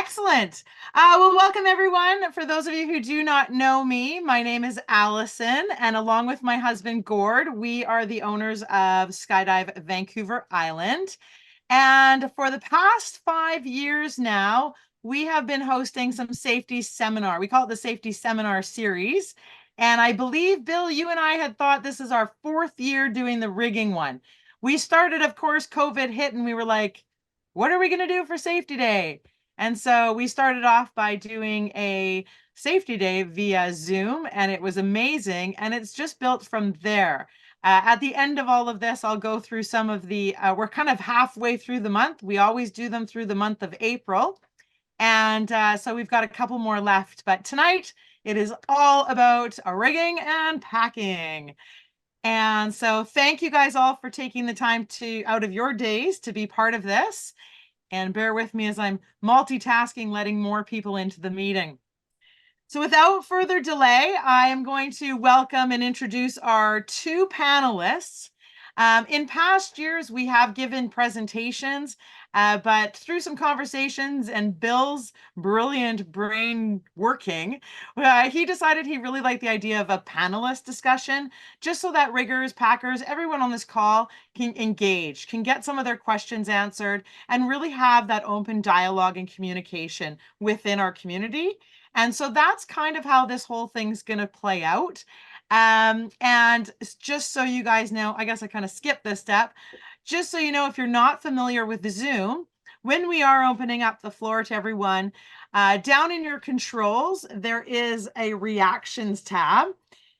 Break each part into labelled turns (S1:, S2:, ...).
S1: Excellent. Well, welcome everyone. For those of you who do not know me, my name is Allison, and along with my husband Gord, we are the owners of Skydive Vancouver Island. And for the past 5 years now, we have been hosting some safety seminar. We call it the Safety Seminar Series. And I believe, Bill, you and I had thought this is our 4th year doing the rigging one. We started, of course, COVID hit, and we were like, what are we going to do for Safety Day? And so we started off by doing a safety day via Zoom, and it was amazing. And it's just built from there. At the end of all of this, I'll go through some of the, we're kind of halfway through the month. We always do them through the month of April. And so we've got a couple more left. But tonight, it is all about rigging and packing. And so thank you guys all for taking the time out of your days to be part of this. And bear with me as I'm multitasking, letting more people into the meeting. So without further delay, I am going to welcome and introduce our 2 panelists. In past years, we have given presentations, but through some conversations and Bill's brilliant brain working, he decided he really liked the idea of a panelist discussion, just so that riggers, packers, everyone on this call can engage, can get some of their questions answered, and really have that open dialogue and communication within our community. And so that's kind of how this whole thing's going to play out. And just so you guys know, I guess I kind of skipped this step. Just so you know, if you're not familiar with the Zoom, when we are opening up the floor to everyone, down in your controls, there is a reactions tab.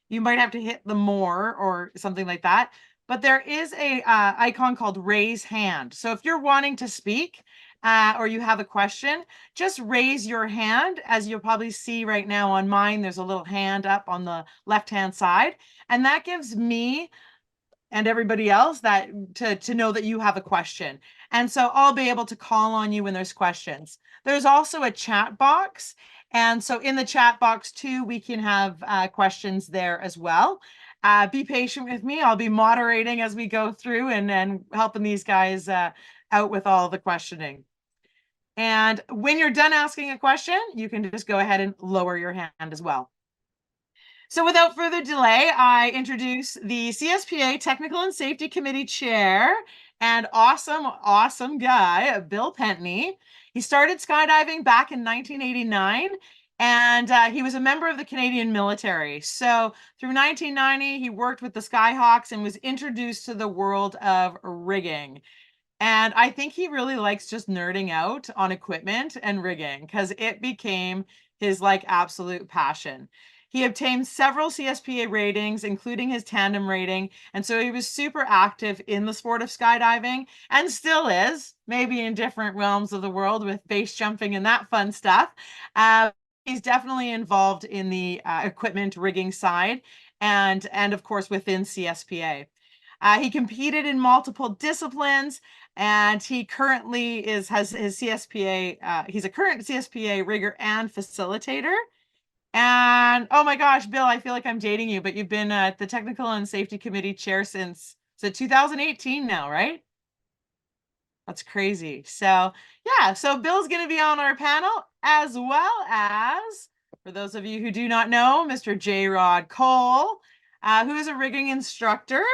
S1: You might have to hit the more or something like that. But there is a icon called raise hand. So if you're wanting to speak, or you have a question, just raise your hand. As you'll probably see right now on mine, there's a little hand up on the left-hand side. And that gives me and everybody else that to know that you have a question. And so I'll be able to call on you when there's questions. There's also a chat box. And so in the chat box too, we can have questions there as well. Be patient with me. I'll be moderating as we go through and helping these guys out with all the questioning. And when you're done asking a question, you can just go ahead and lower your hand as well. So without further delay, I introduce the CSPA Technical and Safety Committee Chair and awesome guy, Bill Pentney. He started skydiving back in 1989, and he was a member of the Canadian military. So through 1990, he worked with the Skyhawks and was introduced to the world of rigging. And I think he really likes just nerding out on equipment and rigging because it became his absolute passion. He obtained several CSPA ratings, including his tandem rating. And so he was super active in the sport of skydiving and still is, maybe in different realms of the world with base jumping and that fun stuff. He's definitely involved in the equipment rigging side and of course within CSPA. He competed in multiple disciplines, and he currently has his CSPA. He's a current CSPA rigger and facilitator. And oh my gosh, Bill, I feel like I'm dating you, but you've been the Technical and Safety Committee chair since 2018 now, right? That's crazy. So yeah, so Bill's going to be on our panel, as well as, for those of you who do not know, Mr. J-rodd Cole, who is a rigging instructor.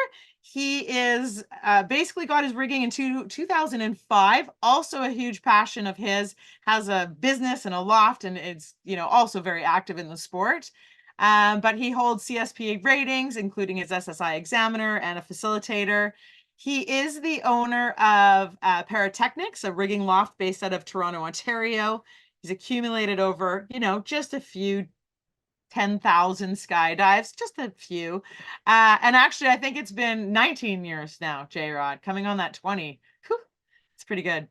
S1: He is basically got his rigging in 2005, also a huge passion of his, has a business and a loft, and is also very active in the sport. But he holds CSPA ratings, including his SSI examiner and a facilitator. He is the owner of Paratechnics, a rigging loft based out of Toronto, Ontario. He's accumulated over, just a few 10,000 skydives, just a few. And actually, I think it's been 19 years now, J-rodd, coming on that 20. Whew, it's pretty good.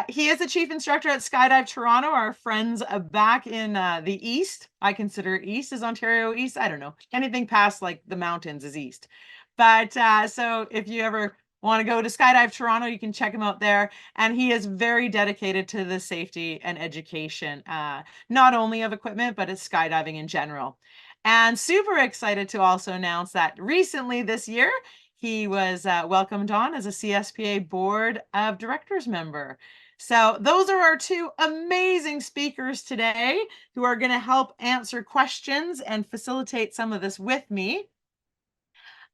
S1: He is the chief instructor at Skydive Toronto, our friends back in the East. I consider East as Ontario East. I don't know. Anything past the mountains is East. But so if you ever want to go to Skydive Toronto, you can check him out there. And he is very dedicated to the safety and education, not only of equipment, but of skydiving in general. And super excited to also announce that recently this year, he was welcomed on as a CSPA Board of Directors member. So those are our two amazing speakers today who are going to help answer questions and facilitate some of this with me.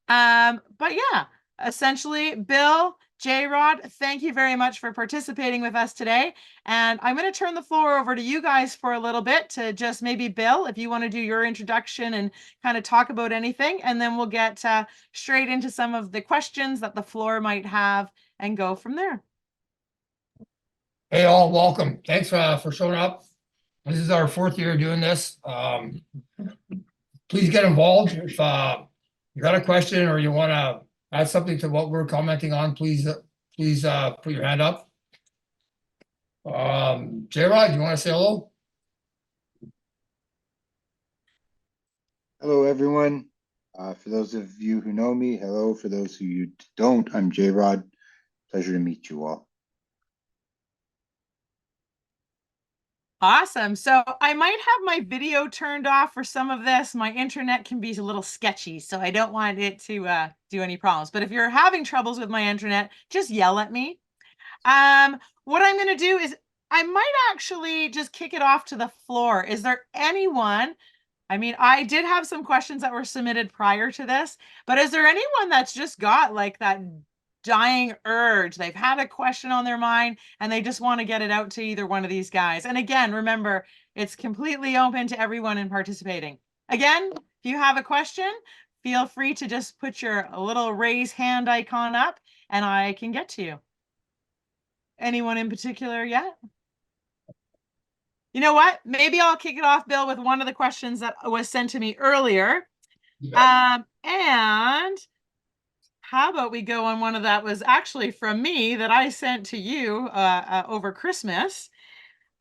S1: But yeah, essentially, Bill, J-rodd, thank you very much for participating with us today. And I'm going to turn the floor over to you guys for a little bit to just maybe, Bill, if you want to do your introduction and kind of talk about anything, and then we'll get straight into some of the questions that the floor might have and go from there.
S2: Hey all, welcome. Thanks for showing up. This is our 4th year doing this. Please get involved. If you got a question or you want to add something to what we're commenting on, please put your hand up. J-rodd, you want to say hello?
S3: Hello, everyone. For those of you who know me, hello. For those who you don't, I'm J-rodd. Pleasure to meet you all.
S1: Awesome. So I might have my video turned off for some of this. My internet can be a little sketchy, so I don't want it to do any problems. But if you're having troubles with my internet, just yell at me. What I'm going to do is I might actually just kick it off to the floor. Is there anyone? I mean, I did have some questions that were submitted prior to this, but is there anyone that's just got like that dying urge? They've had a question on their mind and they just want to get it out to either one of these guys. And again, remember, it's completely open to everyone in participating. Again, if you have a question, feel free to just put your little raise hand icon up and I can get to you. Anyone in particular yet? You know what? Maybe I'll kick it off, Bill, with one of the questions that was sent to me earlier. And how about we go on one of that was actually from me that I sent to you over Christmas.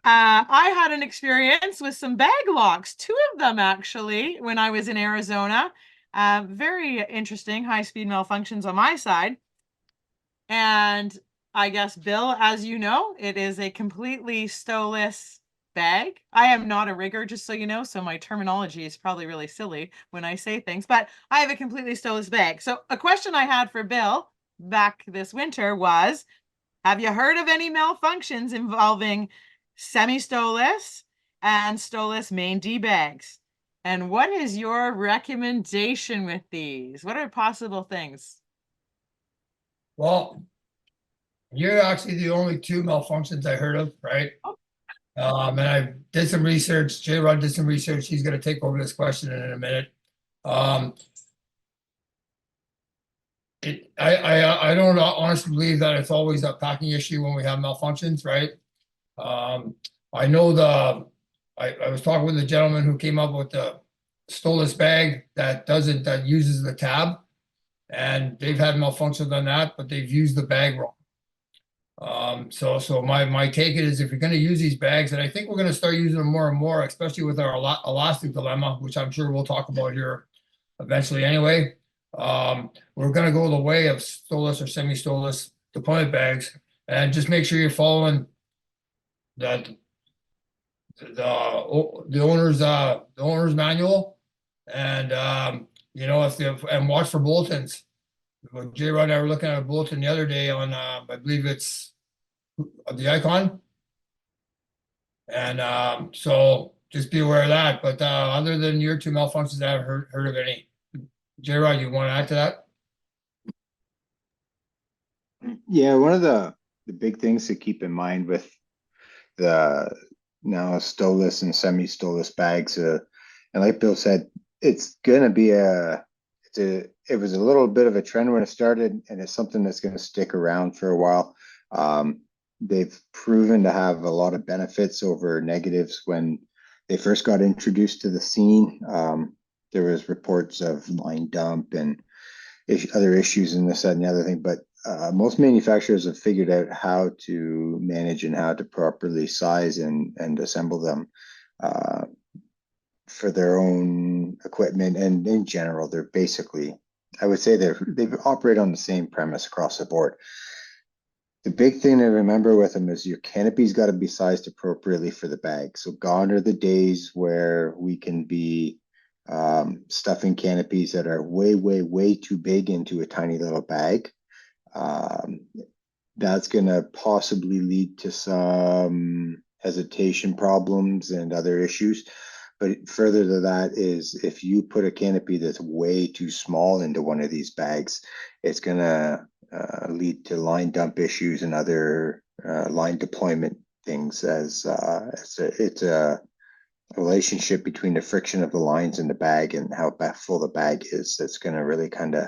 S1: I had an experience with some bag locks, 2 of them actually, when I was in Arizona. Very interesting high-speed malfunctions on my side. And I guess, Bill, as you know, it is a completely stowless bag. I am not a rigger, just so you know, so my terminology is probably really silly when I say things, but I have a completely stowless bag. So a question I had for Bill back this winter was, have you heard of any malfunctions involving semi-stowless and stowless main D bags? And what is your recommendation with these? What are possible things?
S2: Well, you're actually the only 2 malfunctions I heard of, right?
S1: Oh.
S2: And I did some research. J-rodd did some research. He's going to take over this question in a minute. I don't honestly believe that it's always a packing issue when we have malfunctions, right? I know I was talking with a gentleman who came up with the stowless bag that uses the tab, and they've had malfunctions on that, but they've used the bag wrong. So my take is, if you're going to use these bags, and I think we're going to start using them more and more, especially with our elastic dilemma, which I'm sure we'll talk about here eventually anyway. We're going to go the way of stowless or semi-stowless deployment bags, and just make sure you're following that the owner's manual, and you know, and watch for bulletins. J-rodd and I were looking at a bulletin the other day on I believe it's the icon, and so just be aware of that. But other than your 2 malfunctions, I haven't heard of any. J-rodd, you want to add to that?
S3: Yeah, one of the big things to keep in mind with the now stowless and semi-stowless bags, and like Bill said, it's gonna be it was a little bit of a trend when it started, and it's something that's going to stick around for a while. They've proven to have a lot of benefits over negatives. When they first got introduced to the scene, there was reports of line dump and other issues and this, that, and the other thing. But most manufacturers have figured out how to manage and how to properly size and assemble them for their own equipment. And in general, they're basically, I would say they operate on the same premise across the board. The big thing to remember with them is your canopy's got to be sized appropriately for the bag. So gone are the days where we can be stuffing canopies that are way, way, way too big into a tiny little bag. that's gonna possibly lead to some hesitation problems and other issues. But further to that is if you put a canopy that's way too small into one of these bags, it's gonna lead to line dump issues and other line deployment things as it's a relationship between the friction of the lines in the bag and how full the bag is that's going to really kind of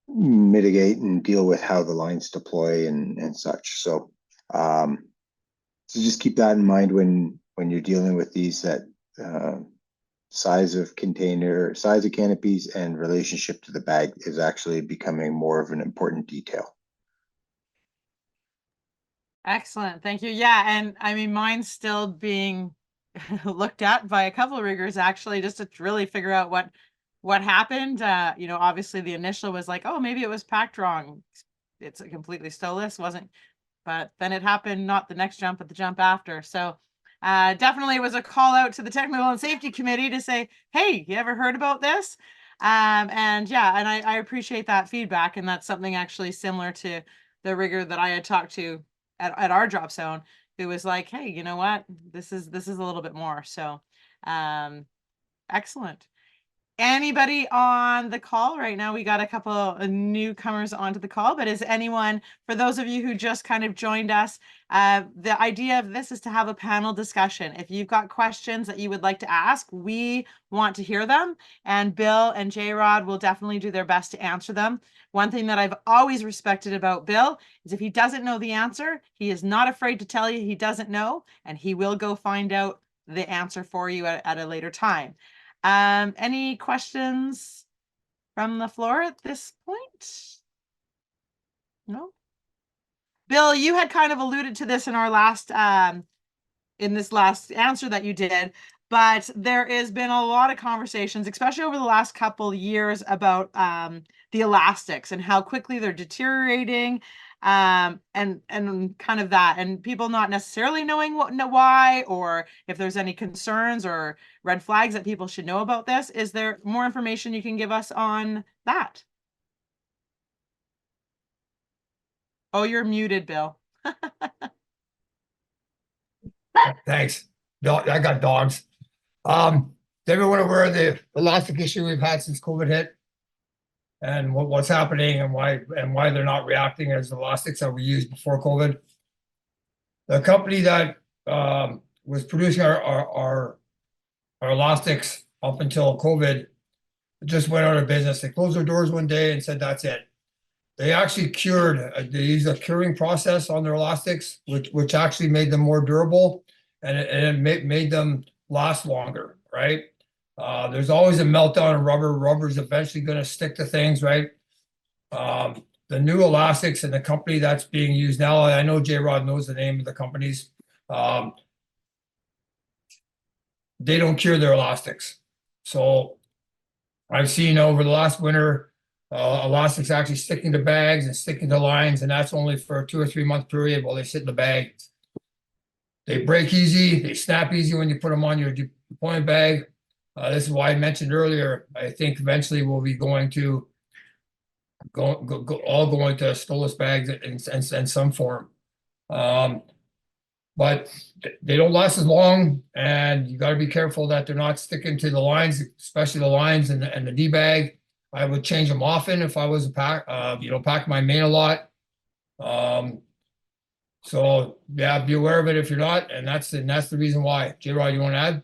S3: mitigate and deal with how the lines deploy and such. So so just keep that in mind when you're dealing with these, that size of container, size of canopies and relationship to the bag is actually becoming more of an important detail.
S1: Excellent. Thank you. Yeah. And I mean, mine's still being looked at by a couple of riggers actually, just to really figure out what happened. You know, obviously the initial was like, oh, maybe it was packed wrong. It's a completely stowless, wasn't, but then it happened not the next jump, but the jump after. So definitely was a call out to the technical and safety committee to say, hey, you ever heard about this? And yeah, and I appreciate that feedback. And that's something actually similar to the rigger that I had talked to at our drop zone, who was like, hey, you know what, this is a little bit more. So excellent. Anybody on the call right now? We got a couple of newcomers onto the call, but is anyone, for those of you who just kind of joined us, the idea of this is to have a panel discussion. If you've got questions that you would like to ask, we want to hear them, and Bill and J-rodd will definitely do their best to answer them. One thing that I've always respected about Bill is if he doesn't know the answer, he is not afraid to tell you he doesn't know, and he will go find out the answer for you at a later time. Any questions from the floor at this point? No? Bill, you had kind of alluded to this in our last, in this last answer that you did, but there has been a lot of conversations, especially over the last couple years, about the elastics and how quickly they're deteriorating, and kind of that, and people not necessarily knowing why, or if there's any concerns or red flags that people should know about this. Is there more information you can give us on that? Oh, you're muted, Bill.
S2: Thanks. I got dogs. Is everyone aware of the elastic issue we've had since COVID hit? And what's happening and why they're not reacting as the elastics that we used before COVID? The company that was producing our elastics up until COVID just went out of business. They closed their doors one day and said that's it. They actually cured. They used a curing process on their elastics, which actually made them more durable, and it made them last longer. Right? There's always a meltdown of rubber. Rubber's eventually going to stick to things, right? The new elastics and the company that's being used now, I know J-rodd knows the name of the companies. They don't cure their elastics. So I've seen over the last winter, elastics actually sticking to bags and sticking to lines, and that's only for a 2 or 3 month period while they sit in the bag. They break easy, they snap easy when you put them on your deployment bag. This is why I mentioned earlier, I think eventually we'll be going to going to stowless bags in some form. But they don't last as long, and you got to be careful that they're not sticking to the lines, especially the lines and the D bag. I would change them often if I was pack my main a lot. So yeah, be aware of it if you're not, and that's the reason why. J-rodd, you want to add?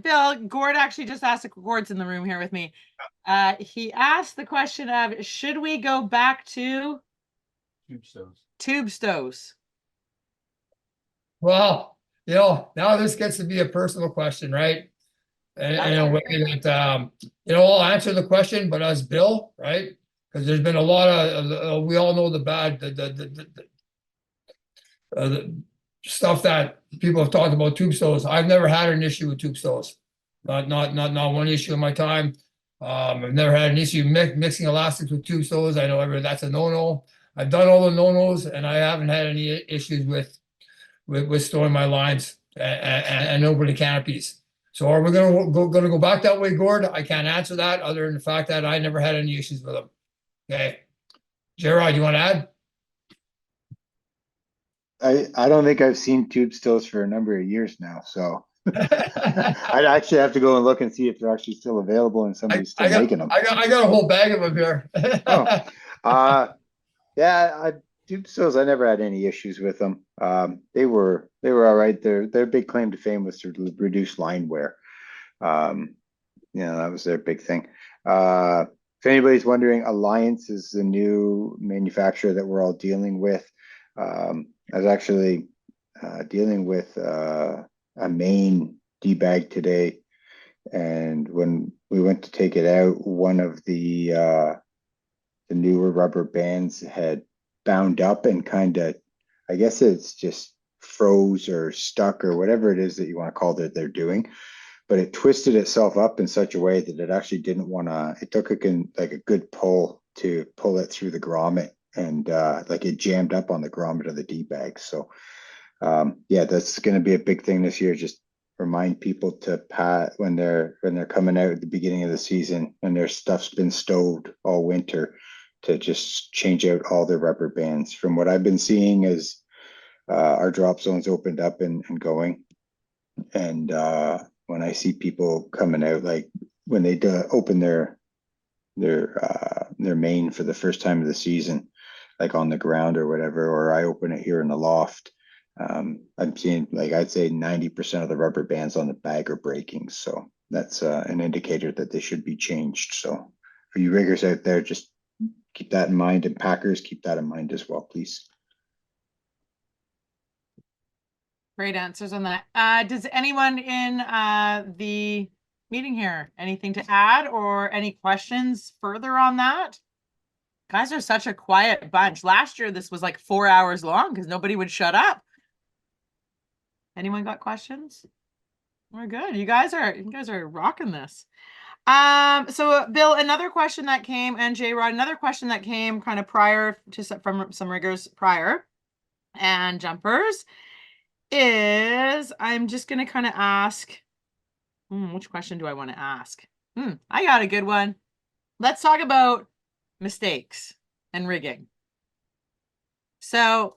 S1: Bill, Gord actually just asked, Gord's in the room here with me. He asked the question of, should we go back to tube stows?
S2: Well, now this gets to be a personal question, right? And in a way that, I'll answer the question, but as Bill, right? Because there's been a lot of, we all know the bad, the stuff that people have talked about tube stows. I've never had an issue with tube stows. Not one issue in my time. I've never had an issue mixing elastics with tube stows. I know that's a no-no. I've done all the no-nos, and I haven't had any issues with storing my lines and opening canopies. So are we gonna go back that way, Gord? I can't answer that other than the fact that I never had any issues with them. Okay. J-rodd, you want to add?
S3: I don't think I've seen tube stills for a number of years now, so I'd actually have to go and look and see if they're actually still available and somebody's still making them.
S2: I got a whole bag of them here.
S3: Oh, yeah, tube stills, I never had any issues with them. They were all right. Their big claim to fame was to reduce line wear. That was their big thing. If anybody's wondering, Alliance is the new manufacturer that we're all dealing with. I was actually dealing with a main debag today, and when we went to take it out, one of the newer rubber bands had bound up and kind of, I guess it's just froze or stuck or whatever it is that you want to call that they're doing, but it twisted itself up in such a way that it actually didn't want to. It took a good pull to pull it through the grommet, and like it jammed up on the grommet of the debag. So yeah, that's going to be a big thing this year. Just remind people to pat when they're coming out at the beginning of the season and their stuff's been stowed all winter, to just change out all their rubber bands. From what I've been seeing is our drop zones opened up and going, and when I see people coming out, like when they open their main for the first time of the season, like on the ground or whatever, or I open it here in the loft, I'm seeing, like, I'd say 90% of the rubber bands on the bag are breaking. So that's an indicator that they should be changed. So for you riggers out there, just keep that in mind, and packers, keep that in mind as well, please.
S1: Great answers on that. Does anyone in the meeting here anything to add or any questions further on that? Guys are such a quiet bunch. Last year this was like 4 hours long because nobody would shut up. Anyone got questions? We're good. You guys are rocking this. So Bill, another question that came, and J-rodd, another question that came kind of prior to from some riggers prior and jumpers is, I'm just going to kind of ask, which question do I want to ask? I got a good one. Let's talk about mistakes and rigging. So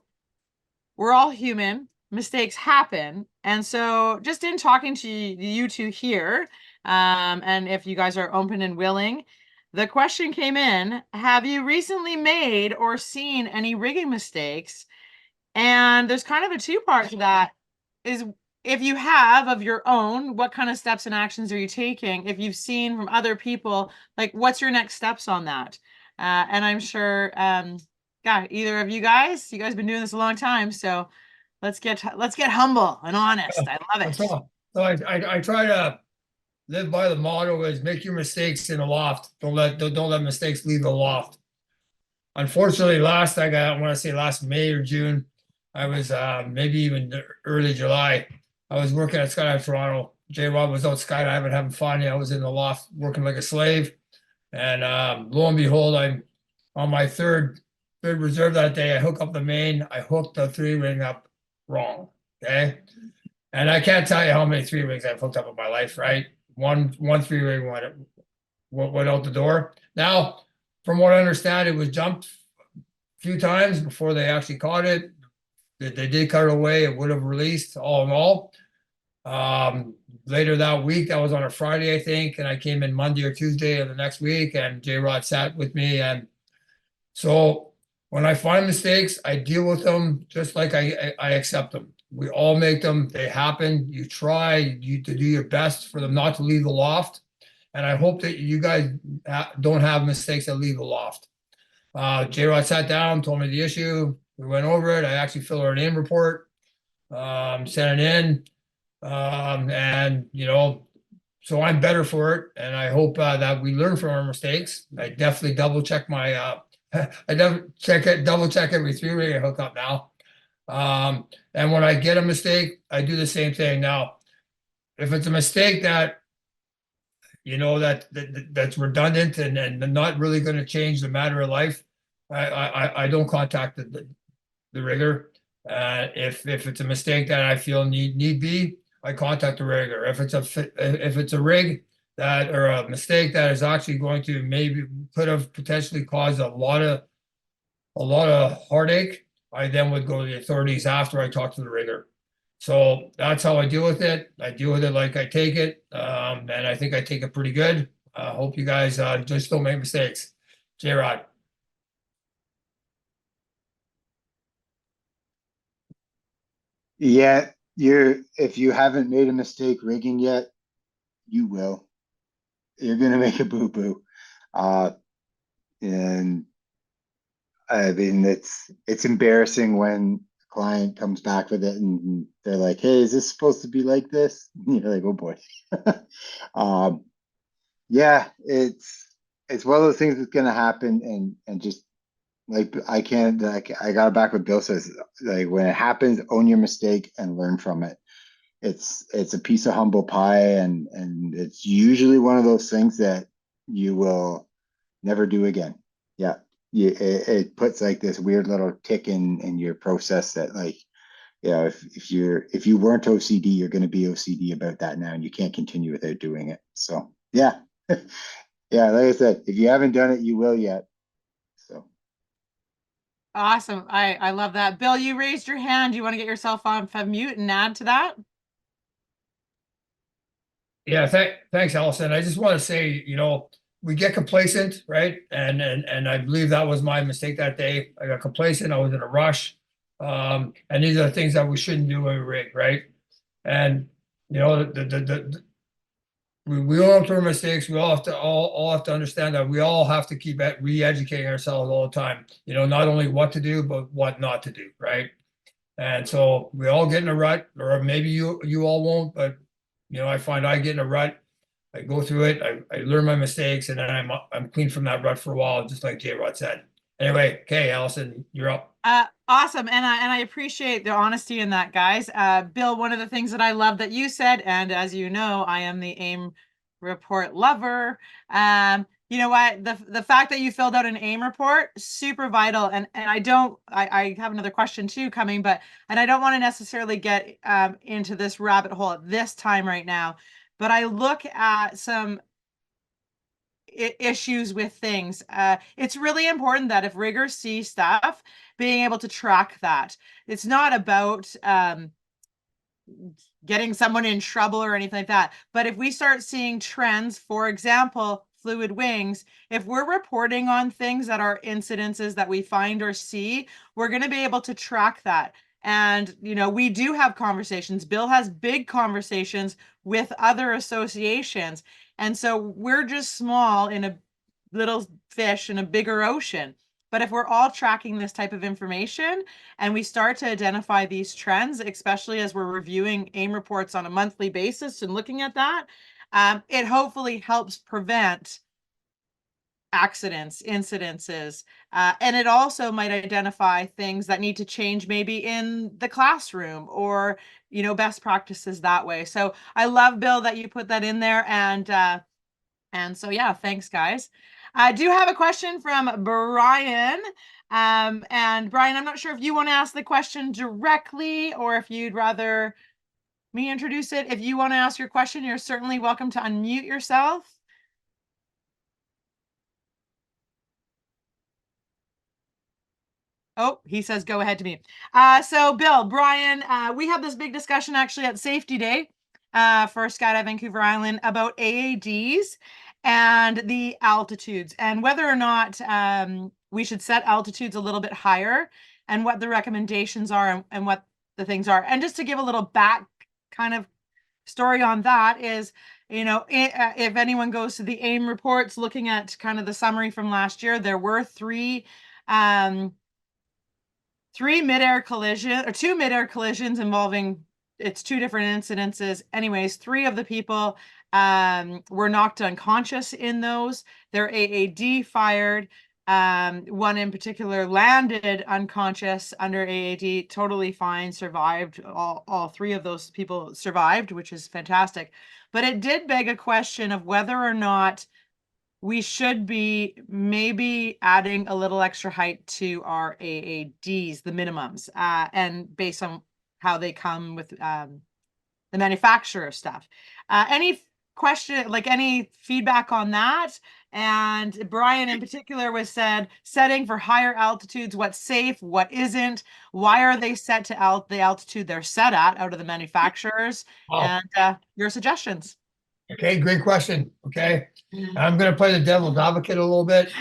S1: we're all human, mistakes happen. And so just in talking to you two here, and if you guys are open and willing, the question came in, have you recently made or seen any rigging mistakes? And there's kind of a two-part to that, is if you have of your own, what kind of steps and actions are you taking? If you've seen from other people, like what's your next steps on that? And I'm sure, yeah, either of you guys been doing this a long time, so let's get humble and honest. I love it.
S2: So I try to live by the motto is make your mistakes in the loft. Don't let mistakes leave the loft. Unfortunately, last May or June, I was maybe even early July, I was working at Skydive Toronto. J-rodd was out skydiving, having fun. I was in the loft working like a slave. And lo and behold, I'm on my third reserve that day. I hook up the main. I hooked the 3-ring up wrong. Okay. And I can't tell you how many 3-rings I've hooked up in my life, right? One 3-ring went out the door. Now, from what I understand, it was jumped a few times before they actually caught it. They did cut it away. It would have released all in all. Later that week, that was on a Friday, I think, and I came in Monday or Tuesday of the next week, and J-rodd sat with me. And so when I find mistakes, I deal with them just like I accept them. We all make them. They happen. You try to do your best for them not to leave the loft. And I hope that you guys don't have mistakes that leave the loft. J-rodd sat down, told me the issue. We went over it. I actually filled out an in report, sent it in. And so I'm better for it. And I hope that we learn from our mistakes. I definitely double check my, double check every 3-ring I hook up now. And when I get a mistake, I do the same thing. Now, if it's a mistake that, that's redundant and not really going to change the matter of life, I don't contact the rigger. If it's a mistake that I feel need be, I contact the rigger. If it's a rig that, or a mistake that is actually going to maybe could have potentially caused a lot of heartache, I then would go to the authorities after I talk to the rigger. So that's how I deal with it. I deal with it like I take it, and I think I take it pretty good. Hope you guys just don't make mistakes. J-Rod.
S3: Yeah, if you haven't made a mistake rigging yet, you will. You're gonna make a boo-boo. And I mean it's embarrassing when a client comes back with it and they're like, "Hey, is this supposed to be like this?" And you're like, "Oh boy." Um, yeah, it's one of those things that's gonna happen, and just like I can't like I got it back what Bill says. Like when it happens, own your mistake and learn from it. It's a piece of humble pie, and it's usually one of those things that you will never do again. Yeah, it puts like this weird little tick in your process that like, if you weren't OCD, you're going to be OCD about that now, and you can't continue without doing it. So yeah, yeah, like I said, if you haven't done it, you will yet. So
S1: Awesome. I love that. Bill, you raised your hand. Do you want to get yourself on mute and add to that?
S2: Yeah, thanks, Allison. I just want to say, we get complacent, right? And I believe that was my mistake that day. I got complacent. I was in a rush. And these are the things that we shouldn't do when we rig, right? And we all have to make mistakes. We all have to understand that we all have to keep re-educating ourselves all the time. Not only what to do, but what not to do, right? And so we all get in a rut, or maybe you all won't, but I find I get in a rut. I go through it. I learn my mistakes, and then I'm clean from that rut for a while, just like J-Rod said. Anyway, okay, Allison, you're up.
S1: Awesome. And I appreciate the honesty in that, guys. Bill, one of the things that I love that you said, and as you know, I am the AIM report lover. You know what? The fact that you filled out an AIM report, super vital. And I have another question too coming, and I don't want to necessarily get into this rabbit hole at this time right now, but I look at some issues with things. It's really important that if riggers see stuff, being able to track that. It's not about getting someone in trouble or anything like that. But if we start seeing trends, for example, fluid wings, if we're reporting on things that are incidences that we find or see, we're going to be able to track that. And, we do have conversations. Bill has big conversations with other associations. And so we're just small in a little fish in a bigger ocean. But if we're all tracking this type of information and we start to identify these trends, especially as we're reviewing AIM reports on a monthly basis and looking at that, it hopefully helps prevent accidents, incidences, and it also might identify things that need to change maybe in the classroom or, best practices that way. So I love, Bill, that you put that in there. And so, yeah, thanks, guys. I do have a question from Brian. And Brian, I'm not sure if you want to ask the question directly or if you'd rather me introduce it. If you want to ask your question, you're certainly welcome to unmute yourself. Oh, he says, go ahead to me. So Bill, Brian, we had this big discussion actually at Safety Day for Skydive Vancouver Island about AADs and the altitudes and whether or not we should set altitudes a little bit higher and what the recommendations are and what the things are. And just to give a little back kind of story on that is, if anyone goes to the AIM reports, looking at kind of the summary from last year, there were three mid-air collision or two mid-air collisions involving two different incidences. Anyways, three of the people were knocked unconscious in those. Their AAD fired. One in particular landed unconscious under AAD, totally fine, survived. All three of those people survived, which is fantastic. But it did beg a question of whether or not we should be maybe adding a little extra height to our AADs, the minimums, and based on how they come with the manufacturer stuff. Any question, like any feedback on that? And Brian in particular was said, setting for higher altitudes, what's safe, what isn't, why are they set to the altitude they're set at out of the manufacturers,
S2: Oh,
S1: and your suggestions.
S2: okay, great question. Okay. I'm gonna play the devil's advocate a little bit,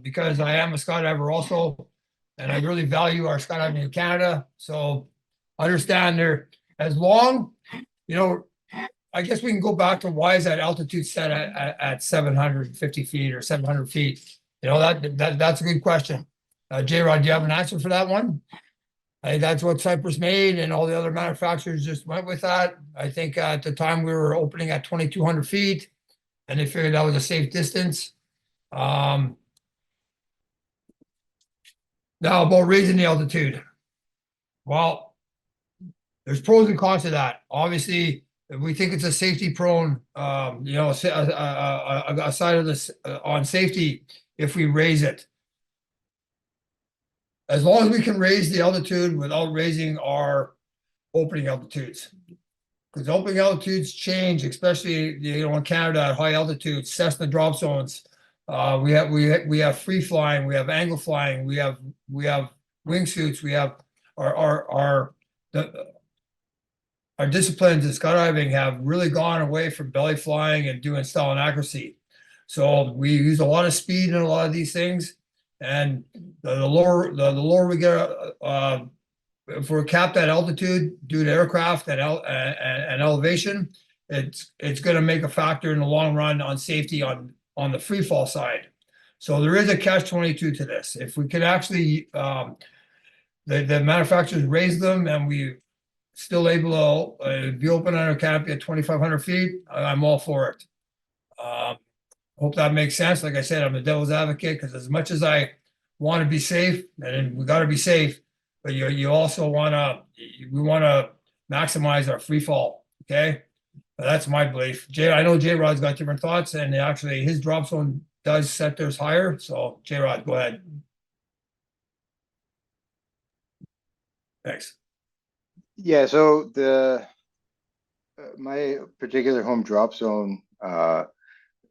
S2: because I am a skydiver also, and I really value our skydiving in Canada. So understand there, as long, I guess we can go back to why is that altitude set at 750 feet or 700 feet? That's a good question. J-Rod, do you have an answer for that one? I think that's what Cypress made, and all the other manufacturers just went with that. I think at the time we were opening at 2,200 feet, and they figured that was a safe distance. Now about raising the altitude. Well, there's pros and cons to that. Obviously, if we think it's a safety prone, a side of this on safety, if we raise it. As long as we can raise the altitude without raising our opening altitudes. Because opening altitudes change, especially in Canada at high altitudes, Cessna drop zones. We have free flying, we have angle flying, we have wingsuits, we have our disciplines in skydiving have really gone away from belly flying and doing style and accuracy. So we use a lot of speed in a lot of these things, and the lower we get, if we're capped at altitude due to aircraft and elevation, it's going to make a factor in the long run on safety on the free fall side. So there is a catch-22 to this. If we could actually, the manufacturers raise them and we still able to be open under canopy at 2,500 feet, I'm all for it. Hope that makes sense. Like I said, I'm the devil's advocate because as much as I want to be safe, and we got to be safe, but you also want to maximize our free fall. Okay, that's my belief. I know J-Rod's got different thoughts, and actually his drop zone does set theirs higher. So J-Rod, go ahead. Thanks.
S3: Yeah, so my particular home drop zone,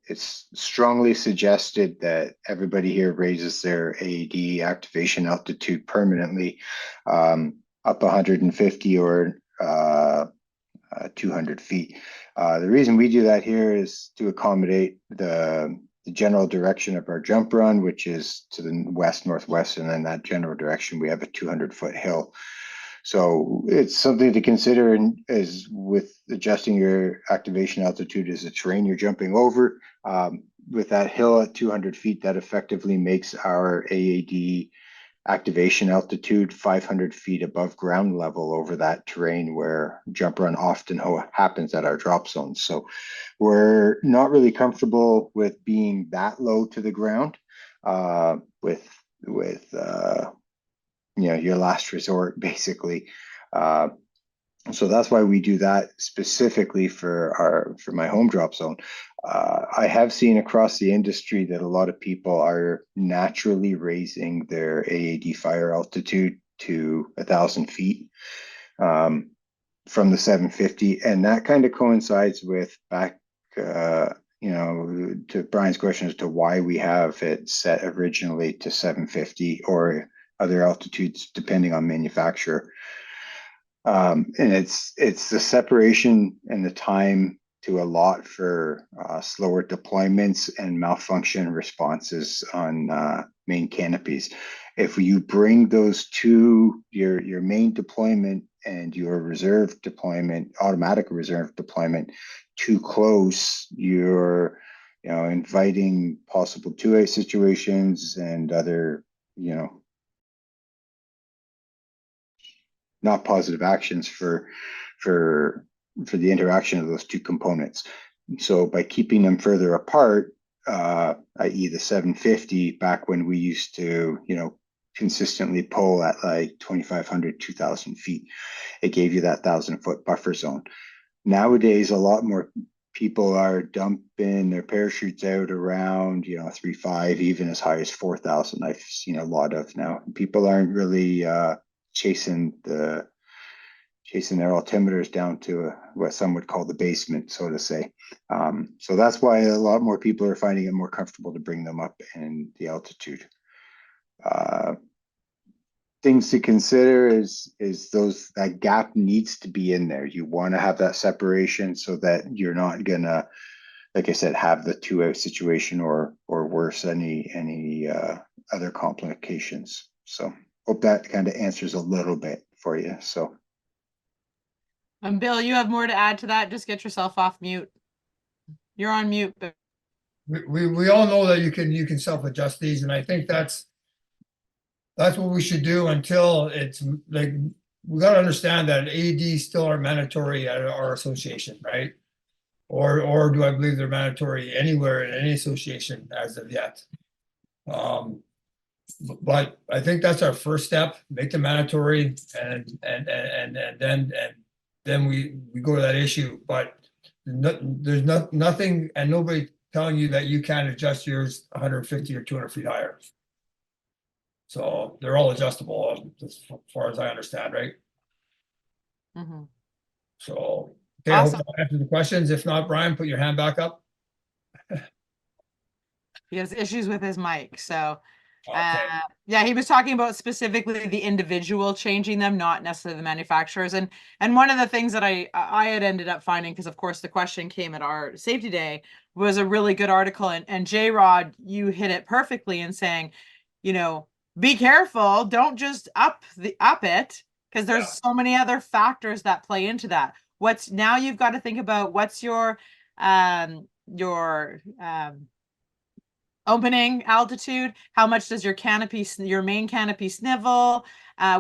S3: it's strongly suggested that everybody here raises their AAD activation altitude permanently, up 150 or 200 feet. The reason we do that here is to accommodate the general direction of our jump run, which is to the west northwest, and then that general direction we have a 200-foot hill. So it's something to consider as with adjusting your activation altitude as the terrain you're jumping over. With that hill at 200 feet, that effectively makes our AAD activation altitude 500 feet above ground level over that terrain where jump run often happens at our drop zones. So we're not really comfortable with being that low to the ground with your last resort, basically. So that's why we do that specifically for my home drop zone. I have seen across the industry that a lot of people are naturally raising their AAD fire altitude to 1,000 feet from the 750, and that kind of coincides with back to Brian's question as to why we have it set originally to 750 or other altitudes depending on manufacturer. And it's the separation and the time to allot for slower deployments and malfunction responses on main canopies. If you bring those two, your main deployment and your reserve deployment, automatic reserve deployment, too close, you're inviting possible 2A situations and other not positive actions for the interaction of those two components. So by keeping them further apart, i.e. the 750, back when we used to, consistently pull at like 2,500, 2,000 feet, it gave you that 1,000-foot buffer zone. Nowadays, a lot more people are dumping their parachutes out around, 3,500, even as high as 4,000. I've seen a lot of now. People aren't really chasing the chasing their altimeters down to what some would call the basement, so to say. So that's why a lot more people are finding it more comfortable to bring them up in the altitude. Things to consider is that gap needs to be in there. You want to have that separation so that you're not gonna, like I said, have the 2-out situation or worse, any other complications. So hope that kind of answers a little bit for you. So.
S1: Bill, you have more to add to that. Just get yourself off mute. You're on mute. But
S2: We all know that you can self-adjust these, and I think that's what we should do until it's like, we got to understand that AEDs still are mandatory at our association, right? Or do I believe they're mandatory anywhere in any association as of yet? But I think that's our first step, make them mandatory, and then we go to that issue. But there's nothing and nobody telling you that you can't adjust yours 150 or 200 feet higher. So they're all adjustable as far as I understand, right? So, okay,
S1: Awesome.
S2: I hope that answers the questions. If not, Brian, put your hand back up.
S1: He has issues with his mic. So,
S2: Okay.
S1: yeah, he was talking about specifically the individual changing them, not necessarily the manufacturers. And one of the things that I had ended up finding, because of course the question came at our safety day, was a really good article. And J-Rod, you hit it perfectly in saying, you know, be careful, don't just up it, because there's so many other factors that play into that. Now you've got to think about what's your opening altitude, how much does your main canopy snivel,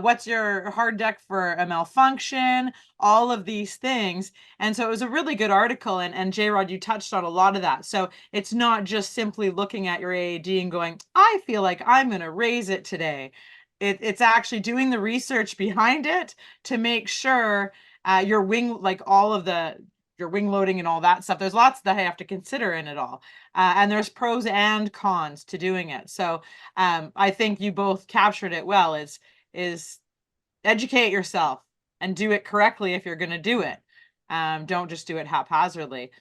S1: what's your hard deck for a malfunction, all of these things. And so it was a really good article, and J-Rod, you touched on a lot of that. So it's not just simply looking at your AAD and going, I feel like I'm going to raise it today. It's actually doing the research behind it to make sure your wing, like all of your wing loading and all that stuff. There's lots that I have to consider in it all. And there's pros and cons to doing it. So I think you both captured it well, is educate yourself and do it correctly if you're going to do it. Don't just do it haphazardly.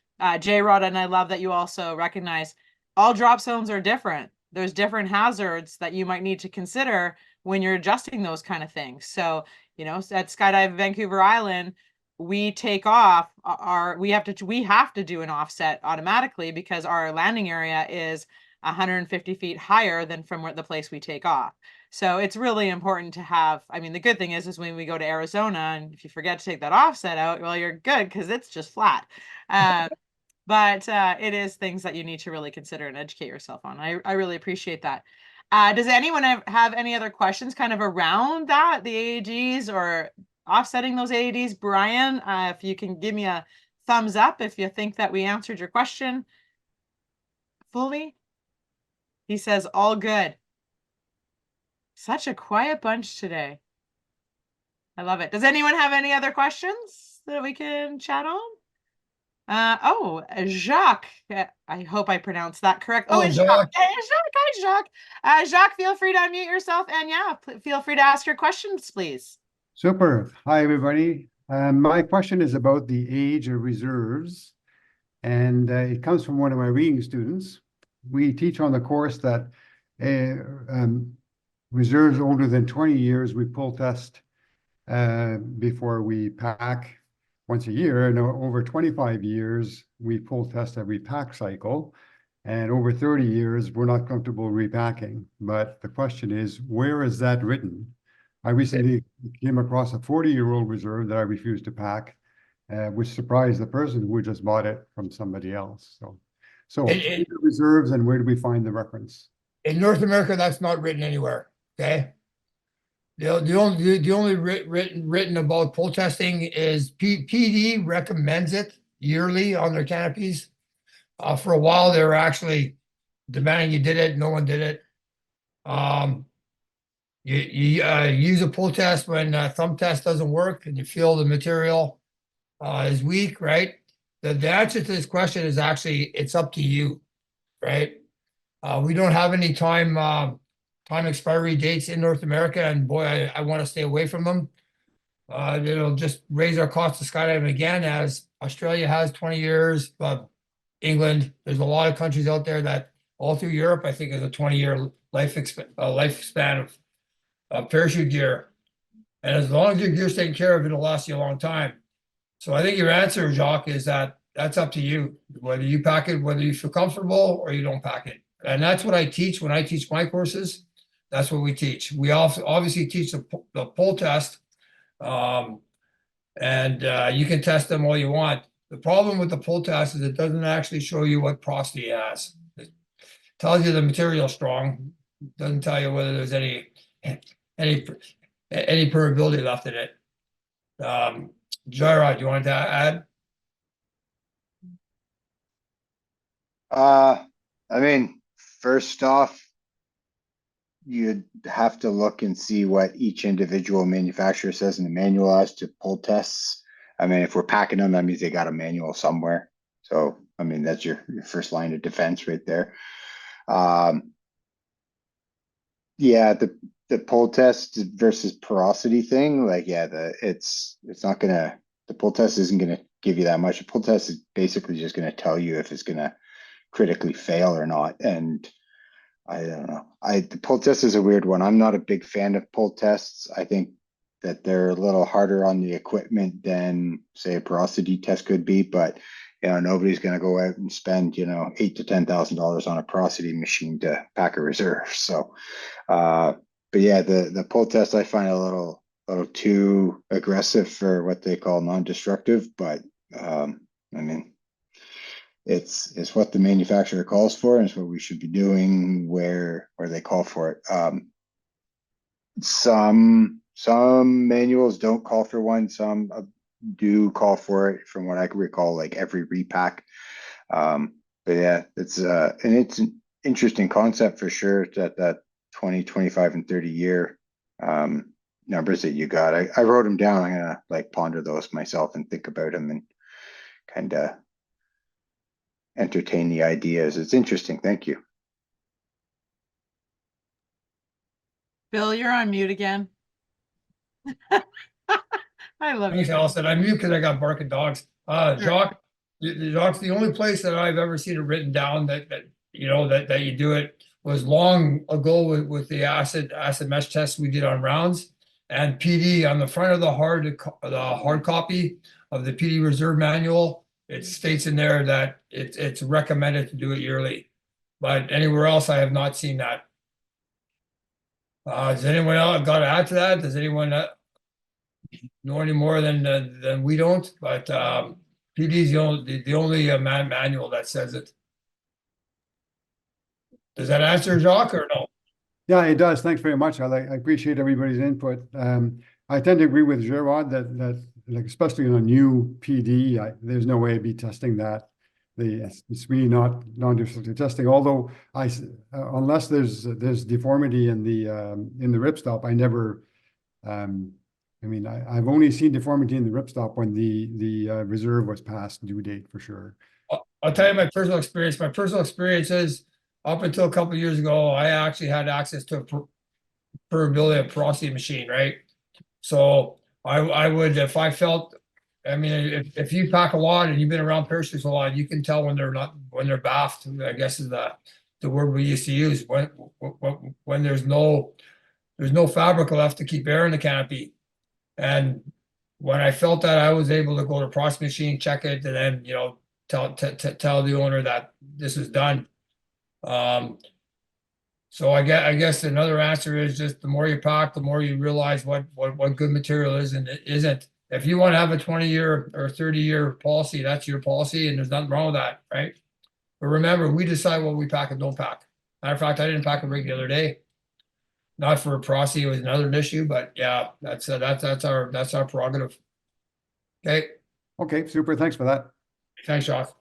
S1: J-Rod, and I love that you also recognize all drop zones are different. There's different hazards that you might need to consider when you're adjusting those kind of things. So, you know, at Skydive Vancouver Island, we take off we have to do an offset automatically because our landing area is 150 feet higher than from the place we take off. So it's really important to have, I mean, the good thing is when we go to Arizona and if you forget to take that offset out, well, you're good because it's just flat. But it is things that you need to really consider and educate yourself on. I really appreciate that. Does anyone have any other questions kind of around that, the AAGs or offsetting those AADs? Brian, if you can give me a thumbs up if you think that we answered your question fully. He says, all good. Such a quiet bunch today. I love it. Does anyone have any other questions that we can chat on? Jacques. I hope I pronounced that correct. Oh, it's Jacques. Hi, Jacques. Jacques, feel free to unmute yourself and yeah, feel free to ask your questions, please.
S4: Super. Hi, everybody. My question is about the age of reserves, and it comes from one of my reading students. We teach on the course that reserves older than 20 years, we pull test before we pack once a year, and over 25 years, we pull test every pack cycle, and over 30 years, we're not comfortable repacking. But the question is, where is that written? I recently came across a 40-year-old reserve that I refused to pack, which surprised the person who just bought it from somebody else. So reserves, and where do we find the reference?
S2: In North America, that's not written anywhere. Okay. The only written about pull testing is PD recommends it yearly on their canopies. For a while, they were actually demanding you did it. No one did it. You use a pull test when thumb test doesn't work and you feel the material is weak, right? The answer to this question is actually, it's up to you, right? We don't have any time expiry dates in North America, and boy, I want to stay away from them. It'll just raise our cost of skydiving again, as Australia has 20 years, England, there's a lot of countries out there that all through Europe, I think is a 20-year lifespan of parachute gear. And as long as your gear's taken care of, it'll last you a long time. So I think your answer, Jacques, is that that's up to you, whether you pack it, whether you feel comfortable or you don't pack it. And that's what I teach when I teach my courses. That's what we teach. We obviously teach the pull test, and you can test them all you want. The problem with the pull test is it doesn't actually show you what porosity it has. It tells you the material strong, doesn't tell you whether there's any permeability left in it. J-rodd, you wanted to add?
S3: I mean, first off, you'd have to look and see what each individual manufacturer says in the manual as to pull tests. I mean, if we're packing them, that means they got a manual somewhere. So, I mean, that's your first line of defense right there. Yeah, the pull test versus porosity thing, like, yeah, it's not gonna, the pull test isn't gonna give you that much. The pull test is basically just gonna tell you if it's gonna critically fail or not. And I don't know. The pull test is a weird one. I'm not a big fan of pull tests. I think that they're a little harder on the equipment than, say, a porosity test could be. But you know, nobody's going to go out and spend, you know, $8,000 to $10,000 on a porosity machine to pack a reserve. So, but yeah, the pull test I find a little too aggressive for what they call non-destructive. But I mean, it's what the manufacturer calls for, and it's what we should be doing where they call for it. Some manuals don't call for one, some do call for it, from what I can recall, like every repack. But yeah, it's an interesting concept for sure, that 20, 25, and 30 year numbers that you got. I wrote them down. I'm gonna like ponder those myself and think about them and kind of entertain the ideas. It's interesting. Thank you.
S1: Bill, you're on mute again. I love
S2: Thanks,
S1: you.
S2: Allison. I'm mute because I got barking dogs. Jacques, Jacques, the only place that I've ever seen it written down that you know that you do it was long ago with the acid mesh test we did on rounds, and PD on the front of the hard copy of the PD reserve manual. It states in there that it's recommended to do it yearly, but anywhere else I have not seen that. Does anyone else got to add to that? Does anyone know any more than we don't? But PD is the only manual that says it. Does that answer, Jacques, or no?
S4: Yeah, it does. Thanks very much. I appreciate everybody's input. I tend to agree with J-rodd that like, especially on a new PD, there's no way I'd be testing that. It's really not non-destructive testing. Although unless there's deformity in the ripstop, I never. I mean, I've only seen deformity in the ripstop when the reserve was past due date for sure.
S2: I'll tell you my personal experience. My personal experience is up until a couple of years ago, I actually had access to a permeability and porosity machine, right? So I would, if I felt, I mean, if you pack a lot and you've been around parachutes a lot, you can tell when they're baffed, I guess is the word we used to use, when there's no fabric left to keep air in the canopy. And when I felt that, I was able to go to a porosity machine, check it, and then, you know, tell the owner that this is done. So I guess another answer is just the more you pack, the more you realize what good material is and it isn't. If you want to have a 20-year or 30-year policy, that's your policy, and there's nothing wrong with that, right? But remember, we decide what we pack and don't pack. Matter of fact, I didn't pack a rig the other day. Not for porosity, it was another issue, but yeah, that's our prerogative. Okay.
S4: Okay, super. Thanks for that.
S2: Thanks, Jacques.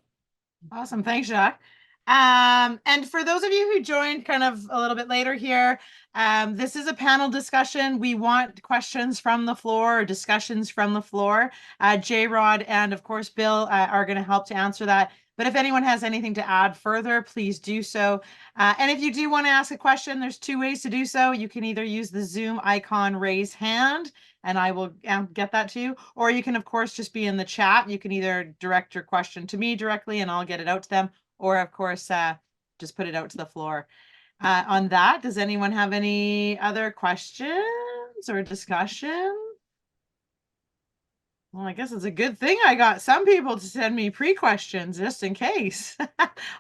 S1: Awesome. Thanks, Jacques. And for those of you who joined kind of a little bit later here, this is a panel discussion. We want questions from the floor or discussions from the floor. J-rodd and of course Bill are going to help to answer that. But if anyone has anything to add further, please do so. And if you do want to ask a question, there's two ways to do so. You can either use the Zoom icon, raise hand, and I will get that to you. Or you can, of course, just be in the chat. You can either direct your question to me directly and I'll get it out to them, or of course, just put it out to the floor. On that, does anyone have any other questions or discussion? Well, I guess it's a good thing I got some people to send me pre-questions just in case.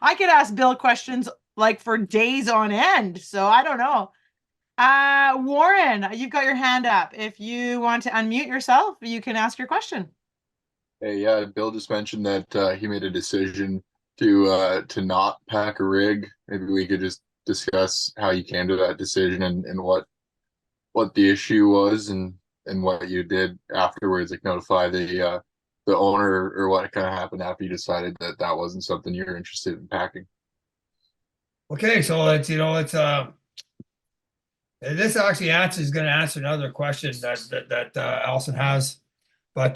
S1: I could ask Bill questions like for days on end, so I don't know. Warren, you've got your hand up. If you want to unmute yourself, you can ask your question.
S5: Hey, yeah, Bill just mentioned that he made a decision to not pack a rig. Maybe we could just discuss how you came to that decision and what the issue was and what you did afterwards, like notify the owner, or what kind of happened after you decided that that wasn't something you're interested in packing.
S2: Okay, so it's, this actually is going to answer another question that Allison has, but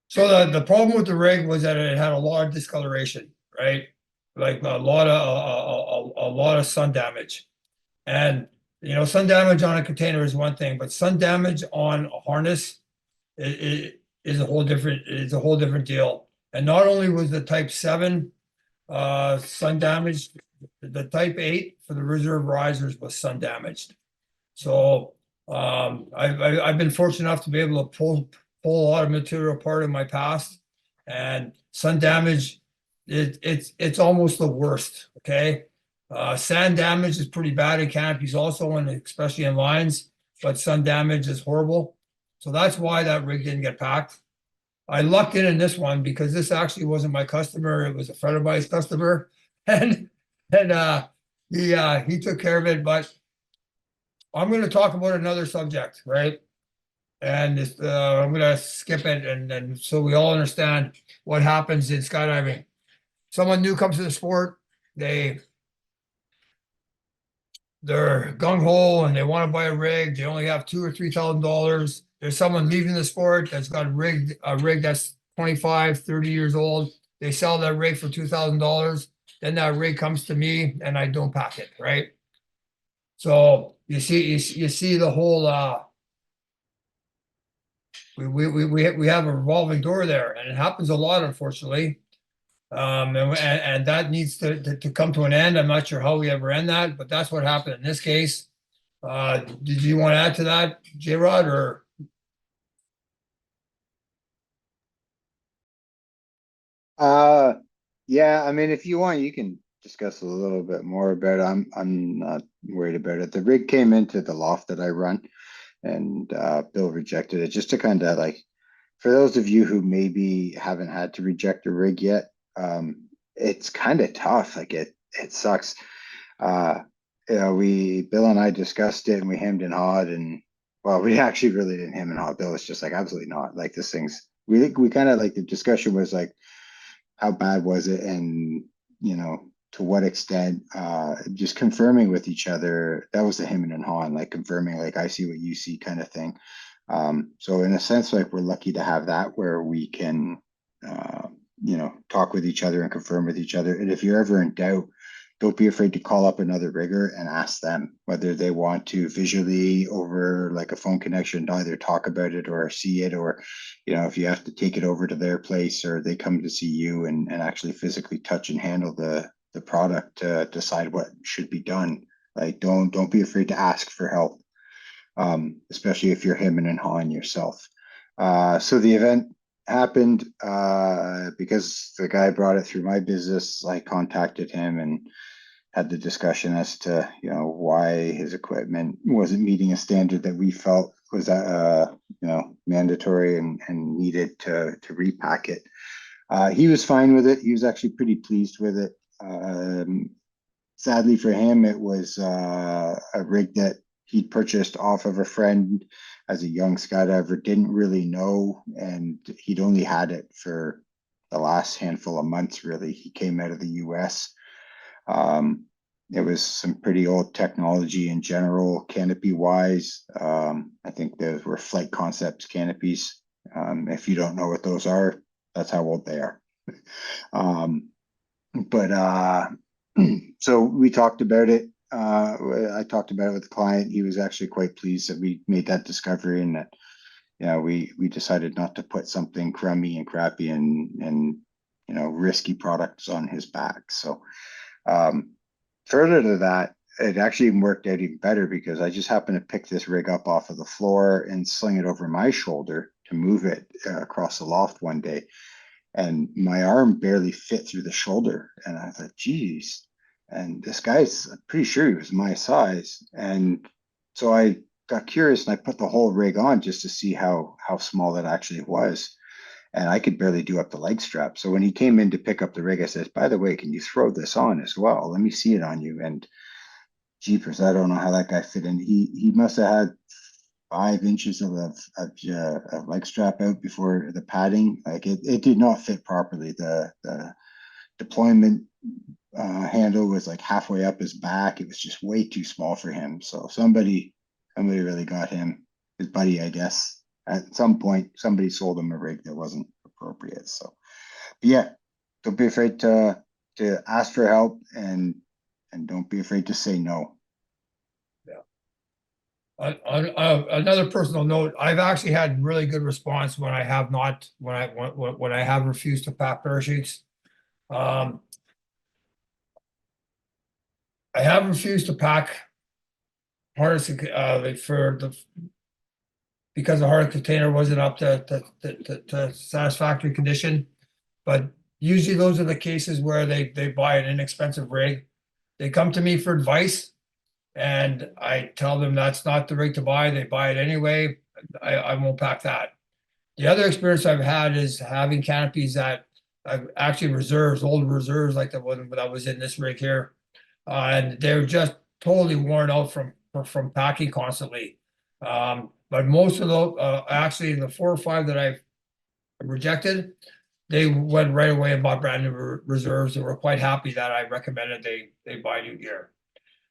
S2: so the problem with the rig was that it had a lot of discoloration, right? Like a lot of sun damage, and sun damage on a container is one thing, but sun damage on a harness is a whole different deal. And not only was the Type 7 sun damaged, the Type 8 for the reserve risers was sun damaged. So I've been fortunate enough to be able to pull a lot of material apart in my past, and sun damage, it's almost the worst. Okay. Sand damage is pretty bad in canopies also, and especially in lines, but sun damage is horrible. So that's why that rig didn't get packed. I lucked in this one because this actually wasn't my customer. It was a friend of mine's customer, and he took care of it. But I'm going to talk about another subject, right? And I'm going to skip it, and so we all understand what happens in skydiving. Someone new comes to the sport, they're gung-ho and they want to buy a rig. They only have $2,000 or $3,000. There's someone leaving the sport that's got a rig that's 25, 30 years old. They sell that rig for $2,000. Then that rig comes to me and I don't pack it, right? So you see the whole we have a revolving door there, and it happens a lot, unfortunately. And that needs to come to an end. I'm not sure how we ever end that, but that's what happened in this case. Did you want to add to that, J-Rodd, or?
S3: Yeah, I mean, if you want, you can discuss a little bit more about it. I'm not worried about it. The rig came into the loft that I run, and Bill rejected it, just to kind of like, for those of you who maybe haven't had to reject a rig yet, it's kind of tough. Like it sucks. Bill and I discussed it, and we hemmed and hawed, and well, we actually really didn't hem and haw. Bill was just like, absolutely not. Like this thing's, we kind of like, the discussion was like, how bad was it, and to what extent, just confirming with each other. That was the hemming and hawing, like confirming, like I see what you see kind of thing. So in a sense, like we're lucky to have that where we can talk with each other and confirm with each other. And if you're ever in doubt, don't be afraid to call up another rigger and ask them whether they want to visually over like a phone connection either talk about it or see it, or if you have to take it over to their place, or they come to see you and actually physically touch and handle the product to decide what should be done. Like don't be afraid to ask for help, especially if you're hemming and hawing yourself. So the event happened because the guy brought it through my business. I contacted him and had the discussion as to why his equipment wasn't meeting a standard that we felt was mandatory and needed to repack it. He was fine with it. He was actually pretty pleased with it. Sadly for him, it was a rig that he'd purchased off of a friend as a young skydiver, didn't really know, and he'd only had it for the last handful of months, really. He came out of the US. It was some pretty old technology in general, canopy wise. I think those were Flight Concepts canopies. If you don't know what those are, that's how old they are. So we talked about it. I talked about it with the client. He was actually quite pleased that we made that discovery, and that, yeah, we decided not to put something crummy and crappy and risky products on his back. So further to that, it actually worked out even better, because I just happened to pick this rig up off of the floor and sling it over my shoulder to move it across the loft one day. And my arm barely fit through the shoulder. And I thought, geez. And this guy's, I'm pretty sure he was my size. And so I got curious, and I put the whole rig on just to see how small that actually was. And I could barely do up the leg strap. So when he came in to pick up the rig, I said, by the way, can you throw this on as well? Let me see it on you. And jeepers, I don't know how that guy fit in. He must have had 5 inches of leg strap out before the padding. Like it did not fit properly. The deployment handle was like halfway up his back. It was just way too small for him. So somebody really got him, his buddy, I guess. At some point, somebody sold him a rig that wasn't appropriate. So, but yeah, don't be afraid to ask for help, and don't be afraid to say no.
S2: Another personal note, I've actually had really good response when I have not, when I have refused to pack parachutes. I have refused to pack harness because the harness container wasn't up to satisfactory condition. But usually those are the cases where they buy an inexpensive rig. They come to me for advice, and I tell them that's not the rig to buy. They buy it anyway. I won't pack that. The other experience I've had is having canopies that I've actually old reserves, like the one that was in this rig here. And they're just totally worn out from packing constantly. But most of those, actually the 4 or 5 that I've rejected, they went right away and bought brand new reserves. They were quite happy that I recommended they buy new gear.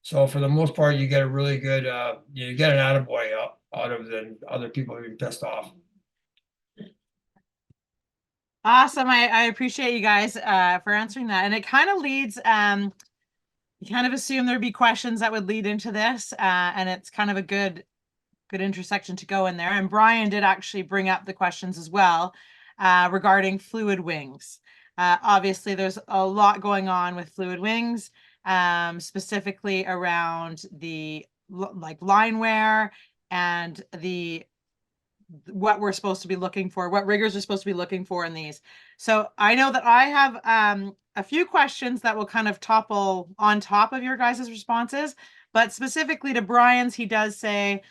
S2: So for the most part, you get a really good, you get an attaboy out of than other people being pissed off.
S1: Awesome. I appreciate you guys for answering that. And it kind of leads, you kind of assume there'd be questions that would lead into this, and it's kind of a good intersection to go in there. And Brian did actually bring up the questions as well regarding fluid wings. Obviously, there's a lot going on with fluid wings, specifically around the like line wear and what we're supposed to be looking for, what riggers are supposed to be looking for in these. So I know that I have a few questions that will kind of topple on top of your guys' responses, but specifically to Brian's, he does say,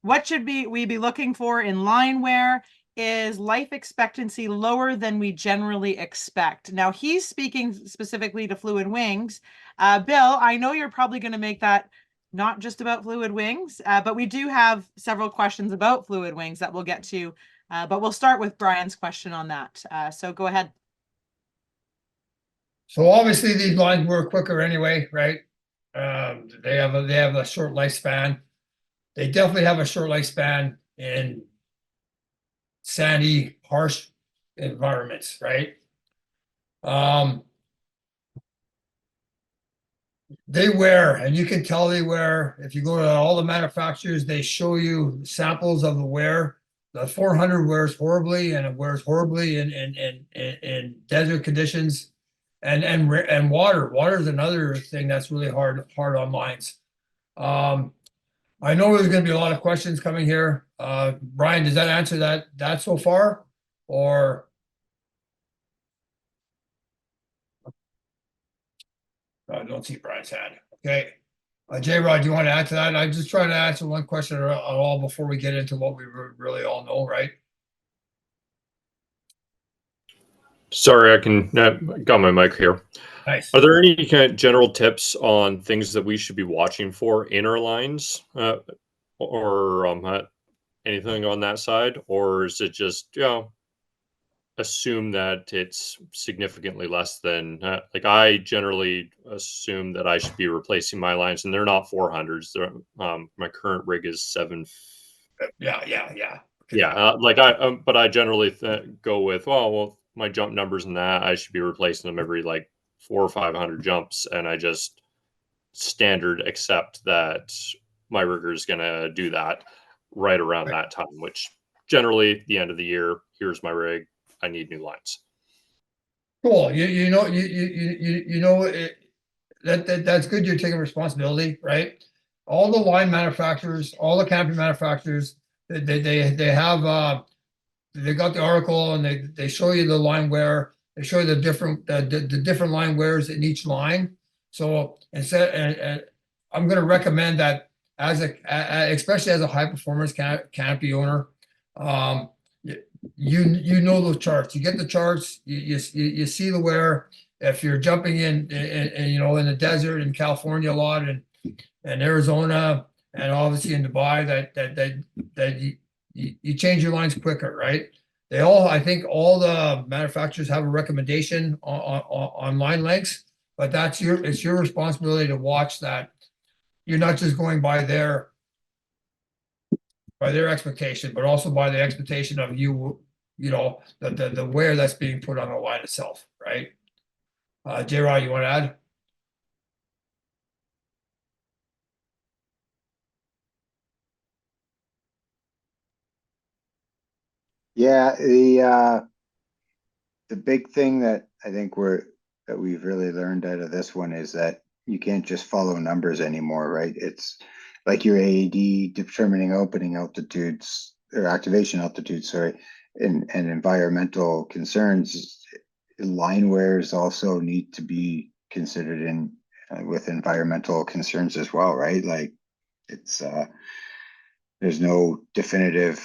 S1: what should we be looking for in line wear? Is life expectancy lower than we generally expect? Now he's speaking specifically to fluid wings. Bill, I know you're probably going to make that not just about fluid wings, but we do have several questions about fluid wings that we'll get to, but we'll start with Brian's question on that. So go ahead.
S2: So obviously these lines work quicker anyway, right? They have a short lifespan. They definitely have a short lifespan in sandy, harsh environments, right? They wear, and you can tell they wear. If you go to all the manufacturers, they show you samples of the wear. The 400 wears horribly, and it wears horribly in desert conditions, and water. Water is another thing that's really hard on lines. I know there's going to be a lot of questions coming here. Brian, does that answer that so far, or? I don't see Brian's hand. Okay. J-Rodd, do you want to add to that? I'm just trying to answer one question at all before we get into what we really all know, right?
S6: Sorry, I can got my mic here.
S2: Nice.
S6: Are there any kind of general tips on things that we should be watching for in our lines, or anything on that side, or is it just assume that it's significantly less than like I generally assume that I should be replacing my lines, and they're not 400s. They're my current rig is 7.
S2: Yeah.
S6: But I generally go with well my jump numbers and that I should be replacing them every like 400 or 500 jumps, and I just standard accept that my rigger is going to do that right around that time, which generally the end of the year, here's my rig, I need new lines.
S2: Cool. You know that's good. You're taking responsibility, right? All the line manufacturers, all the canopy manufacturers, they have they got the article and they show you the line wear. They show you the different line wears in each line. So instead, and I'm going to recommend that as especially as a high performance canopy owner, you know those charts. You get the charts. You see the wear. If you're jumping in you know, in the desert in California a lot and Arizona and obviously in Dubai, that you change your lines quicker, right? They all, I think all the manufacturers have a recommendation on line lengths, but it's your responsibility to watch that. You're not just going by their expectation, but also by the expectation of you know, the wear that's being put on the line itself, right? J-Rod, you want to add?
S3: Yeah, the big thing that I think we've really learned out of this one is that you can't just follow numbers anymore, right? It's like your AED determining opening altitudes or activation altitudes, sorry, and environmental concerns. Line wears also need to be considered in with environmental concerns as well, right? Like it's there's no definitive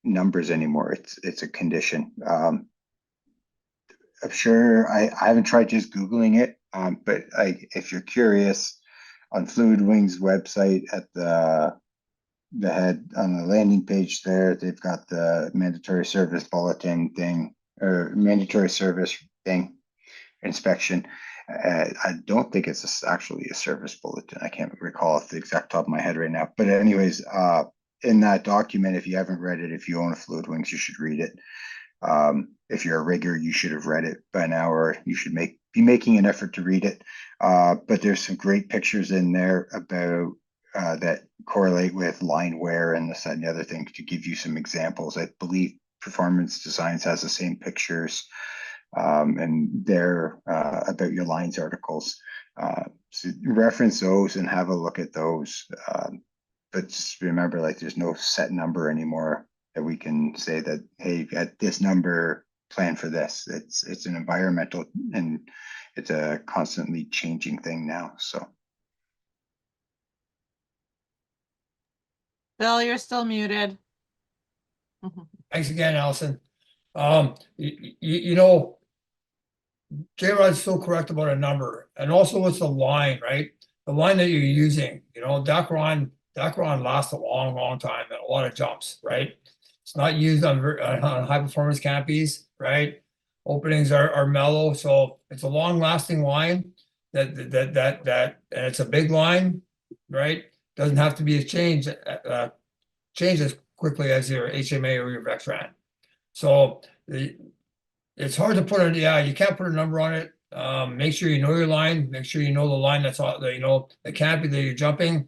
S3: numbers anymore. It's a condition. I'm sure I haven't tried just Googling it, but if you're curious, on Fluid Wings website at the head on the landing page there, they've got the mandatory service bulletin thing or mandatory service thing inspection. I don't think it's actually a service bulletin. I can't recall off the exact top of my head right now. But anyways, in that document, if you haven't read it, if you own a Fluid Wings, you should read it. If you're a rigger, you should have read it by now, or you should be making an effort to read it. But there's some great pictures in there about that correlate with line wear and this, that, and the other thing to give you some examples. I believe Performance Designs has the same pictures, and they're about your lines articles. So reference those and have a look at those. But just remember, like, there's no set number anymore that we can say that, hey, at this number, plan for this. It's an environmental and it's a constantly changing thing now. So.
S1: Bill, you're still muted.
S2: Thanks again, Allison. You know, J-Rod's so correct about a number, and also it's the line, right? The line that you're using. You know, Dacron lasts a long time and a lot of jumps, right? It's not used on high performance canopies, right? Openings are mellow, so it's a long lasting line that and it's a big line, right? Doesn't have to be changed as quickly as your HMA or your Vexran. So it's hard to put it. Yeah, you can't put a number on it. Make sure you know your line. Make sure you know the line that's all, you know, the canopy that you're jumping.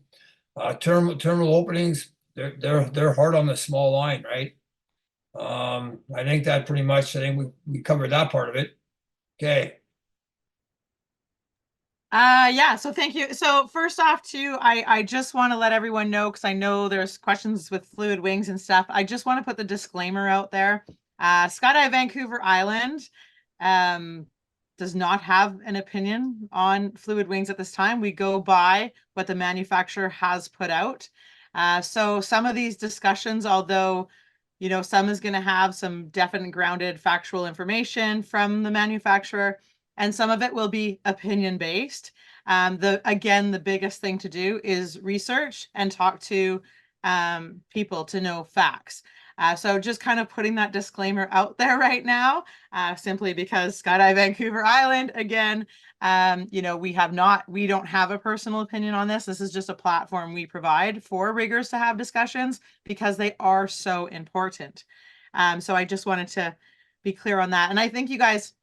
S2: Terminal openings, they're hard on the small line, right? I think that pretty much, I think we covered that part of it. Okay.
S1: Yeah, so thank you. So first off too, I just want to let everyone know, because I know there's questions with Fluid Wings and stuff. I just want to put the disclaimer out there. Skydive Vancouver Island does not have an opinion on Fluid Wings at this time. We go by what the manufacturer has put out. So some of these discussions, although, you know, some is going to have some definite grounded factual information from the manufacturer, and some of it will be opinion based. Again, the biggest thing to do is research and talk to people to know facts. So just kind of putting that disclaimer out there right now, simply because Skydive Vancouver Island, again, you know, we don't have a personal opinion on this. This is just a platform we provide for riggers to have discussions because they are so important. So I just wanted to be clear on that. And I think you guys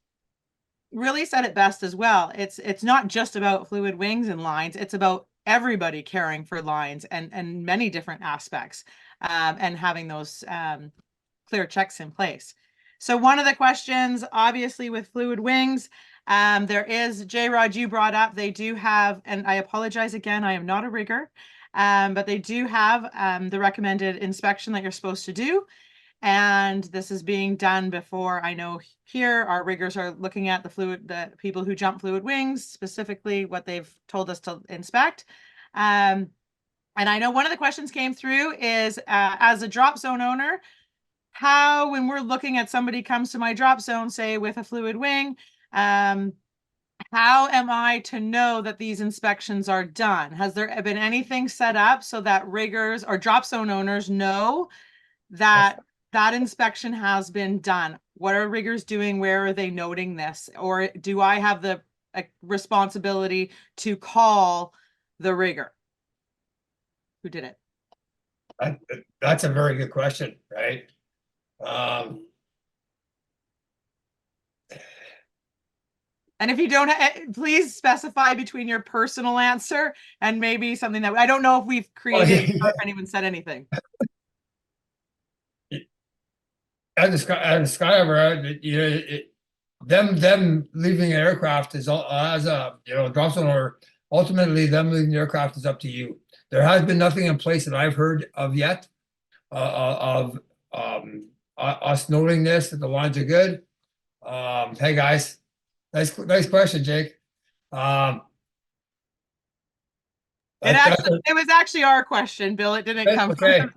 S1: really said it best as well. It's not just about fluid wings and lines. It's about everybody caring for lines and many different aspects, and having those clear checks in place. So one of the questions, obviously, with fluid wings, there is J-rodd you brought up. They do have, and I apologize again, I am not a rigger, but they do have the recommended inspection that you're supposed to do. And this is being done before. I know here our riggers are looking at the people who jump fluid wings, specifically what they've told us to inspect. And I know one of the questions came through is, as a drop zone owner, how, when we're looking at somebody comes to my drop zone, say with a fluid wing, how am I to know that these inspections are done? Has there been anything set up so that riggers or drop zone owners know that that inspection has been done? What are riggers doing? Where are they noting this? Or do I have the responsibility to call the rigger who did it?
S2: That's a very good question, right?
S1: And if you don't, please specify between your personal answer and maybe something that I don't know if we've created or if anyone said anything.
S2: As a skydiver, you know, them leaving an aircraft is as a drop zone, or ultimately them leaving the aircraft is up to you. There has been nothing in place that I've heard of yet of us noting this, that the lines are good. Hey guys, nice question, Jake.
S1: It was actually our question, Bill. It didn't come from them.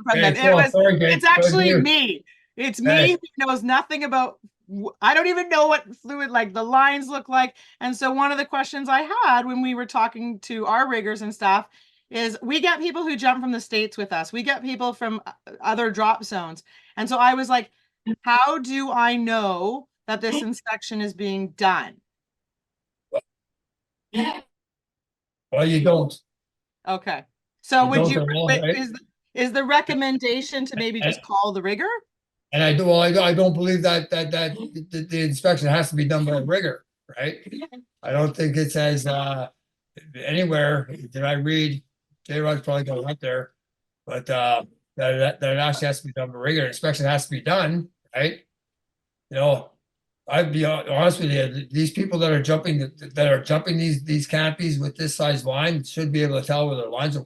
S2: Sorry, Jake.
S1: It's actually me. It's me who knows nothing about. I don't even know what fluid, like, the lines look like. And so one of the questions I had when we were talking to our riggers and stuff is, we get people who jump from the States with us. We get people from other drop zones. And so I was like, how do I know that this inspection is being done?
S2: Well, you don't.
S1: Okay. So would you,
S2: right?
S1: is the recommendation to maybe just call the rigger?
S2: And I don't believe that the inspection has to be done by a rigger, right? I don't think it says anywhere. Did I read? J-rodd's probably going up there, but that it actually has to be done by a rigger. Inspection has to be done, right? You know, I'd be honest with you. These people that are jumping these canopies with this size line should be able to tell where their lines are.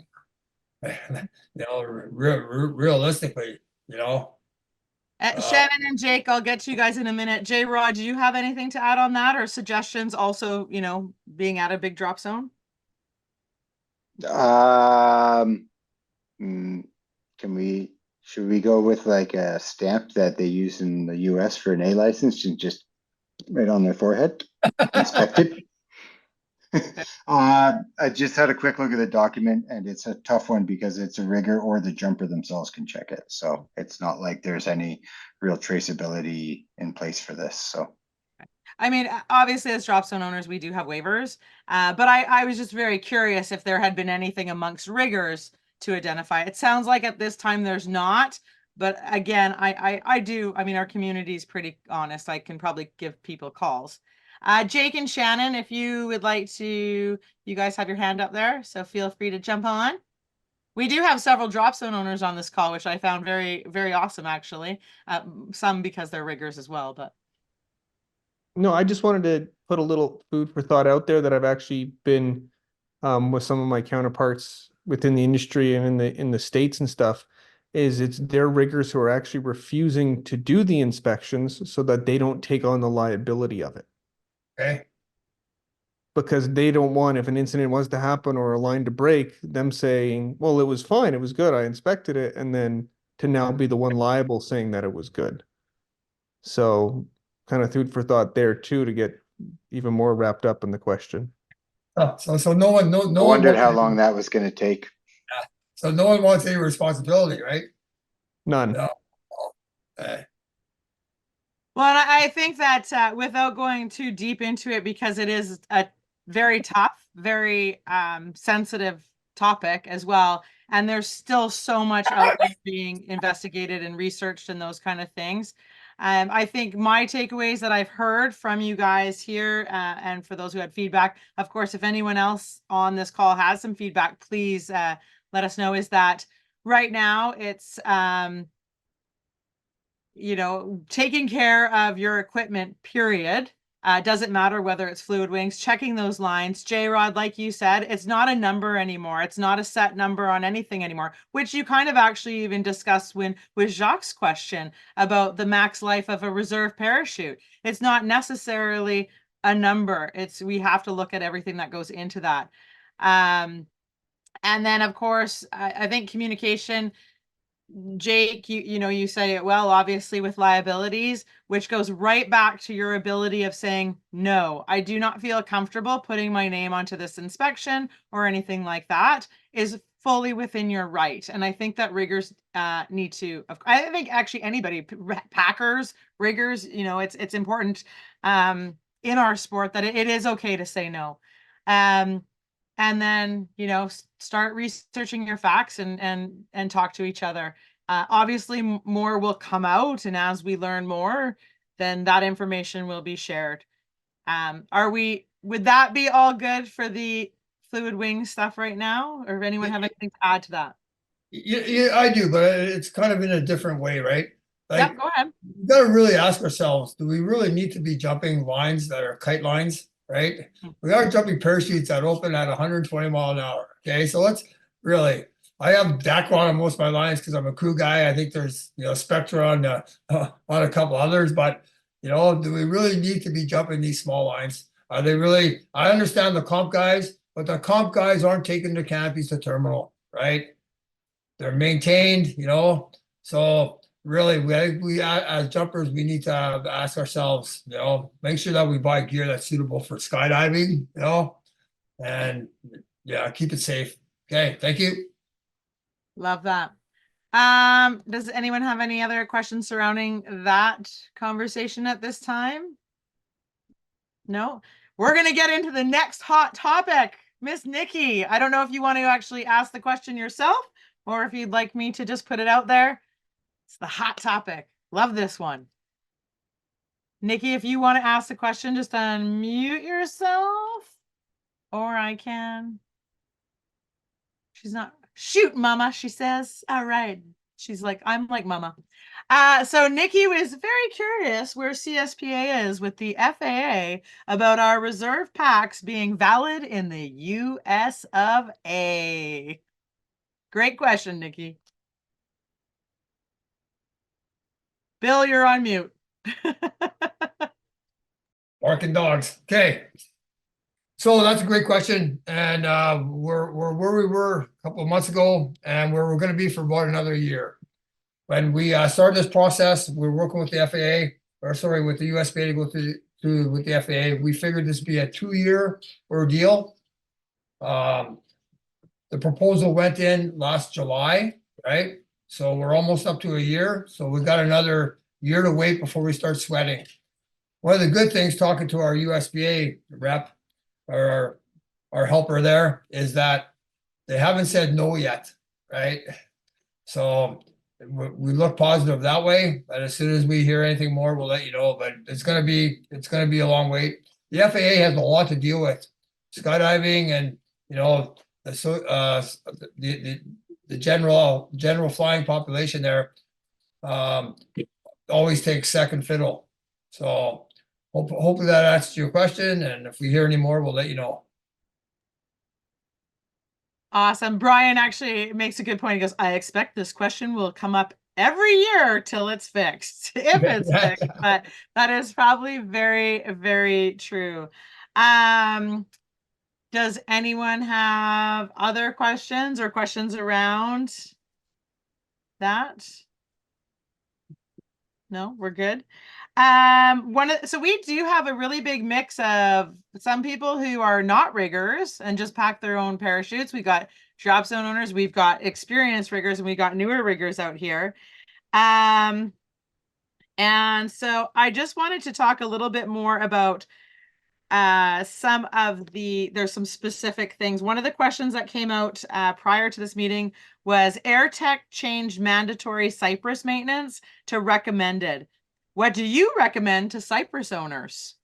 S2: You know, realistically, you know.
S1: Shannon and Jake, I'll get to you guys in a minute. J-rodd, do you have anything to add on that, or suggestions also, you know, being at a big drop zone?
S3: Should we go with like a stamp that they use in the US for an A license and just right on their forehead? Inspected. I just had a quick look at the document, and it's a tough one because it's a rigger or the jumper themselves can check it. So it's not like there's any real traceability in place for this. So,
S1: I mean, obviously as drop zone owners, we do have waivers, but I was just very curious if there had been anything amongst riggers to identify. It sounds like at this time there's not, but again, I mean, our community is pretty honest. I can probably give people calls. Jake and Shannon, if you would like to, you guys have your hand up there, so feel free to jump on. We do have several drop zone owners on this call, which I found very, very awesome, actually. Some because they're riggers as well, but.
S7: No, I just wanted to put a little food for thought out there that I've actually been with some of my counterparts within the industry and in the States and stuff, is it's their riggers who are actually refusing to do the inspections so that they don't take on the liability of it.
S2: Okay.
S7: Because they don't want, if an incident was to happen or a line to break, them saying, well, it was fine, it was good, I inspected it, and then to now be the one liable saying that it was good. So kind of food for thought there too, to get even more wrapped up in the question.
S2: Oh, so no one
S3: wondered how long that was going to take.
S2: Yeah. So no one wants any responsibility, right?
S7: None.
S2: No.
S1: Well, I think that without going too deep into it, because it is a very tough, very sensitive topic as well, and there's still so much out there being investigated and researched and those kind of things. I think my takeaways that I've heard from you guys here, and for those who had feedback, of course, if anyone else on this call has some feedback, please let us know, is that right now it's, you know, taking care of your equipment, period. Doesn't matter whether it's fluid wings, checking those lines. J-Rod, like you said, it's not a number anymore. It's not a set number on anything anymore, which you kind of actually even discussed with Jacques' question about the max life of a reserve parachute. It's not necessarily a number. We have to look at everything that goes into that. And then, of course, I think communication. Jake, you know, you said it well, obviously, with liabilities, which goes right back to your ability of saying, no, I do not feel comfortable putting my name onto this inspection or anything like that, is fully within your right. And I think that riggers need to, I think actually anybody, packers, riggers, you know, it's important in our sport that it is okay to say no. And then, you know, start researching your facts and talk to each other. Obviously, more will come out, and as we learn more, then that information will be shared. Would that be all good for the fluid wing stuff right now? Or if anyone have anything to add to that?
S2: Yeah, I do, but it's kind of in a different way, right? Like,
S1: Yep, go ahead.
S2: we got to really ask ourselves, do we really need to be jumping lines that are kite lines, right? We are jumping parachutes that open at 120 mile an hour. Okay, so let's really, I have Dacron on most of my lines because I'm a crew guy. I think there's, you know, Spectra on a couple others, but, you know, do we really need to be jumping these small lines? Are they really, I understand the comp guys, but the comp guys aren't taking their canopies to terminal, right? They're maintained, you know, so really, we as jumpers, we need to ask ourselves, you know, make sure that we buy gear that's suitable for skydiving, you know, and yeah, keep it safe. Okay, thank you.
S1: Love that. Does anyone have any other questions surrounding that conversation at this time? No? We're going to get into the next hot topic. Miss Nikki, I don't know if you want to actually ask the question yourself or if you'd like me to just put it out there. It's the hot topic. Love this one. Nikki, if you want to ask the question, just unmute yourself. Or I can. She's not. Shoot, mama, she says. All right. She's like, I'm like mama. So Nikki was very curious where CSPA is with the FAA about our reserve packs being valid in the US of A. Great question, Nikki. Bill, you're on mute.
S2: Barking dogs. Okay. So that's a great question. And we're where we were a couple of months ago and where we're going to be for about another year. When we started this process, we were working with the FAA, or sorry, with the USPA to go through with the FAA. We figured this would be a 2-year ordeal. The proposal went in last July, right? So we're almost up to a year. So we've got another year to wait before we start sweating. One of the good things, talking to our USPA rep or our helper there, is that they haven't said no yet, right? So we look positive that way, but as soon as we hear anything more, we'll let you know. But it's gonna be a long wait. The FAA has a lot to deal with, skydiving, and you know, the general flying population there always takes second fiddle. So hopefully that answers your question, and if we hear any more, we'll let you know.
S1: Awesome. Brian actually makes a good point. He goes, I expect this question will come up every year till it's fixed, if it's fixed. But that is probably very, very true. Does anyone have other questions or questions around that? No, we're good. So we do have a really big mix of some people who are not riggers and just pack their own parachutes. We've got drop zone owners, we've got experienced riggers, and we've got newer riggers out here. And so I just wanted to talk a little bit more about there's some specific things. One of the questions that came out prior to this meeting was AirTech changed mandatory Cypress maintenance to recommended. What do you recommend to Cypress owners?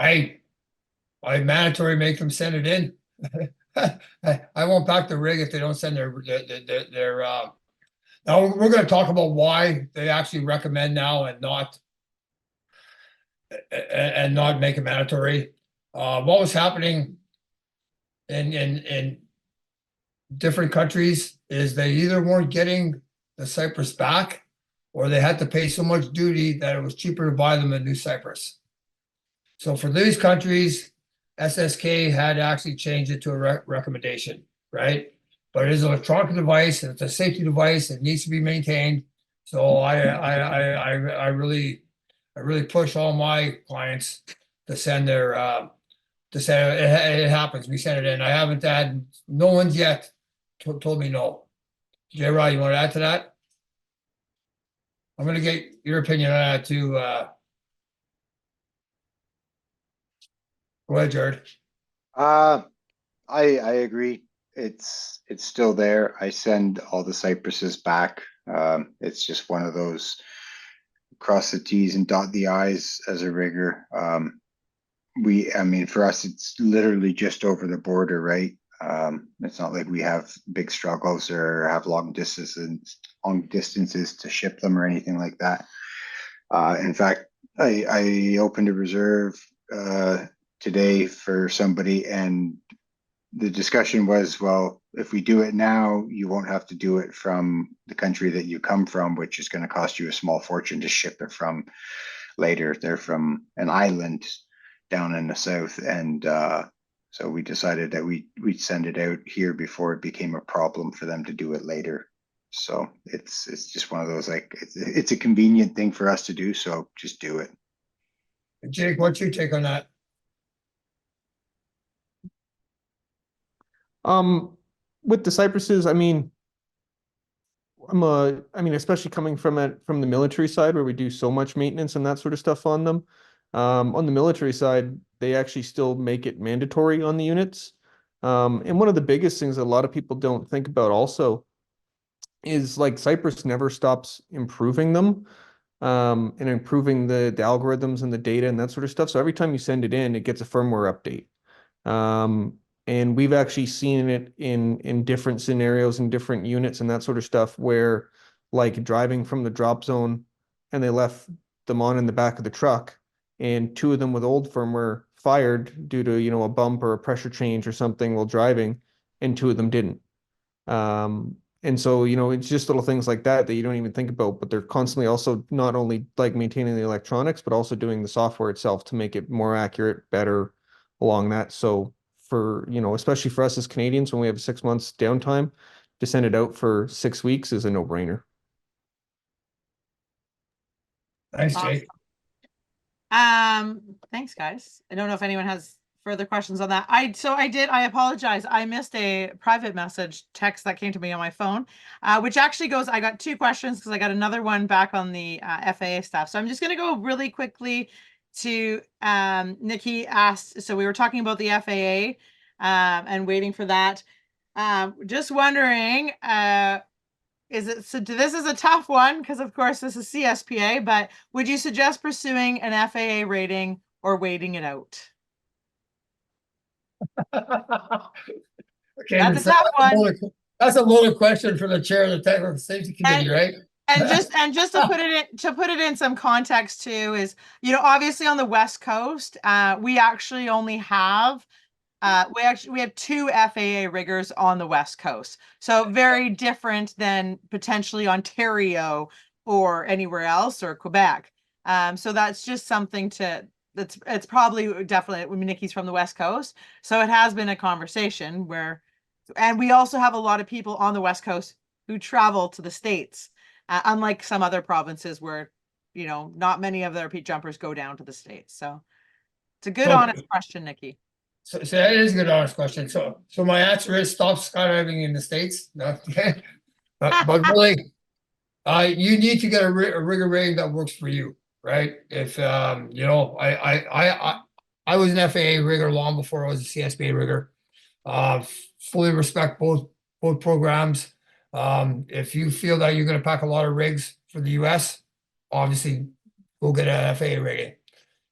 S2: I mandatory make them send it in. I won't pack the rig if they don't send their now we're gonna talk about why they actually recommend now and not make it mandatory. What was happening in different countries is they either weren't getting the Cypress back or they had to pay so much duty that it was cheaper to buy them a new Cypress. So for these countries, SSK had to actually change it to a recommendation, right? But it is an electronic device and it's a safety device. It needs to be maintained. So I really push all my clients to send their to say it happens. We send it in. I haven't had no one's yet told me no. J-rodd, you want to add to that? I'm going to get your opinion on that too. Go ahead, Jared.
S3: I agree. It's still there. I send all the Cypresses back. It's just one of those cross the T's and dot the I's as a rigger. I mean, for us, it's literally just over the border, right? It's not like we have big struggles or have long distances to ship them or anything like that. In fact, I opened a reserve today for somebody, and the discussion was, well, if we do it now, you won't have to do it from the country that you come from, which is going to cost you a small fortune to ship it from later. They're from an island down in the south, and so we decided that we'd send it out here before it became a problem for them to do it later. So it's just one of those, like, it's a convenient thing for us to do, so just do it.
S2: Jake, what's your take on that?
S7: With the Cypresses, I mean, especially coming from the military side where we do so much maintenance and that sort of stuff on them. On the military side, they actually still make it mandatory on the units. And one of the biggest things that a lot of people don't think about also is, like, Cypress never stops improving them, and improving the algorithms and the data and that sort of stuff. So every time you send it in, it gets a firmware update. And we've actually seen it in different scenarios and different units and that sort of stuff where, like, driving from the drop zone and they left them on in the back of the truck, and 2 of them with old firmware fired due to, you know, a bump or a pressure change or something while driving, and 2 of them didn't. And so, you know, it's just little things like that that you don't even think about, but they're constantly also not only, like, maintaining the electronics, but also doing the software itself to make it more accurate, better along that. So for, you know, especially for us as Canadians, when we have 6 months downtime, to send it out for 6 weeks is a no-brainer.
S2: Thanks, Jake.
S1: Thanks, guys. I don't know if anyone has further questions on that. I apologize. I missed a private message text that came to me on my phone, which actually goes, I got 2 questions because I got another one back on the FAA stuff. So I'm just going to go really quickly to Nikki asked, so we were talking about the FAA and waiting for that. Just wondering, so this is a tough one because, of course, this is CSPA, but would you suggest pursuing an FAA rating or waiting it out?
S2: Okay,
S1: that's a tough one.
S2: That's a loaded question for the chair of the Technical Safety Committee, right?
S1: And just to put it in some context too, is, you know, obviously on the West Coast, we actually only have we have 2 FAA riggers on the West Coast. So very different than potentially Ontario or anywhere else, or Quebec. So that's just something it's probably definitely, Nikki's from the West Coast. So it has been a conversation where, and we also have a lot of people on the West Coast who travel to the States, unlike some other provinces where, you know, not many of their jumpers go down to the States. So it's a good, honest question, Nikki.
S2: So that is a good, honest question. So my answer is stop skydiving in the States. No, but really, you need to get a rigger rating that works for you, right? If you know, I was an FAA rigger long before I was a CSPA rigger. Fully respect both programs. If you feel that you're going to pack a lot of rigs for the US, obviously go get an FAA rating.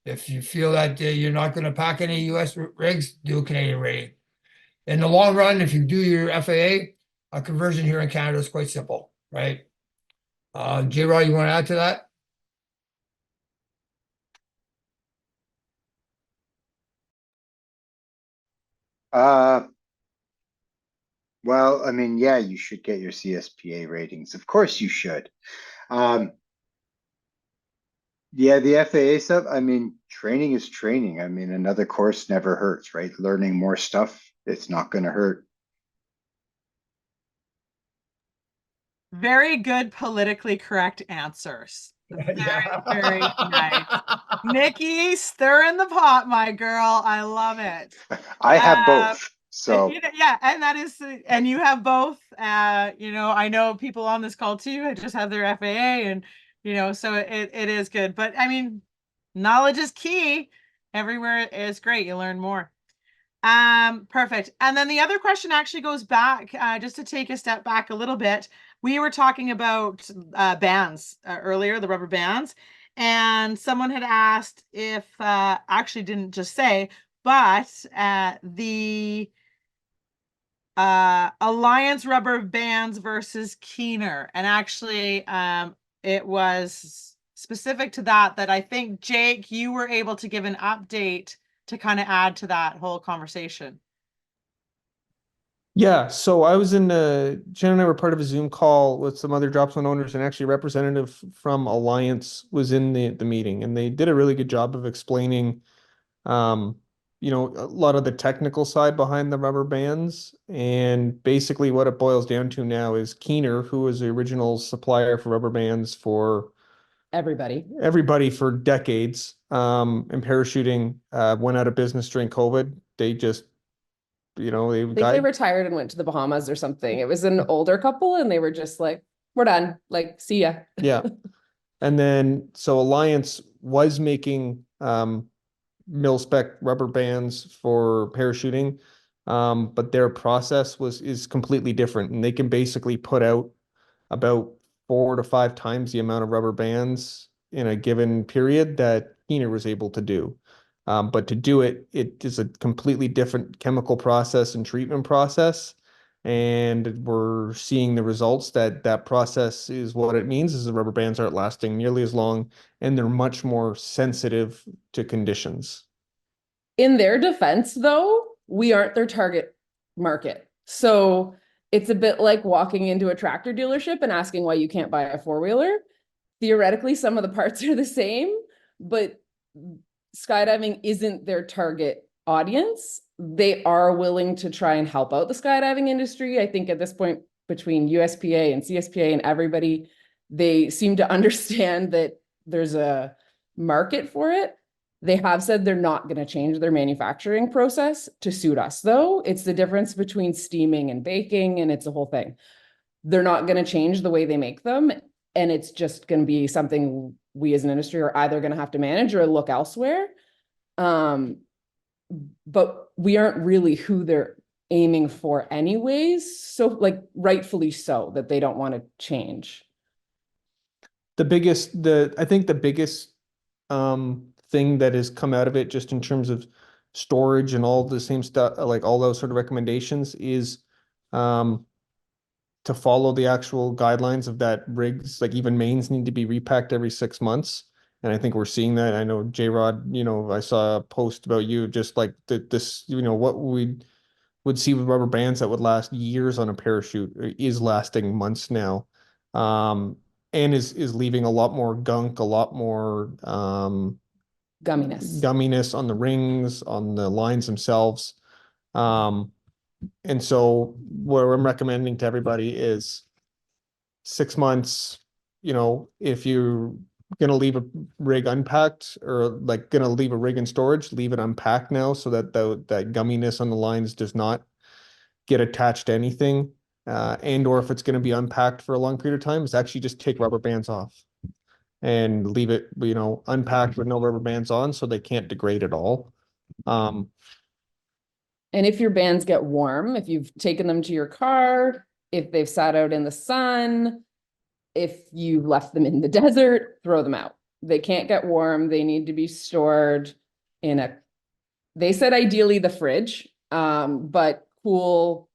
S2: If you feel that you're not gonna pack any US rigs, do a Canadian rating. In the long run, if you do your FAA, a conversion here in Canada is quite simple, right? J-Rod, you want to add to that?
S3: Well, I mean, yeah, you should get your CSPA ratings. Of course you should. Yeah, the FAA stuff, I mean, training is training. I mean, another course never hurts, right? Learning more stuff, it's not going to hurt.
S1: Very good politically correct answers. Very nice. Nikki, stir in the pot, my girl. I love it.
S3: I have both. So
S1: yeah, and that is, and you have both. You know, I know people on this call too just have their FAA, and you know, so it is good. But I mean, knowledge is key. Everywhere is great. You learn more. Perfect. And then the other question actually goes back, just to take a step back a little bit. We were talking about bands earlier, the rubber bands, and someone had asked if, actually didn't just say, but the Alliance rubber bands versus Keener, and actually it was specific to that I think, Jake, you were able to give an update to kind of add to that whole conversation.
S7: Yeah, so I was in Jen and I were part of a Zoom call with some other Dropzone owners, and actually a representative from Alliance was in the meeting, and they did a really good job of explaining you know, a lot of the technical side behind the rubber bands. And basically what it boils down to now is Keener, who was the original supplier for rubber bands for everybody for decades, and parachuting went out of business during COVID. They just, you know,
S8: I think they retired and went to the Bahamas or something. It was an older couple and they were just like, we're done. Like, see ya.
S7: Yeah. And then, so Alliance was making mil-spec rubber bands for parachuting, but their process is completely different, and they can basically put out about 4 to 5 times the amount of rubber bands in a given period that Keener was able to do. But to do it, it is a completely different chemical process and treatment process. And we're seeing the results that process is what it means is the rubber bands aren't lasting nearly as long, and they're much more sensitive to conditions.
S8: In their defense, though, we aren't their target market. So it's a bit like walking into a tractor dealership and asking why you can't buy a four-wheeler. Theoretically, some of the parts are the same, but skydiving isn't their target audience. They are willing to try and help out the skydiving industry. I think at this point, between USPA and CSPA and everybody, they seem to understand that there's a market for it. They have said they're not going to change their manufacturing process to suit us, though. It's the difference between steaming and baking, and it's a whole thing. They're not going to change the way they make them, and it's just going to be something we as an industry are either going to have to manage or look elsewhere. But we aren't really who they're aiming for anyways. So, like, rightfully so that they don't want to change.
S7: I think the biggest thing that has come out of it, just in terms of storage and all the same stuff, like all those sort of recommendations, is to follow the actual guidelines of that rigs, like even mains need to be repacked every 6 months. And I think we're seeing that. I know J-Rod, you know, I saw a post about you, just like this, you know, what we would see with rubber bands that would last years on a parachute is lasting months now. And is leaving a lot more gunk, a lot more gumminess on the rings, on the lines themselves. And so what I'm recommending to everybody is 6 months, you know, if you're gonna leave a rig unpacked or like gonna leave a rig in storage, leave it unpacked now so that that gumminess on the lines does not get attached to anything. And or if it's going to be unpacked for a long period of time, is actually just take rubber bands off and leave it, you know, unpacked with no rubber bands on, so they can't degrade at all.
S8: And if your bands get warm, if you've taken them to your car, if they've sat out in the sun, If you left them in the desert, throw them out. They can't get warm. They need to be stored in a, they said ideally the fridge, but cool,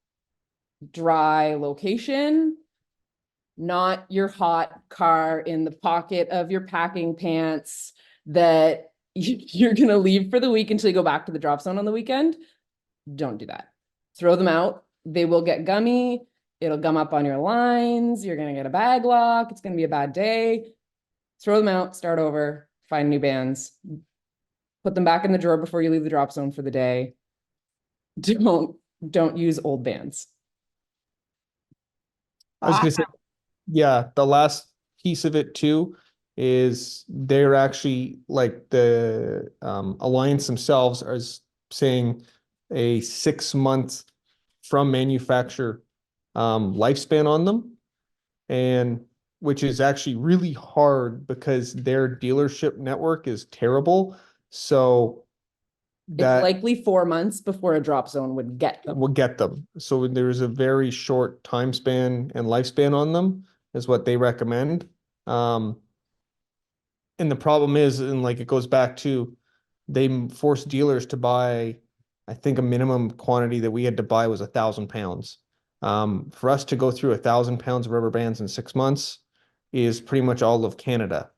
S8: dry location, not your hot car in the pocket of your packing pants that you're going to leave for the week until you go back to the drop zone on the weekend. Don't do that. Throw them out. They will get gummy. It'll gum up on your lines. You're going to get a bag lock. It's going to be a bad day. Throw them out, start over, find new bands, put them back in the drawer before you leave the drop zone for the day. Don't use old bands.
S7: I was gonna say, yeah, the last piece of it too is they're actually like the Alliance themselves are saying a 6 month from manufacture lifespan on them, and which is actually really hard because their dealership network is terrible. So
S8: it's likely 4 months before a drop zone would get them.
S7: will get them. So there's a very short time span and lifespan on them is what they recommend. And the problem is, and like it goes back to, they force dealers to buy, I think a minimum quantity that we had to buy was 1,000 pounds. For us to go through 1,000 pounds of rubber bands in 6 months is pretty much all of Canada,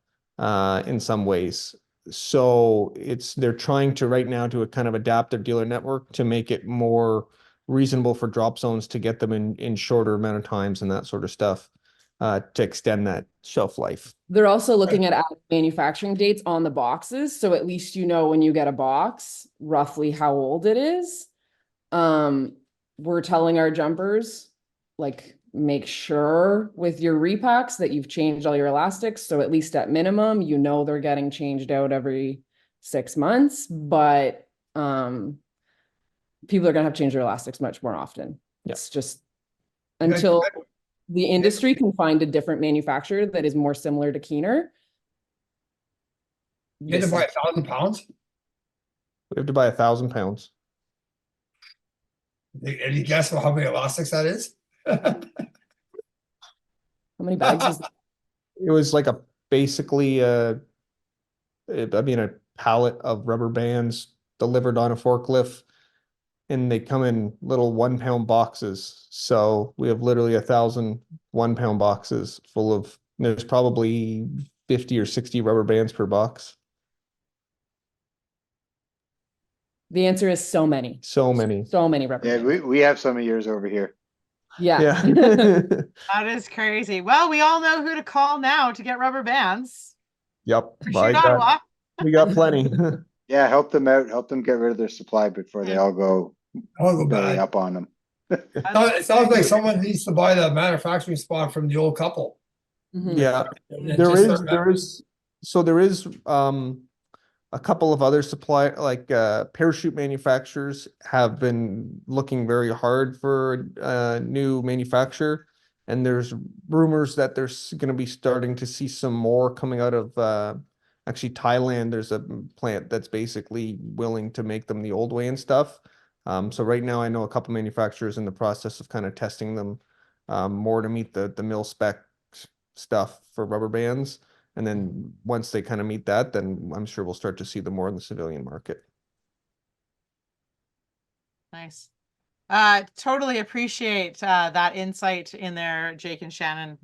S7: in some ways. So they're trying to right now to kind of adapt their dealer network to make it more reasonable for drop zones to get them in shorter amount of times and that sort of stuff, to extend that shelf life.
S8: They're also looking at manufacturing dates on the boxes. So at least you know when you get a box, roughly how old it is. We're telling our jumpers, like, make sure with your repacks that you've changed all your elastics. So at least at minimum, you know they're getting changed out every 6 months, but people are gonna have to change their elastics much more often. It's just until the industry can find a different manufacturer that is more similar to Keener.
S2: You had to buy 1,000 pounds?
S7: We have to buy 1,000 pounds.
S2: Any guess how many elastics that is?
S8: How many bags is
S7: It was like basically a pallet of rubber bands delivered on a forklift, and they come in little 1 pound boxes. So we have literally 1,000 1 pound boxes full of, there's probably 50 or 60 rubber bands per box.
S8: The answer is so many.
S7: So many.
S8: So many rubber
S3: Yeah,
S8: bands.
S3: we have some of yours over here.
S8: Yeah.
S7: Yeah.
S1: That is crazy. Well, we all know who to call now to get rubber bands.
S7: Yep.
S1: Shoot Ottawa.
S7: We got plenty.
S3: Yeah, help them out, help them get rid of their supply before they all go
S2: I'll go
S3: belly
S2: back.
S3: up on them.
S2: It sounds like someone needs to buy the manufacturing spot from the old couple.
S8: Mhm.
S7: Yeah.
S2: And
S7: There
S2: just
S7: is,
S2: start
S7: there is, so there is, a couple of other parachute manufacturers have been looking very hard for a new manufacturer. And there's rumors that there's going to be starting to see some more coming out of, actually Thailand. There's a plant that's basically willing to make them the old way and stuff. So right now I know a couple manufacturers in the process of kind of testing them, more to meet the mil spec stuff for rubber bands. And then once they kind of meet that, then I'm sure we'll start to see them more in the civilian market.
S1: Nice. Totally appreciate that insight in there, Jake and Shannon.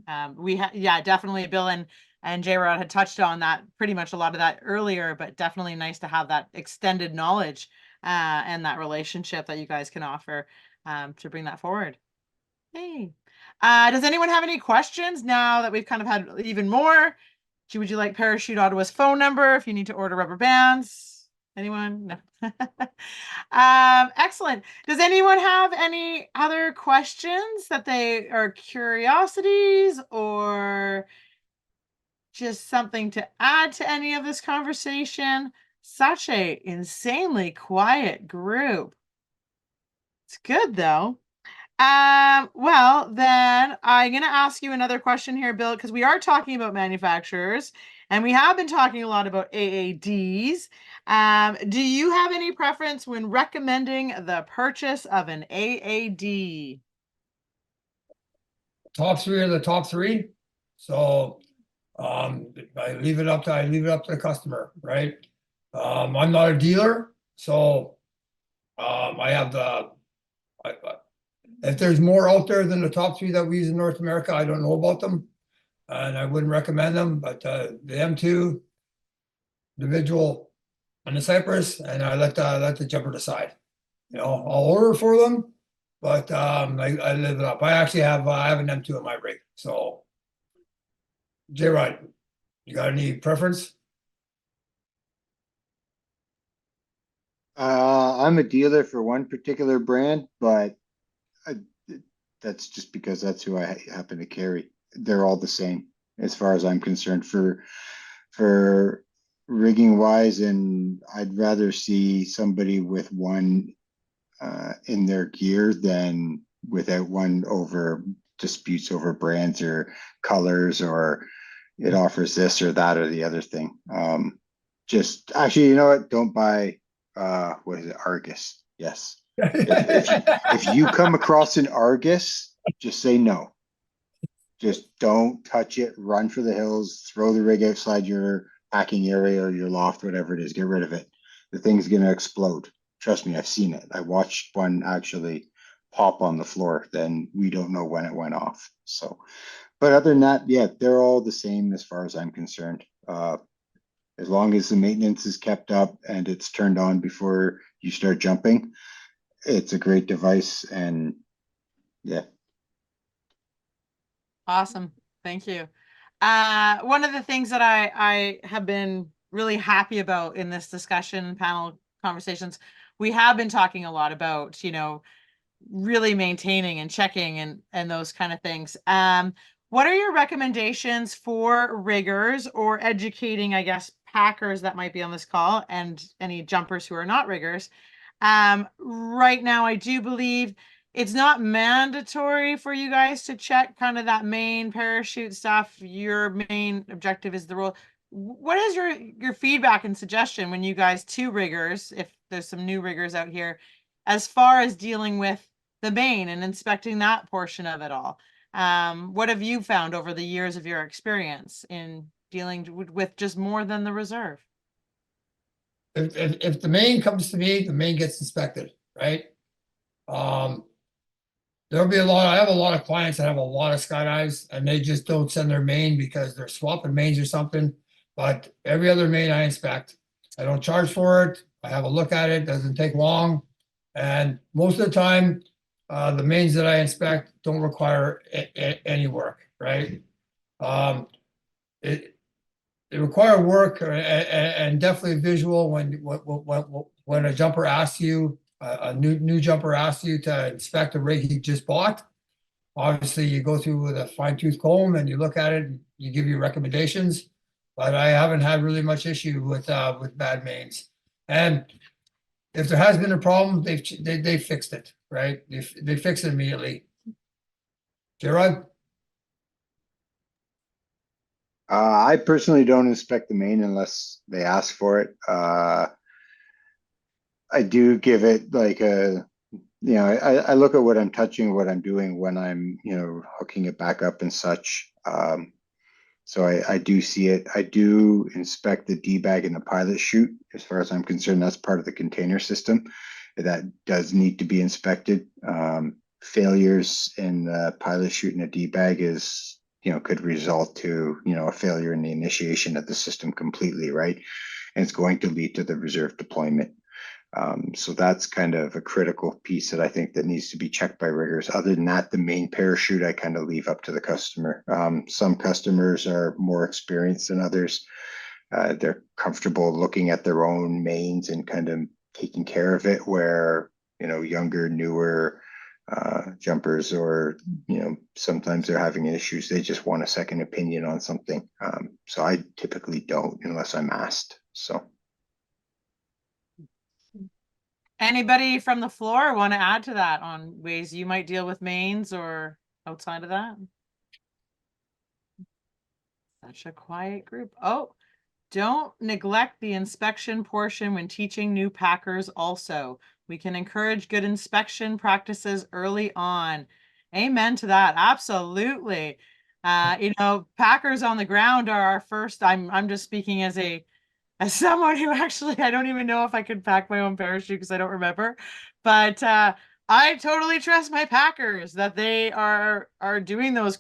S1: Yeah, definitely Bill and J-Rodd had touched on that, pretty much a lot of that earlier, but definitely nice to have that extended knowledge and that relationship that you guys can offer to bring that forward. Hey, does anyone have any questions now that we've kind of had even more? Would you like Parachute Ottawa's phone number if you need to order rubber bands? Anyone? No. Excellent. Does anyone have any other questions that they are curiosities or just something to add to any of this conversation? Such a insanely quiet group. It's good though. Well, then I'm going to ask you another question here, Bill, because we are talking about manufacturers and we have been talking a lot about AADs. Do you have any preference when recommending the purchase of an AAD?
S2: Top three are the top three. So I leave it up to the customer, right? I'm not a dealer, so I have if there's more out there than the top three that we use in North America, I don't know about them, and I wouldn't recommend them. But the M2, individual, and the Cypress, and I let the jumper decide. You know, I'll order for them, but I live it up. I actually have I have an M2 in my rig. So, J-rodd, you got any preference?
S3: I'm a dealer for one particular brand, but I, that's just because that's who I happen to carry. They're all the same as far as I'm concerned for rigging wise, and I'd rather see somebody with one in their gear than without one over disputes over brands or colors, or it offers this or that or the other thing. Just actually, you know what? Don't buy what is it? Argus. Yes. If you come across an Argus, just say no. Just don't touch it. Run for the hills. Throw the rig outside your packing area or your loft, whatever it is. Get rid of it. The thing's gonna explode. Trust me, I've seen it. I watched one actually pop on the floor. Then we don't know when it went off. So, but other than that, yeah, they're all the same as far as I'm concerned. As long as the maintenance is kept up and it's turned on before you start jumping, it's a great device. And yeah.
S1: Awesome. Thank you. One of the things that I have been really happy about in this discussion panel conversations, we have been talking a lot about, you know, really maintaining and checking and those kind of things. What are your recommendations for riggers or educating, I guess, packers that might be on this call and any jumpers who are not riggers? Right now, I do believe it's not mandatory for you guys to check kind of that main parachute stuff. Your main objective is the role. What is your feedback and suggestion when you guys, to riggers, if there's some new riggers out here, as far as dealing with the main and inspecting that portion of it all? What have you found over the years of your experience in dealing with just more than the reserve?
S2: If the main comes to me, the main gets inspected, right? There'll be I have a lot of clients that have a lot of skydives and they just don't send their main because they're swapping mains or something. But every other main I inspect. I don't charge for it. I have a look at it. Doesn't take long. And most of the time, the mains that I inspect don't require any work, right? It require work and definitely visual when a jumper asks you, a new jumper asks you to inspect a rig he just bought. Obviously, you go through with a fine-tooth comb and you look at it, and you give your recommendations. But I haven't had really much issue with bad mains. And if there has been a problem, they fixed it, right? They fix it immediately. J-rodd?
S3: I personally don't inspect the main unless they ask for it. I do give it like I look at what I'm touching, what I'm doing when I'm, hooking it back up and such. So I do see it. I do inspect the D-bag and the pilot chute. As far as I'm concerned, that's part of the container system. That does need to be inspected. Failures in the pilot chute and the D-bag is, could result to, a failure in the initiation of the system completely, right? And it's going to lead to the reserve deployment. So that's kind of a critical piece that I think that needs to be checked by riggers. Other than that, the main parachute, I kind of leave up to the customer. Some customers are more experienced than others. They're comfortable looking at their own mains and kind of taking care of it, where, younger, newer jumpers, or, sometimes they're having issues. They just want a second opinion on something. So I typically don't unless I'm asked. So.
S1: Anybody from the floor want to add to that on ways you might deal with mains or outside of that? Such a quiet group. Oh, don't neglect the inspection portion when teaching new packers also. We can encourage good inspection practices early on. Amen to that. Absolutely. Packers on the ground are our first. I'm just speaking as someone who actually, I don't even know if I could pack my own parachute because I don't remember. But I totally trust my packers that they are doing those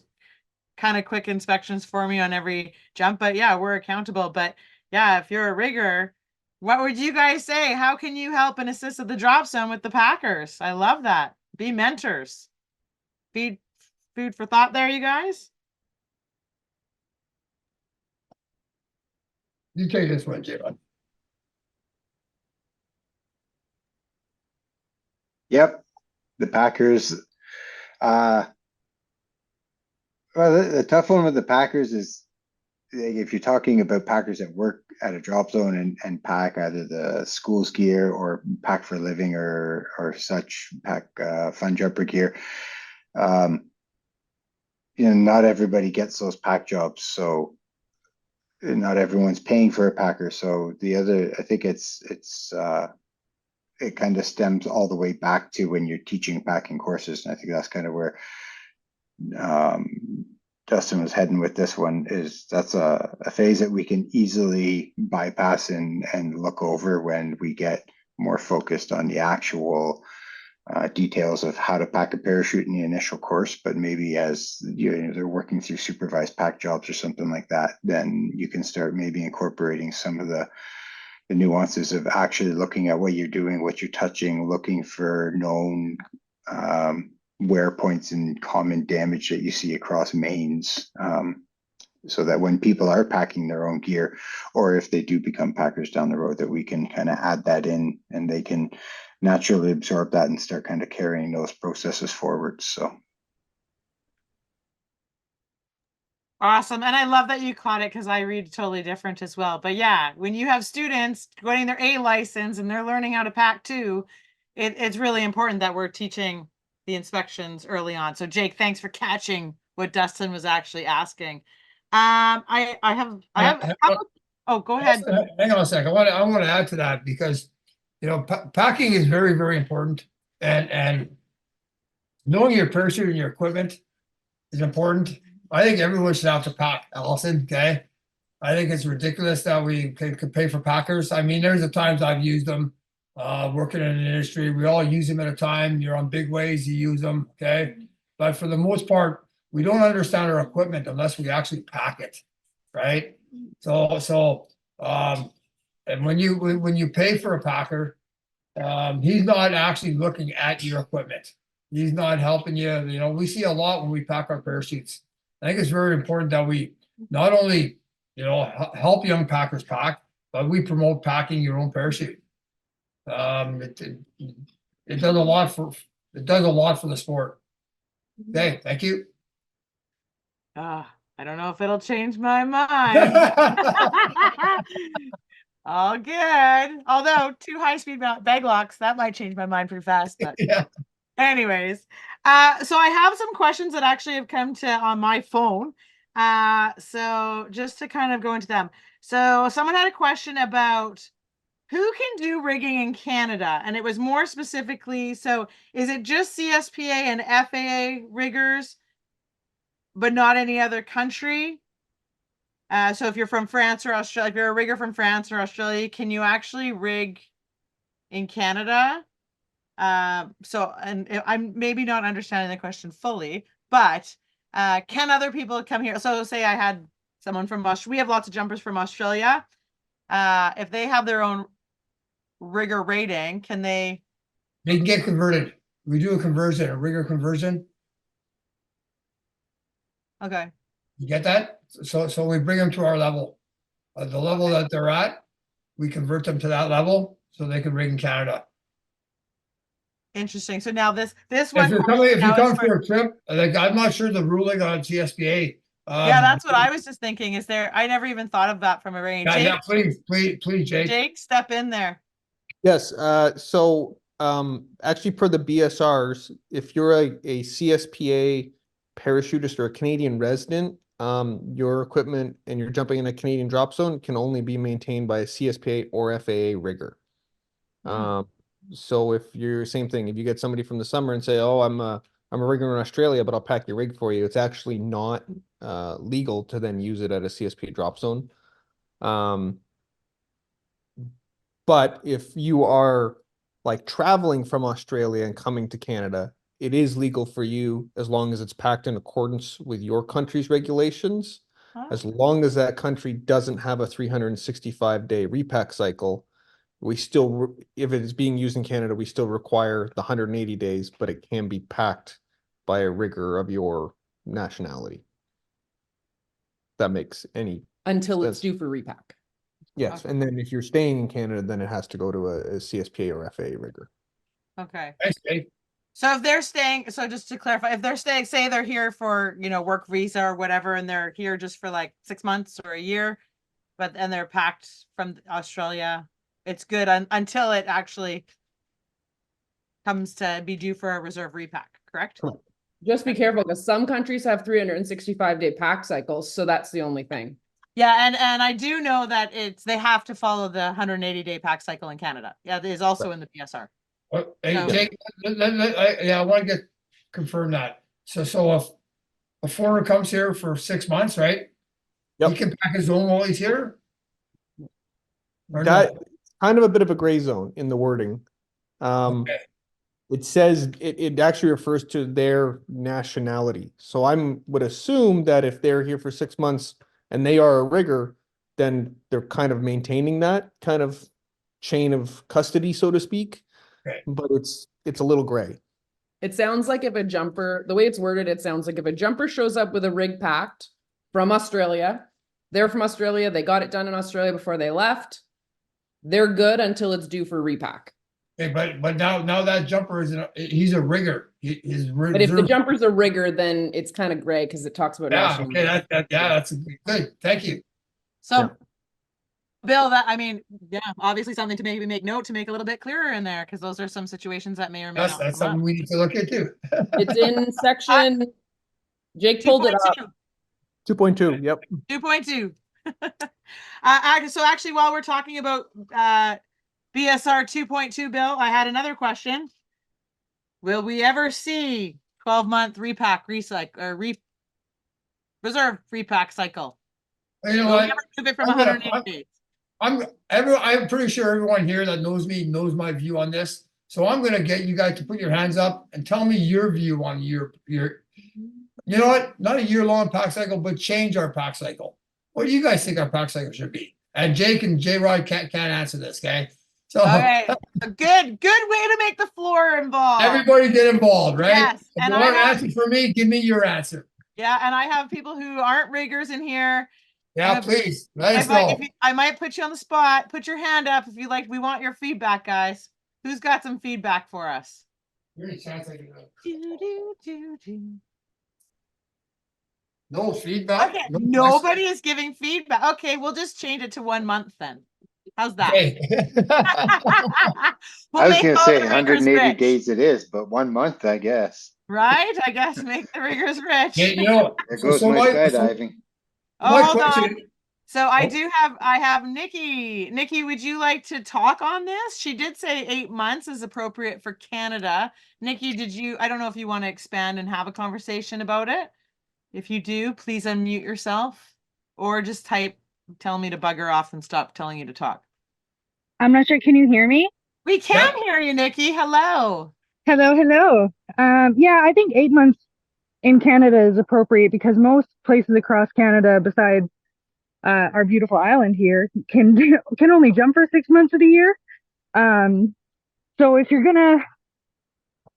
S1: kind of quick inspections for me on every jump. But yeah, we're accountable. But yeah, if you're a rigger, what would you guys say? How can you help and assist at the drop zone with the packers? I love that. Be mentors. Feed food for thought there, you guys.
S2: You take this one, J-rodd.
S3: Yep, the Packers. Well, the tough one with the Packers is if you're talking about Packers that work at a drop zone and pack either the school's gear or pack for a living or such, pack fun jumper gear. Not everybody gets those pack jobs, so not everyone's paying for a packer. So I think it kind of stems all the way back to when you're teaching packing courses, and I think that's kind of where Dustin was heading with this one. Is that's a phase that we can easily bypass and look over when we get more focused on the actual details of how to pack a parachute in the initial course. But maybe as they're working through supervised pack jobs or something like that, then you can start maybe incorporating some of the nuances of actually looking at what you're doing, what you're touching, looking for known wear points and common damage that you see across mains, so that when people are packing their own gear, or if they do become packers down the road, that we can kind of add that in and they can naturally absorb that and start kind of carrying those processes forward. So
S1: awesome. And I love that you caught it because I read totally different as well. But yeah, when you have students getting their A license and they're learning how to pack too, it's really important that we're teaching the inspections early on. So Jake, thanks for catching what Dustin was actually asking. I have oh, go ahead.
S2: Hang on a second. I want to add to that because packing is very, very important, and knowing your parachute and your equipment is important. I think everyone should have to pack, Allison. Okay, I think it's ridiculous that we could pay for packers. I mean, there's the times I've used them. Working in an industry, we all use them at a time. You're on big waves, you use them. Okay, but for the most part, we don't understand our equipment unless we actually pack it, right? So and when you pay for a packer, he's not actually looking at your equipment. He's not helping you. We see a lot when we pack our parachutes. I think it's very important that we not only help young packers pack, but we promote packing your own parachute. It does a lot for the sport. Okay, thank you.
S1: I don't know if it'll change my mind. All good. Although 2 high-speed bag locks, that might change my mind pretty fast. But
S2: Yeah.
S1: anyways, so I have some questions that actually have come to on my phone. So just to kind of go into them. So someone had a question about who can do rigging in Canada, and it was more specifically, so is it just CSPA and FAA riggers, but not any other country? So if you're from France or Australia, if you're a rigger from France or Australia, can you actually rig in Canada? So, and I'm maybe not understanding the question fully, but can other people come here? So say I had someone from Australia. We have lots of jumpers from Australia. If they have their own rigger rating, can they
S2: can get converted. We do a rigger conversion.
S1: Okay.
S2: You get that? So we bring them to our level. The level that they're at, we convert them to that level so they can rig in Canada.
S1: Interesting. So now this one.
S2: If you come for a trip, like I'm not sure the ruling on CSPA.
S1: Yeah, that's what I was just thinking. Is there? I never even thought of that from a range.
S2: Yeah, please, Jake.
S1: Jake, step in there.
S7: Yes. So actually, per the BSRs, if you're a CSPA parachutist or a Canadian resident, your equipment and you're jumping in a Canadian drop zone can only be maintained by a CSPA or FAA rigger. So if you're same thing, if you get somebody from the summer and say, "Oh, I'm a I'm a rigger in Australia, but I'll pack your rig for you. It's actually not legal to then use it at a CSPA drop zone. But if you are like traveling from Australia and coming to Canada, it is legal for you as long as it's packed in accordance with your country's regulations. As long as that country doesn't have a 365-day repack cycle, we still, if it is being used in Canada, we still require the 180 days, but it can be packed by a rigger of your nationality. That makes any
S8: Until it's
S7: sense.
S8: due for repack.
S7: Yes, and then if you're staying in Canada, then it has to go to a CSPA or FAA rigger.
S1: Okay.
S2: Thanks, Dave.
S1: So if they're staying, so just to clarify, if they're staying, say they're here for, work visa or whatever, and they're here just for like 6 months or a year, and they're packed from Australia, it's good until it actually comes to be due for a reserve repack, correct?
S7: Correct.
S8: Just be careful because some countries have 365-day pack cycles, so that's the only thing.
S1: Yeah, and I do know that they have to follow the 180-day pack cycle in Canada. Yeah, it is also in the PSR.
S2: Hey,
S1: No.
S2: Jake, I want to confirm that. So if a foreigner comes here for 6 months, right?
S7: Yep.
S2: He can pack his own while he's here? Or
S7: That
S2: no?
S7: kind of a bit of a gray zone in the wording.
S2: Okay.
S7: It says it actually refers to their nationality. So would assume that if they're here for 6 months and they are a rigger, then they're kind of maintaining that kind of chain of custody, so to speak.
S2: Okay.
S7: But it's a little gray.
S8: It sounds like if a jumper, the way it's worded, it sounds like if a jumper shows up with a rig packed from Australia, they're from Australia, they got it done in Australia before they left, they're good until it's due for repack.
S2: Okay, but now that jumper he's a rigger.
S8: But if the jumper's a rigger, then it's kind of gray because it talks about
S2: yeah,
S8: national.
S2: okay, that's good. Thank you.
S1: So,
S7: Yeah.
S1: Bill, obviously something to maybe make note to make a little bit clearer in there, because those are some situations that may or may not
S2: That's
S1: come
S2: something
S1: up.
S2: we need to look into.
S8: It's in section, Jake pulled it up.
S7: 2.2, yep.
S1: 2.2. So actually, while we're talking about BSR 2.2, Bill, I had another question. Will we ever see 12-month repack recycle or reserve repack cycle?
S2: You know
S1: Will
S2: what?
S1: we ever move it from
S2: I'm
S1: 180 days?
S2: I'm pretty sure everyone here that knows me knows my view on this. So I'm gonna get you guys to put your hands up and tell me your view on your you know what? Not a year-long pack cycle, but change our pack cycle. What do you guys think our pack cycle should be? And Jake and J-Rod can't answer this, okay? So
S1: Okay, a good way to make the floor involved.
S2: everybody get involved, right?
S1: Yes,
S2: If
S1: and
S2: you
S1: I
S2: want an
S1: have-
S2: answer for me, give me your answer.
S1: Yeah, and I have people who aren't riggers in here.
S2: Yeah, please, let us know.
S1: I might put you on the spot. Put your hand up if you like. We want your feedback, guys. Who's got some feedback for us?
S2: Any chance I can know?
S1: Do.
S2: No feedback?
S1: Okay,
S2: No
S1: nobody is giving feedback. Okay, we'll just change it to 1 month then. How's that?
S2: Okay.
S1: We'll
S3: I was
S1: make
S3: gonna
S1: all
S3: say
S1: the riggers
S3: 180
S1: rich,
S3: days it is, but 1 month, I guess.
S1: right? I guess make the riggers rich.
S2: Yeah, you know,
S3: There
S2: so-
S3: goes
S2: so
S3: my
S2: my-
S3: skydiving.
S1: Oh,
S2: my
S1: hold on.
S2: question-
S1: So I
S2: Oh.
S1: have Nikki. Nikki, would you like to talk on this? She did say 8 months is appropriate for Canada. Nikki, I don't know if you want to expand and have a conversation about it. If you do, please unmute yourself or just tell me to bugger off and stop telling you to talk.
S9: I'm not sure. Can you hear me?
S1: We can
S2: Yeah.
S1: hear you, Nikki. Hello.
S9: Hello. Yeah, I think 8 months in Canada is appropriate because most places across Canada, besides our beautiful island here, can only jump for 6 months of the year. So if you're gonna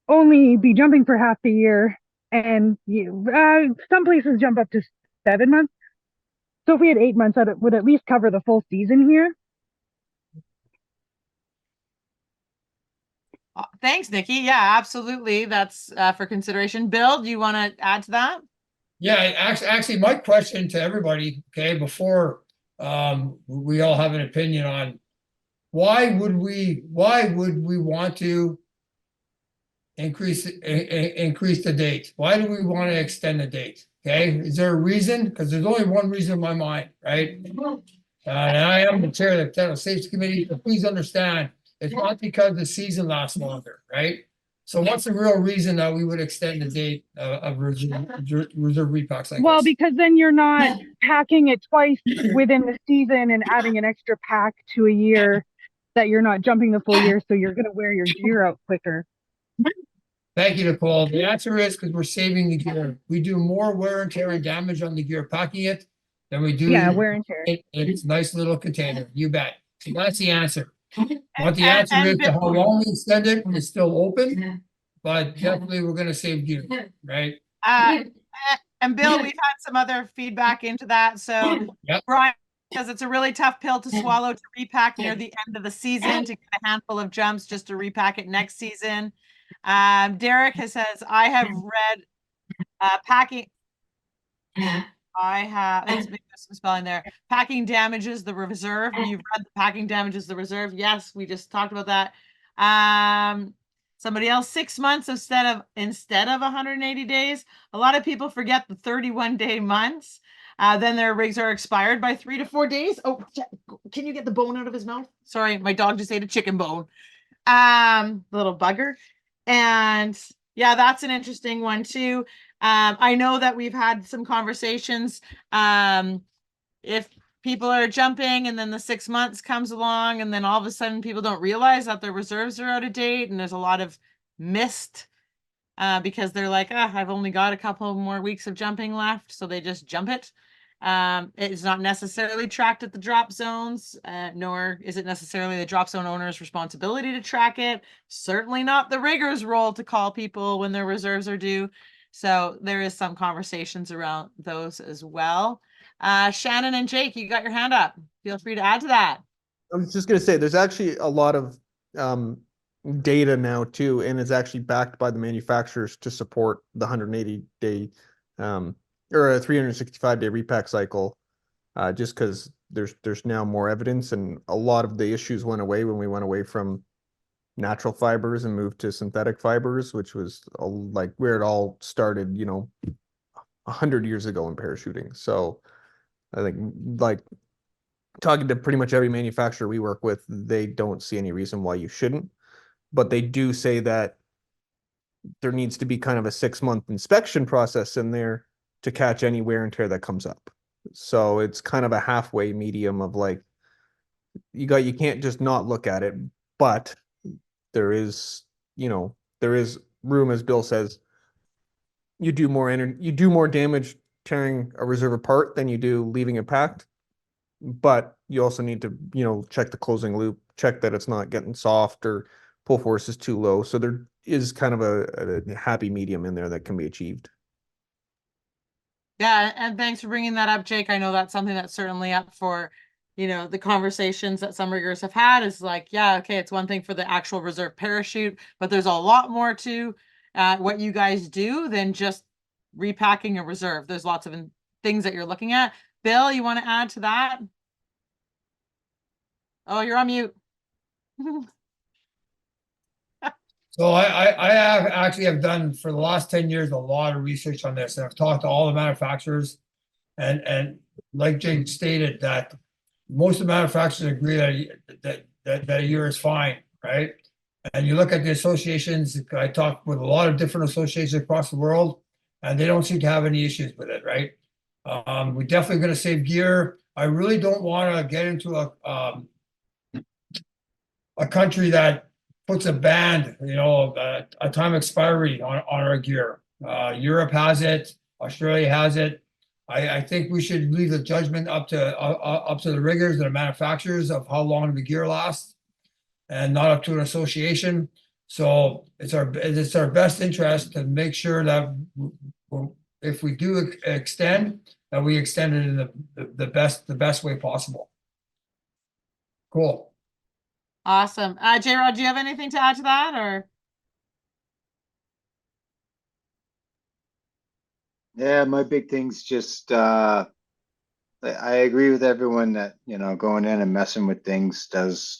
S9: only be jumping for half the year, and some places jump up to 7 months. So if we had 8 months, that would at least cover the full season here.
S1: Thanks, Nikki. Yeah, absolutely. That's for consideration. Bill, do you want to add to that?
S2: Yeah, actually, my question to everybody, okay, before we all have an opinion on why would we want to increase the date? Why do we want to extend the date? Okay, is there a reason? Because there's only one reason in my mind, right? And I am the chair of the Technical Safety Committee, so please understand, it's not because the season lasts longer, right? So what's the real reason that we would extend the date of reserve repack cycles?
S9: Well, because then you're not packing it twice within the season and adding an extra pack to a year that you're not jumping the full year, so you're going to wear your gear out quicker.
S2: Thank you, Nicole. The answer is because we're saving the gear. We do more wear and tear and damage on the gear packing it than we do
S9: Wear and tear.
S2: in its nice little container. You bet. So that's the answer. What the
S1: And-
S2: answer
S1: and
S2: is to
S1: Bill-
S2: how long we extend it is still open, but definitely we're gonna save gear, right?
S1: And Bill, we've had some other feedback into that. So
S2: Yep.
S1: Brian says it's a really tough pill to swallow to repack near the end of the season to get a handful of jumps just to repack it next season. Derek says, I have read packing. Let's make some spelling there. Packing damages the reserve. You've read the packing damages the reserve. Yes, we just talked about that. Somebody else, 6 months instead of 180 days. A lot of people forget the 31-day months. Then their rigs are expired by 3 to 4 days. Oh, can you get the bone out of his mouth? Sorry, my dog just ate a chicken bone. Little bugger. And yeah, that's an interesting one too. I know that we've had some conversations. If people are jumping and then the 6 months comes along and then all of a sudden people don't realize that their reserves are out of date and there's a lot of missed because they're like, I've only got a couple more weeks of jumping left. So they just jump it. It's not necessarily tracked at the drop zones, nor is it necessarily the drop zone owner's responsibility to track it. Certainly not the rigger's role to call people when their reserves are due. So there is some conversations around those as well. Shannon and Jake, you got your hand up. Feel free to add to that.
S7: I was just going to say, there's actually a lot of data now too, and it's actually backed by the manufacturers to support the 180-day or a 365-day repack cycle, just because there's now more evidence, and a lot of the issues went away when we went away from natural fibers and moved to synthetic fibers, which was like where it all started, 100 years ago in parachuting. So I think, like, talking to pretty much every manufacturer we work with, they don't see any reason why you shouldn't, but they do say that there needs to be kind of a 6-month inspection process in there to catch any wear and tear that comes up. So it's kind of a halfway medium of like, you can't just not look at it, but there is room, as Bill says. You do more damage tearing a reserve apart than you do leaving it packed, but you also need to, check the closing loop, check that it's not getting soft or pull force is too low. So there is kind of a happy medium in there that can be achieved.
S1: Yeah, and thanks for bringing that up, Jake. I know that's something that's certainly up for, the conversations that some riggers have had is like, yeah, okay, it's one thing for the actual reserve parachute, but there's a lot more to what you guys do than just repacking a reserve. There's lots of things that you're looking at. Bill, you want to add to that? Oh, you're on mute.
S2: So I have done for the last 10 years a lot of research on this, and I've talked to all the manufacturers, and like Jake stated, that most of the manufacturers agree that a year is fine, right? And you look at the associations. I talked with a lot of different associations across the world, and they don't seem to have any issues with it, right? We're definitely going to save gear. I really don't want to get into a country that puts a ban, a time expiry on our gear. Europe has it. Australia has it. I think we should leave the judgment up to the riggers and the manufacturers of how long the gear lasts, and not up to an association. So it's our best interest to make sure that if we do extend, that we extend it in the best way possible. Cool.
S1: Awesome. J-Rodd, do you have anything to add to that, or?
S3: Yeah, my big thing's just I agree with everyone that, going in and messing with things does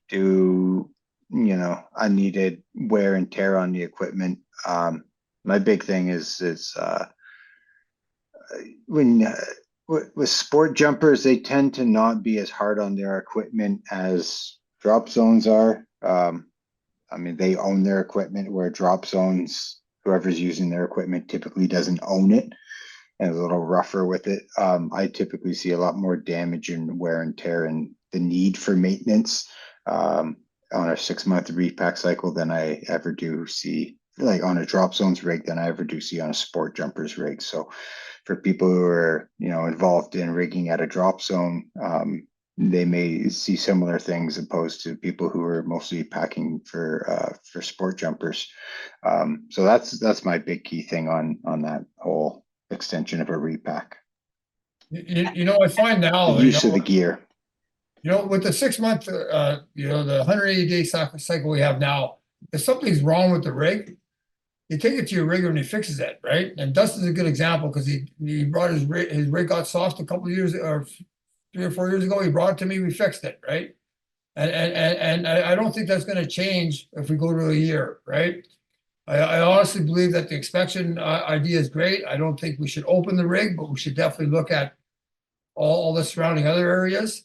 S3: do, unneeded wear and tear on the equipment. My big thing is when with sport jumpers, they tend to not be as hard on their equipment as drop zones are. I mean, they own their equipment, where drop zones, whoever's using their equipment typically doesn't own it and is a little rougher with it. I typically see a lot more damage and wear and tear and the need for maintenance on a 6-month repack cycle than I ever do see, like on a drop zones rig, than I ever do see on a sport jumpers rig. So for people who are, involved in rigging at a drop zone, they may see similar things opposed to people who are mostly packing for sport jumpers. So that's my big key thing on that whole extension of a repack.
S2: I find now,
S3: The use of the gear.
S2: With the 6-month, the 180-day cycle we have now, if something's wrong with the rig, you take it to your rigger and he fixes it, right? And Dustin's a good example because he brought his rig got soft a couple of years or 3 or 4 years ago. He brought it to me, we fixed it, right? And I don't think that's going to change if we go to a year, right? I honestly believe that the inspection idea is great. I don't think we should open the rig, but we should definitely look at all the surrounding other areas.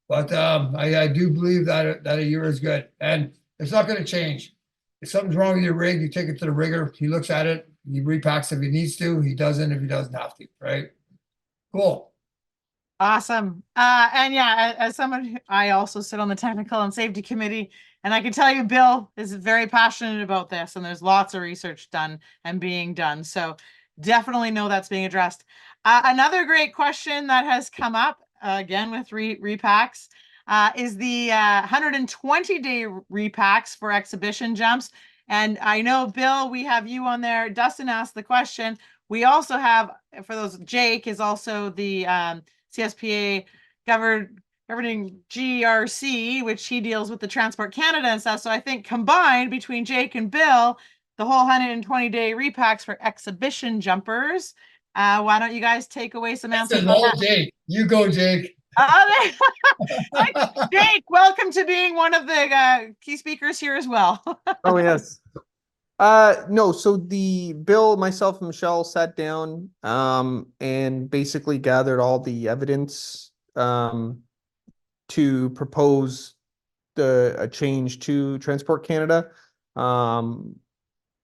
S2: But I do believe that a year is good, and it's not going to change. If something's wrong with your rig, you take it to the rigger. He looks at it. He repacks if he needs to. He doesn't if he doesn't have to. Right? Cool.
S1: Awesome. And yeah, as someone, I also sit on the technical and safety committee, and I can tell you, Bill is very passionate about this, and there's lots of research done and being done. So definitely know that's being addressed. Another great question that has come up again with repacks is the 120-day repacks for exhibition jumps. And I know, Bill, we have you on there. Dustin asked the question. We also have, for those, Jake is also the CSPA governing GRC, which he deals with the Transport Canada and stuff. So I think combined between Jake and Bill, the whole 120-day repacks for exhibition jumpers. Why don't you guys take away some answers?
S2: Jake, you go, Jake.
S1: Jake, welcome to being one of the key speakers here as well.
S7: Oh, yes. No, so Bill, myself, and Michelle sat down and basically gathered all the evidence to propose a change to Transport Canada.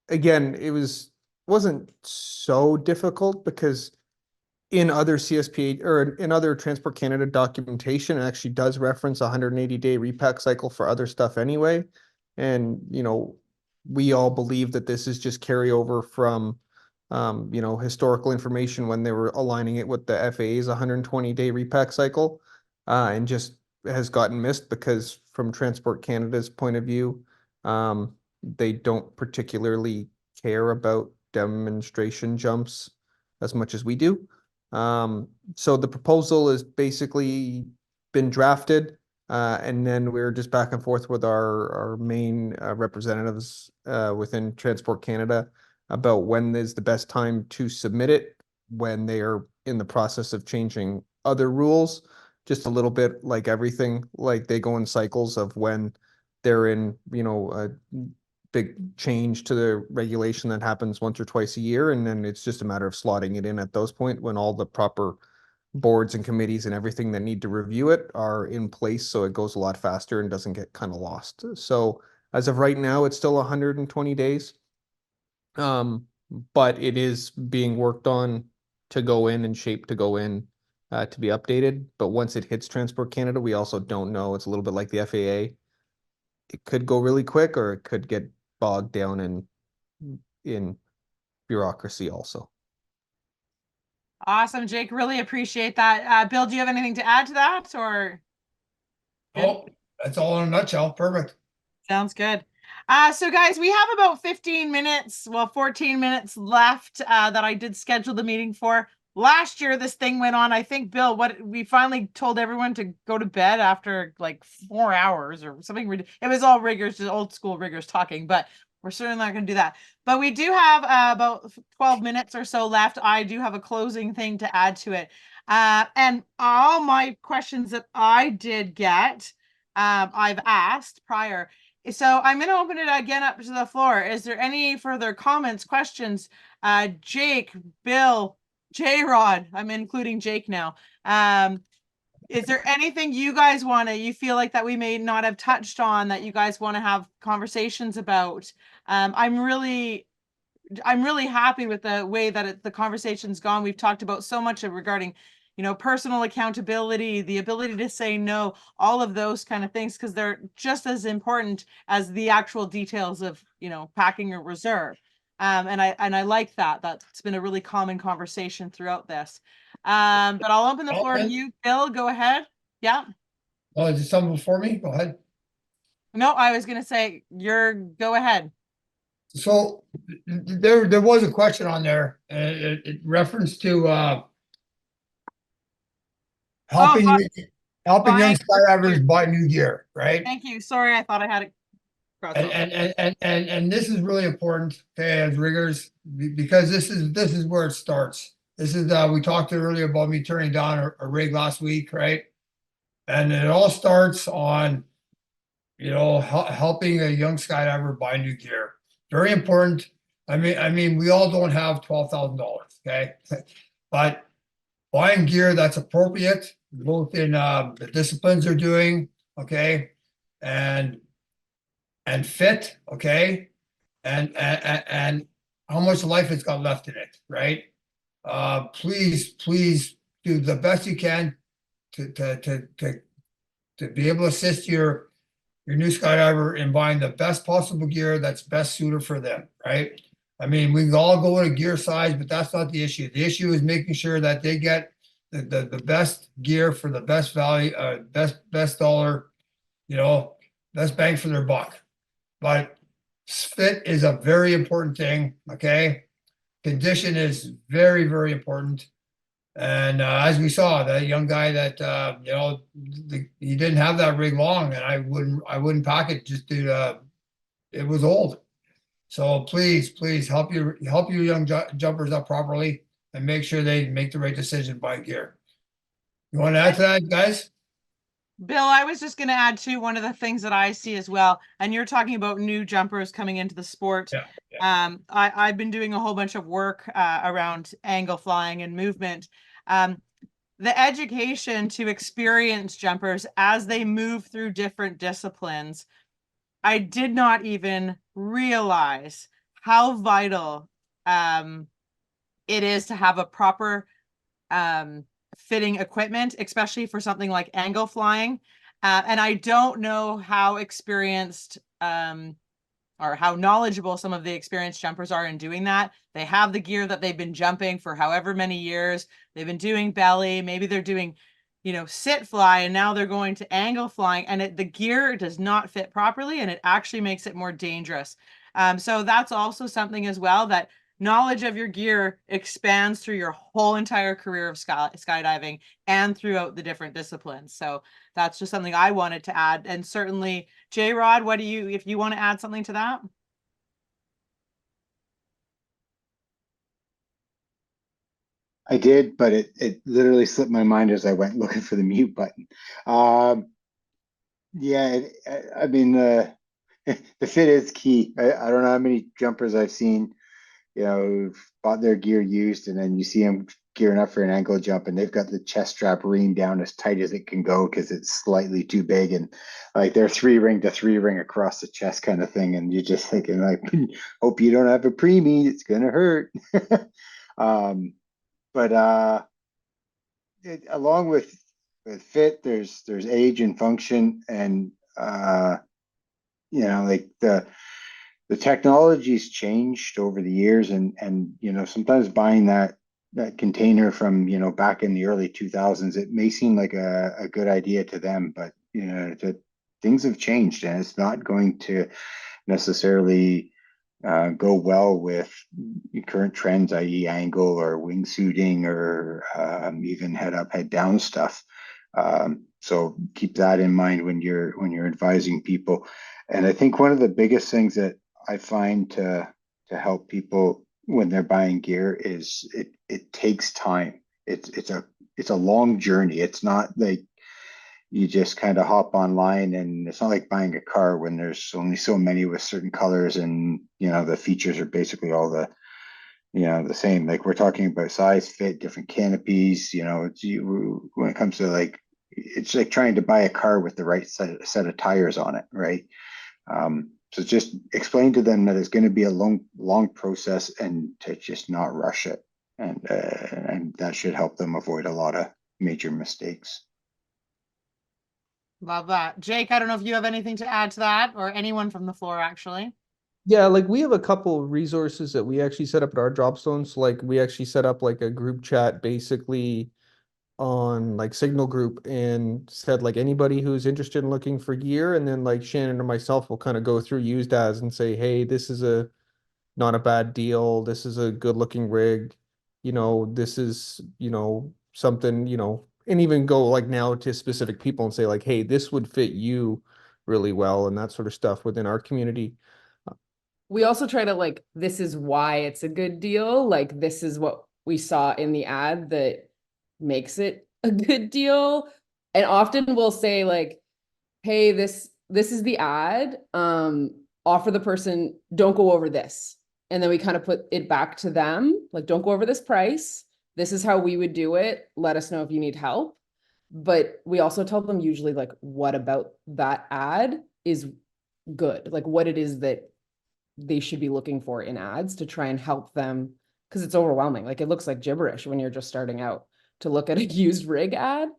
S7: Again, wasn't so difficult because in other CSPA or in other Transport Canada documentation, it actually does reference a 180-day repack cycle for other stuff anyway. And, we all believe that this is just carryover from, historical information when they were aligning it with the FAA's 120-day repack cycle, and just has gotten missed because from Transport Canada's point of view, they don't particularly care about demonstration jumps as much as we do. So the proposal has basically been drafted. And then we're just back and forth with our main representatives within Transport Canada about when is the best time to submit it, when they are in the process of changing other rules, just a little bit like everything, like they go in cycles of when they're in, a big change to the regulation that happens once or twice a year. And then it's just a matter of slotting it in at those point when all the proper boards and committees and everything that need to review it are in place, so it goes a lot faster and doesn't get kind of lost. So as of right now, it's still 120 days. But it is being worked on to go in and shape to go in to be updated. But once it hits Transport Canada, we also don't know. It's a little bit like the FAA. It could go really quick or it could get bogged down in bureaucracy also.
S1: Awesome, Jake. Really appreciate that. Bill, do you have anything to add to that, or?
S2: Oh, that's all in a nutshell. Perfect.
S1: Sounds good. So guys, we have about 15 minutes, 14 minutes left that I did schedule the meeting for. Last year, this thing went on. I think, Bill, we finally told everyone to go to bed after like 4 hours or something. It was all riggers, just old school riggers talking, but we're certainly not going to do that. But we do have about 12 minutes or so left. I do have a closing thing to add to it. And all my questions that I did get, I've asked prior. So I'm going to open it again up to the floor. Is there any further comments, questions? Jake, Bill, J-Rod, I'm including Jake now. Is there anything you guys you feel like that we may not have touched on that you guys want to have conversations about? I'm really happy with the way that the conversation's gone. We've talked about so much regarding, personal accountability, the ability to say no, all of those kind of things, because they're just as important as the actual details of, packing a reserve. And I like that. That's been a really common conversation throughout this. But I'll open the floor to you, Bill. Go ahead. Yeah.
S2: Oh, is it something before me? Go ahead.
S1: No, I was gonna say go ahead.
S2: So there was a question on there, it referenced to helping helping young skydivers buy new gear, right?
S1: Thank you. Sorry, I thought I had it crossed off.
S2: And this is really important, okay, as riggers, because this is where it starts. This is we talked earlier about me turning down a rig last week, right? And it all starts on, helping a young skydiver buy new gear. Very important. I mean, we all don't have $12,000, okay? But buying gear that's appropriate, both in the disciplines they're doing, okay, and fit, okay, and how much life it's got left in it, right? Please do the best you can to be able to assist your new skydiver in buying the best possible gear that's best suited for them, right? I mean, we can all go in a gear size, but that's not the issue. The issue is making sure that they get the best gear for the best value, best dollar, best bang for their buck. But fit is a very important thing, okay? Condition is very, very important. And as we saw, that young guy that he didn't have that rig long, and I wouldn't pack it just to it was old. So please help your young jumpers up properly and make sure they make the right decision by gear. You want to add to that, guys?
S1: Bill, I was just going to add to one of the things that I see as well, and you're talking about new jumpers coming into the sport.
S2: Yeah.
S1: I've been doing a whole bunch of work around angle flying and movement. The education to experienced jumpers as they move through different disciplines, I did not even realize how vital it is to have a proper fitting equipment, especially for something like angle flying. And I don't know how experienced or how knowledgeable some of the experienced jumpers are in doing that. They have the gear that they've been jumping for however many years. They've been doing belly. Maybe they're doing, sit fly, and now they're going to angle flying, and the gear does not fit properly, and it actually makes it more dangerous. So that's also something as well, that knowledge of your gear expands through your whole entire career of skydiving and throughout the different disciplines. So that's just something I wanted to add. And certainly, J-Rod, if you want to add something to that?
S3: I did, but it literally slipped my mind as I went looking for the mute button. Yeah, I mean, the fit is key. I don't know how many jumpers I've seen, who've bought their gear used, and then you see them gearing up for an angle jump, and they've got the chest strap ringed down as tight as it can go because it's slightly too big, and like they're 3-ring to 3-ring across the chest kind of thing, and you're just thinking like, hope you don't have a preemie, it's gonna hurt. But along with fit, there's age and function, and like the technology's changed over the years, and sometimes buying that container from back in the early 2000s, it may seem like a good idea to them, but things have changed, and it's not going to necessarily go well with current trends, i.e. angle or wingsuiting or even head up, head down stuff. So keep that in mind when you're advising people. And I think one of the biggest things that I find to help people when they're buying gear is it takes time. It's a long journey. It's not like you just kind of hop online, and it's not like buying a car when there's only so many with certain colors, and the features are basically all the same. Like we're talking about size, fit, different canopies. When it comes to like it's like trying to buy a car with the right set of tires on it, right? So just explain to them that it's going to be a long process and to just not rush it. And that should help them avoid a lot of major mistakes.
S1: Love that. Jake, I don't know if you have anything to add to that, or anyone from the floor, actually.
S7: Yeah, like we have a couple of resources that we actually set up at our drop zones. Like we actually set up like a group chat basically on like Signal group and said like anybody who's interested in looking for gear, and then like Shannon or myself will kind of go through used as and say, hey, this is a not a bad deal. This is a good looking rig. This is, something, and even go like now to specific people and say like, hey, this would fit you really well and that sort of stuff within our community.
S8: We also try to like, this is why it's a good deal. Like, this is what we saw in the ad that makes it a good deal. And often we'll say like, hey, this is the ad. Offer the person, don't go over this. And then we kind of put it back to them, like, don't go over this price. This is how we would do it. Let us know if you need help. But we also tell them usually like, what about that ad is good? Like what it is that they should be looking for in ads to try and help them, because it's overwhelming. Like it looks like gibberish when you're just starting out to look at a used rig ad.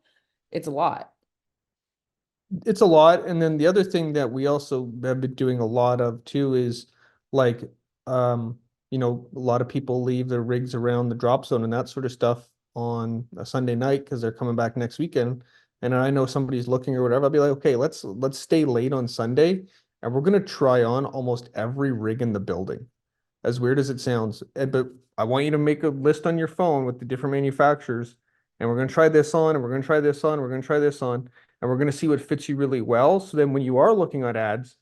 S8: It's a lot.
S7: It's a lot. And then the other thing that we also have been doing a lot of too is like, a lot of people leave their rigs around the drop zone and that sort of stuff on a Sunday night because they're coming back next weekend. And I know somebody's looking or whatever. I'll be like, okay, let's stay late on Sunday and we're gonna try on almost every rig in the building. As weird as it sounds, but I want you to make a list on your phone with the different manufacturers, and we're gonna try this on, and we're gonna try this on, we're gonna try this on, and we're gonna see what fits you really well. So then when you are looking at ads,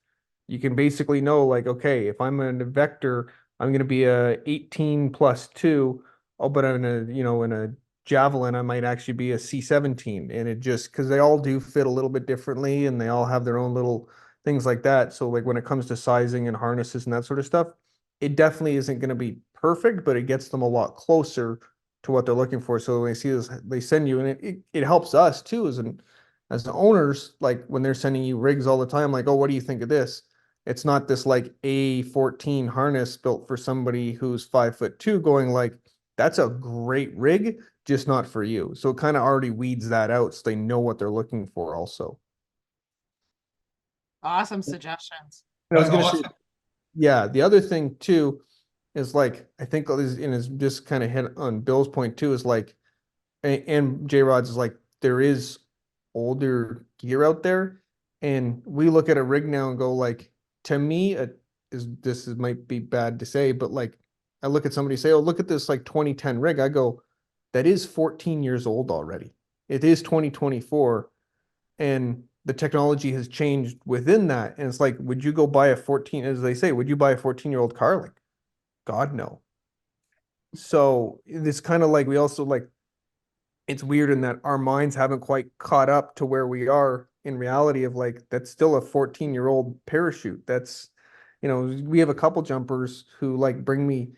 S7: you can basically know like, okay, if I'm in a Vector, I'm gonna be a 18+2. Oh, but in a Javelin, I might actually be a C17. And it just because they all do fit a little bit differently and they all have their own little things like that. So like when it comes to sizing and harnesses and that sort of stuff, it definitely isn't going to be perfect, but it gets them a lot closer to what they're looking for. So when they see this, they send you, and it helps us too as the owners, like when they're sending you rigs all the time, like, oh, what do you think of this? It's not this like A14 harness built for somebody who's 5'2" going like, that's a great rig, just not for you. So it kind of already weeds that out so they know what they're looking for also.
S1: Awesome suggestions.
S7: I was
S2: That's
S7: gonna say,
S2: awesome.
S7: yeah, the other thing too is like, I think is just kind of hit on Bill's point too, is like, and J-Rod's is like, there is older gear out there. And we look at a rig now and go like, to me, might be bad to say, but like, I look at somebody say, oh, look at this like 2010 rig. I go, that is 14 years old already. It is 2024. And the technology has changed within that. And it's like, would you go buy a 14, as they say, would you buy a 14-year-old car? Like, God, no. So it's kind of like, we also like, it's weird in that our minds haven't quite caught up to where we are in reality of like, that's still a 14-year-old parachute. That's, we have a couple jumpers who like bring me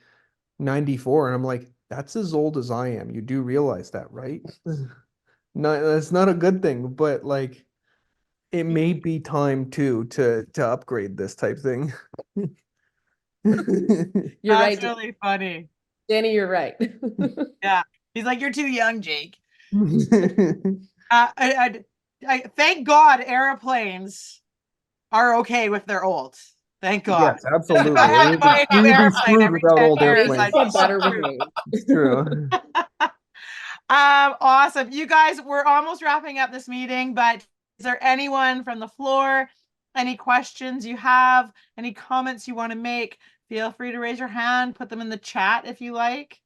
S7: 94 and I'm like, that's as old as I am. You do realize that, right? No, that's not a good thing, but like, it may be time to upgrade this type thing.
S8: You're
S1: That's
S8: right,
S1: really funny.
S8: Danny, you're right.
S1: Yeah. He's like, you're too young, Jake. I thank God airplanes are okay with their old. Thank God.
S7: Yes, absolutely.
S1: If I had to buy a new
S7: We'd be
S1: airplane
S7: screwed
S1: every
S7: without
S1: 10
S7: old
S1: years,
S7: airplanes.
S1: I'd
S8: Said
S1: be
S8: better with
S1: screwed.
S8: me.
S7: It's true.
S1: Awesome. You guys, we're almost wrapping up this meeting, but is there anyone from the floor, any questions you have, any comments you want to make? Feel free to raise your hand, put them in the chat if you like.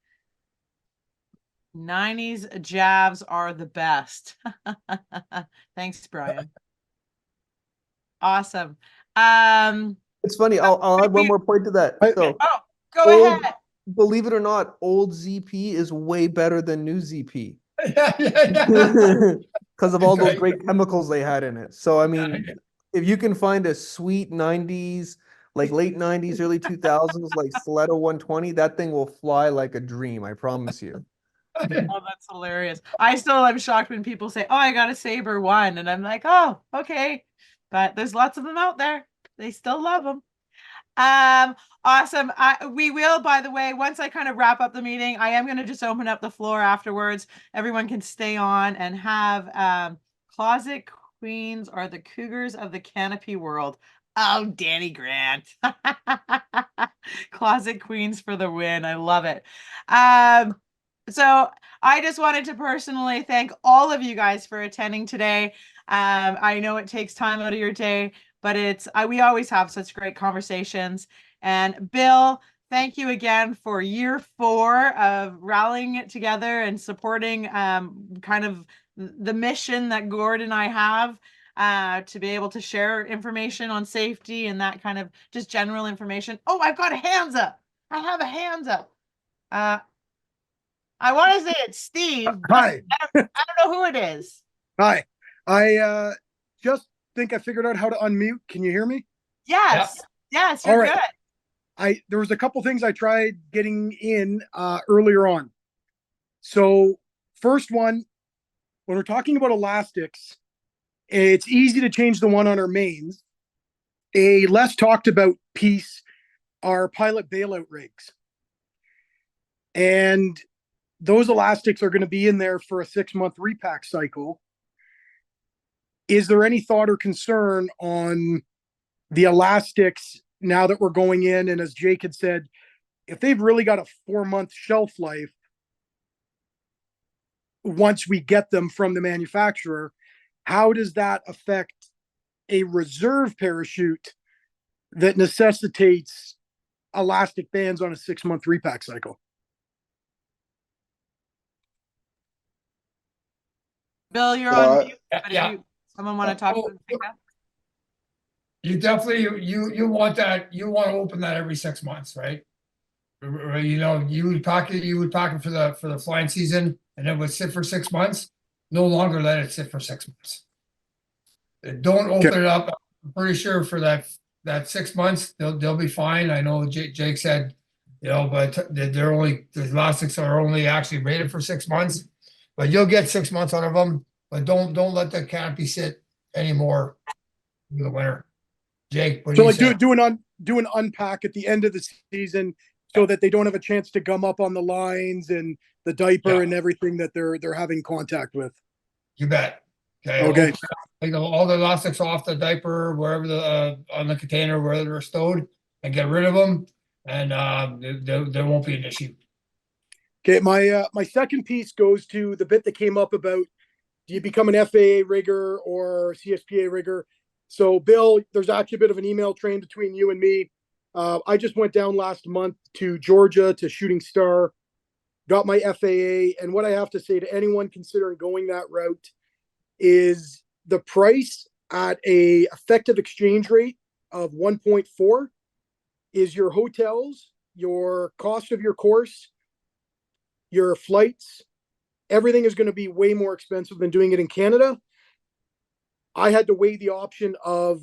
S1: 90s jabs are the best. Thanks, Brian. Awesome.
S7: It's funny. I'll add one more point to that. So,
S1: go ahead.
S7: believe it or not, old ZP is way better than new ZP
S2: Yeah.
S7: because of all those
S2: Right.
S7: great chemicals they had in it. So, I mean, if you can find a sweet 90s, like late 90s, early 2000s, like Stiletto 120, that thing will fly like a dream. I promise you.
S1: Oh, that's hilarious. I still am shocked when people say, "Oh, I got a Sabre 1," and I'm like, "Oh, okay." But there's lots of them out there. They still love them. Awesome. We will, by the way, once I kind of wrap up the meeting, I am going to just open up the floor afterwards. Everyone can stay on and have Closet Queens are the Cougars of the Canopy World. Oh, Danny Grant. Closet Queens for the win. I love it. So I just wanted to personally thank all of you guys for attending today. I know it takes time out of your day, but we always have such great conversations. And Bill, thank you again for year 4 of rallying it together and supporting kind of the mission that Gord and I have to be able to share information on safety and that kind of just general information. Oh, I've got a hands up. I have a hands up. I want to say it's Steve.
S10: Hi.
S1: I don't know who it is.
S10: Hi. I just think I figured out how to unmute. Can you hear me?
S1: Yes.
S2: Yeah.
S1: Yes, you're
S10: All right.
S1: good.
S10: There was a couple things I tried getting in earlier on. So first one, when we're talking about elastics, it's easy to change the one on our mains. A less talked about piece are pilot bailout rigs. And those elastics are going to be in there for a 6-month repack cycle. Is there any thought or concern on the elastics now that we're going in? And as Jake had said, if they've really got a 4-month shelf life, once we get them from the manufacturer, how does that affect a reserve parachute that necessitates elastic bands on a 6-month repack cycle?
S1: Bill, you're on mute.
S2: Yeah.
S1: Someone want to talk about that?
S2: You definitely you want that. You want to open that every 6 months, right? You know, you would pack it for the flying season, and it would sit for 6 months. No longer let it sit for 6 months. Don't open it up. I'm pretty sure for that 6 months they'll be fine. I know Jake said, you know, but the elastics are only actually rated for 6 months. But you'll get 6 months out of them. But don't let the canopy sit anymore in the winter. Jake, what do you say?
S10: do an unpack at the end of the season so that they don't have a chance to gum up on the lines and the diaper and everything that they're having contact with.
S2: You bet. Okay. Take all the elastics off the diaper, wherever on the container where they're stowed, and get rid of them, and there won't be an issue.
S10: Okay, my second piece goes to the bit that came up about, do you become an FAA rigger or CSPA rigger? So Bill, there's actually a bit of an email train between you and me. I just went down last month to Georgia to Shooting Star, got my FAA, and what I have to say to anyone considering going that route is the price at a effective exchange rate of 1.4 is your hotels, your cost of your course, your flights, everything is going to be way more expensive than doing it in Canada. I had to weigh the option of,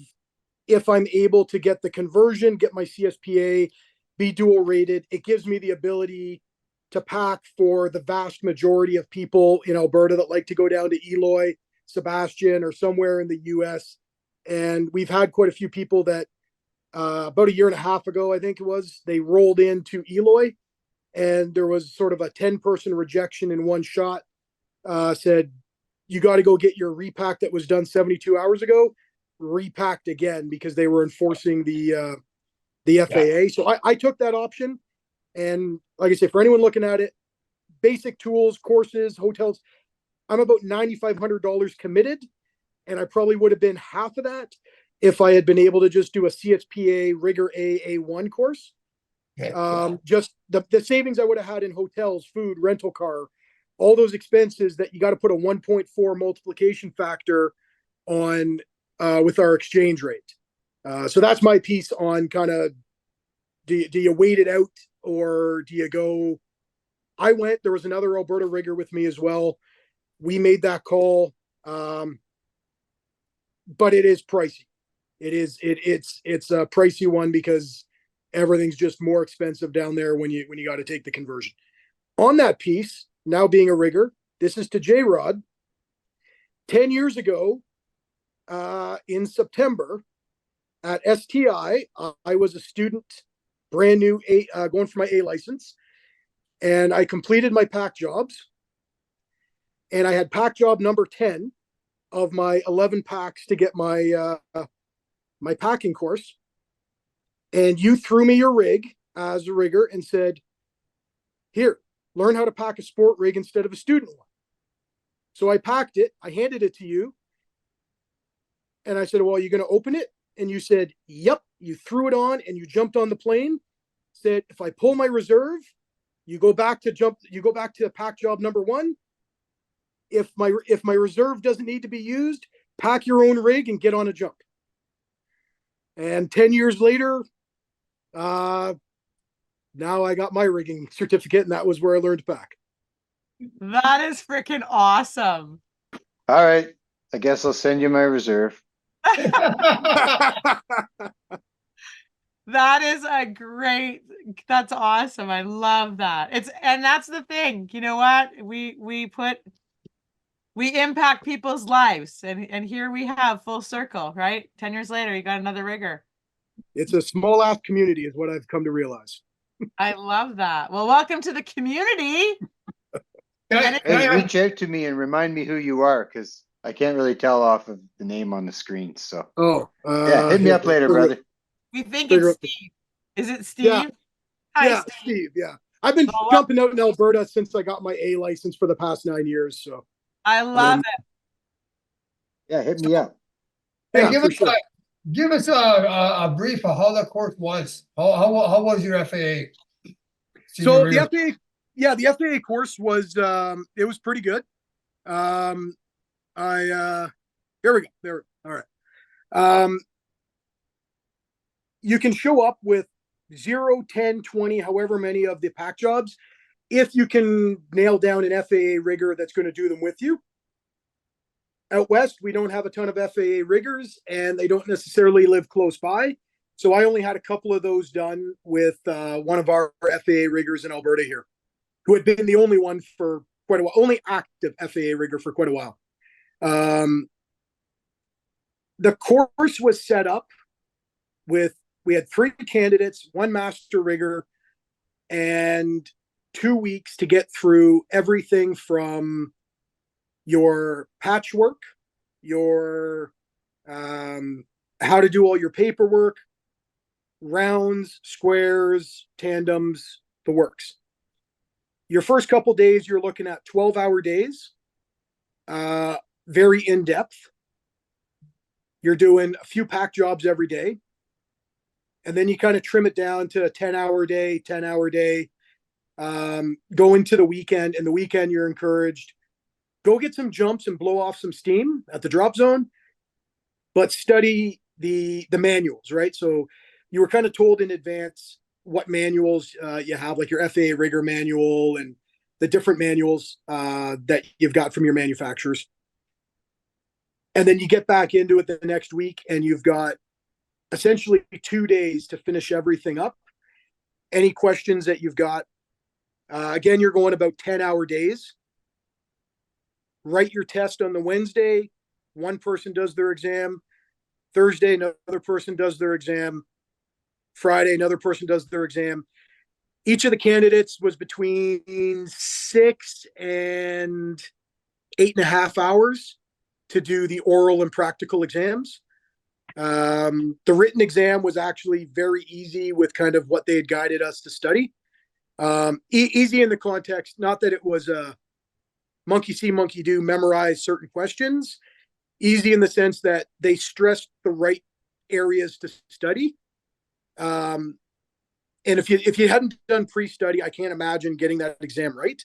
S10: if I'm able to get the conversion, get my CSPA, be dual rated, it gives me the ability to pack for the vast majority of people in Alberta that like to go down to Eloy, Sebastian, or somewhere in the US. And we've had quite a few people that about a year and a half ago, I think it was, they rolled into Eloy, and there was sort of a 10-person rejection in one shot. Said, you got to go get your repack that was done 72 hours ago repacked again, because they were enforcing the FAA. So I took that option. And like I say, for anyone looking at it, basic tools, courses, hotels, I'm about $9,500 committed. And I probably would have been half of that if I had been able to just do a CSPA Rigger A1 course. Just the savings I would have had in hotels, food, rental car, all those expenses that you got to put a 1.4 multiplication factor on with our exchange rate. So that's my piece on kind of, do you wait it out, or do you go? There was another Alberta rigger with me as well. We made that call, but it is pricey. It's a pricey one because everything's just more expensive down there when you got to take the conversion. On that piece, now being a rigger. This is to J-Rod. 10 years ago, in September at STI, I was a student, brand new, going for my A license, and I completed my pack jobs. And I had pack job number 10 of my 11 packs to get my my packing course. And you threw me your rig as a rigger and said, here, learn how to pack a sport rig instead of a student one. So I packed it, I handed it to you. And I said, well, are you going to open it? And you said, yep. You threw it on and you jumped on the plane. Said, if I pull my reserve, you go back to pack job number 1. If my reserve doesn't need to be used, pack your own rig and get on a jump. And 10 years later, now I got my rigging certificate, and that was where I learned to pack.
S1: That is freaking awesome.
S3: All right. I guess I'll send you my reserve.
S1: That is that's awesome. I love that. And that's the thing. You know what? We impact people's lives, and here we have full circle, right? 10 years later, you got another rigger.
S10: It's a small ass community is what I've come to realize.
S1: I love that. Well, welcome to the community.
S3: Hey, reach out to me and remind me who you are, because I can't really tell off of the name on the screen. So yeah, hit me up later, brother.
S1: We think it's Steve. Is it Steve?
S10: Yeah.
S1: Hi,
S10: Yeah, Steve. Yeah, I've been jumping out in Alberta since I got my A license for the past 9 years. So
S1: I love it.
S3: Yeah, hit me up.
S2: Hey,
S10: Yeah,
S2: give us a brief of how the course was. How was your FAA?
S10: So the FAA, the FAA course was it was pretty good. Here we go. There. All right. You can show up with 0, 10, 20, however many of the pack jobs, if you can nail down an FAA rigger that's going to do them with you. Out west, we don't have a ton of FAA riggers, and they don't necessarily live close by. So I only had a couple of those done with one of our FAA riggers in Alberta here, who had been the only one for quite a while, only active FAA rigger for quite a while. The course was set up with, we had 3 candidates, 1 master rigger, and 2 weeks to get through everything from your patchwork, your how to do all your paperwork, rounds, squares, tandems, the works. Your first couple days, you're looking at 12-hour days, very in-depth. You're doing a few pack jobs every day. And then you kind of trim it down to a 10-hour day, 10-hour day, go into the weekend. And the weekend, you're encouraged, go get some jumps and blow off some steam at the drop zone, but study the manuals, right? So you were kind of told in advance what manuals you have, like your FAA rigger manual and the different manuals that you've got from your manufacturers. And then you get back into it the next week, and you've got essentially 2 days to finish everything up. Any questions that you've got, again, you're going about 10-hour days. Write your test on the Wednesday. One person does their exam. Thursday, another person does their exam. Friday, another person does their exam. Each of the candidates was between 6 and 8.5 hours to do the oral and practical exams. The written exam was actually very easy with kind of what they had guided us to study. Easy in the context, not that it was a monkey see, monkey do, memorize certain questions. Easy in the sense that they stressed the right areas to study. And if you hadn't done pre-study, I can't imagine getting that exam right.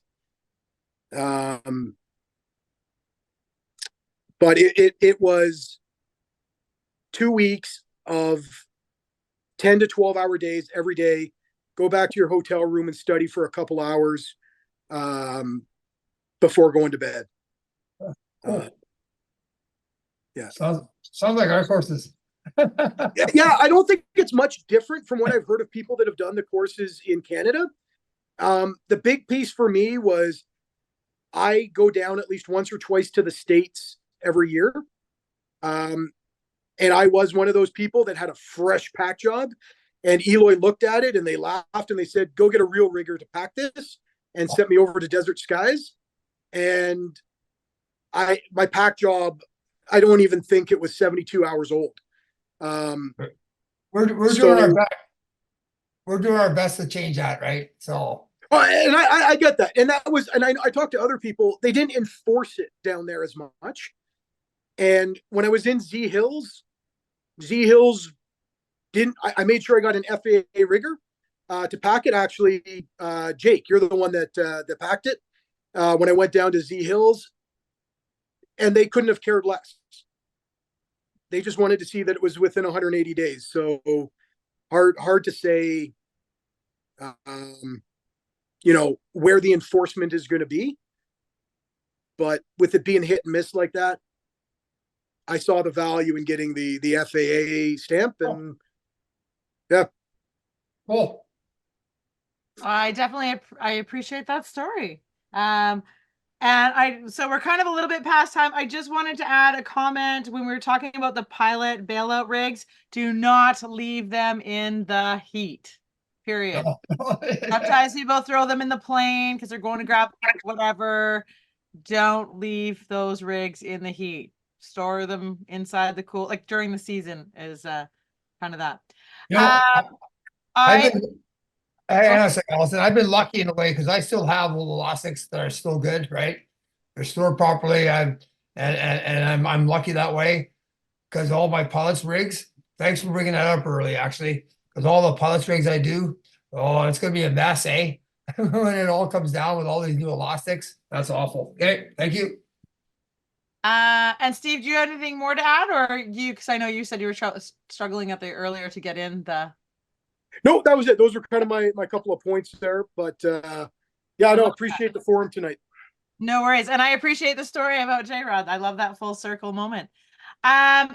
S10: But it was 2 weeks of 10 to 12-hour days every day. Go back to your hotel room and study for a couple hours before going to bed. Yeah.
S2: Sounds like our courses.
S10: Yeah, I don't think it's much different from what I've heard of people that have done the courses in Canada. The big piece for me was I go down at least once or twice to the States every year. And I was one of those people that had a fresh pack job. And Eloy looked at it and they laughed and they said, go get a real rigger to pack this, and sent me over to Desert Skies. And my pack job, I don't even think it was 72 hours old.
S2: We're doing our best. We're doing our best to change that, right? So.
S10: And I get that. And that was, and I talked to other people, they didn't enforce it down there as much. And when I was in Z Hills didn't, I made sure I got an FAA rigger to pack it. Actually, Jake, you're the one that packed it when I went down to Z Hills, and they couldn't have cared less. They just wanted to see that it was within 180 days. So hard to say, where the enforcement is going to be. But with it being hit and miss like that, I saw the value in getting the FAA stamp, and yeah.
S2: Cool.
S1: I appreciate that story. So we're kind of a little bit past time. I just wanted to add a comment when we were talking about the pilot bailout rigs. Do not leave them in the heat. Period. Sometimes people throw them in the plane because they're going to grab whatever. Don't leave those rigs in the heat. Store them inside the cool, like during the season is kind of that.
S2: I've been lucky in a way because I still have all the elastics that are still good, right? They're stored properly. I'm lucky that way because all my pilots rigs. Thanks for bringing that up early, actually, because all the pilots rigs I do, it's gonna be a mess, eh? When it all comes down with all these new elastics, that's awful. Okay, thank you.
S1: And Steve, do you have anything more to add, or because I know you said you were struggling up there earlier to get in the.
S10: No, that was it. Those were kind of my couple of points there, but appreciate the forum tonight.
S1: No worries. And I appreciate the story about J-rodd. I love that full circle moment.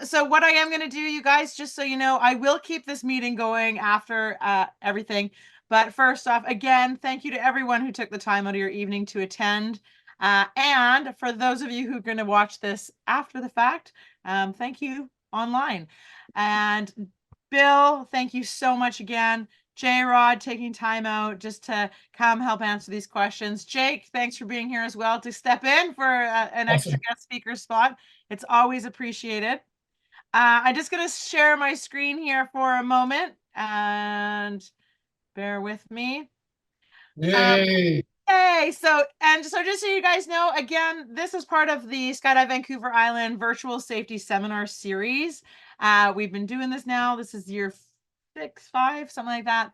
S1: So what I am going to do, you guys, just so you know, I will keep this meeting going after everything. But first off, again, thank you to everyone who took the time out of your evening to attend. And for those of you who are going to watch this after the fact, thank you online. And Bill, thank you so much again. J-rodd taking time out just to come help answer these questions. Jake, thanks for being here as well to step in for an extra guest speaker spot. It's always appreciated. I'm just going to share my screen here for a moment and bear with me.
S2: Yay.
S1: Hey, so just so you guys know, again, this is part of the Skydive Vancouver Island virtual safety seminar series. We've been doing this now. This is year 6, 5, something like that.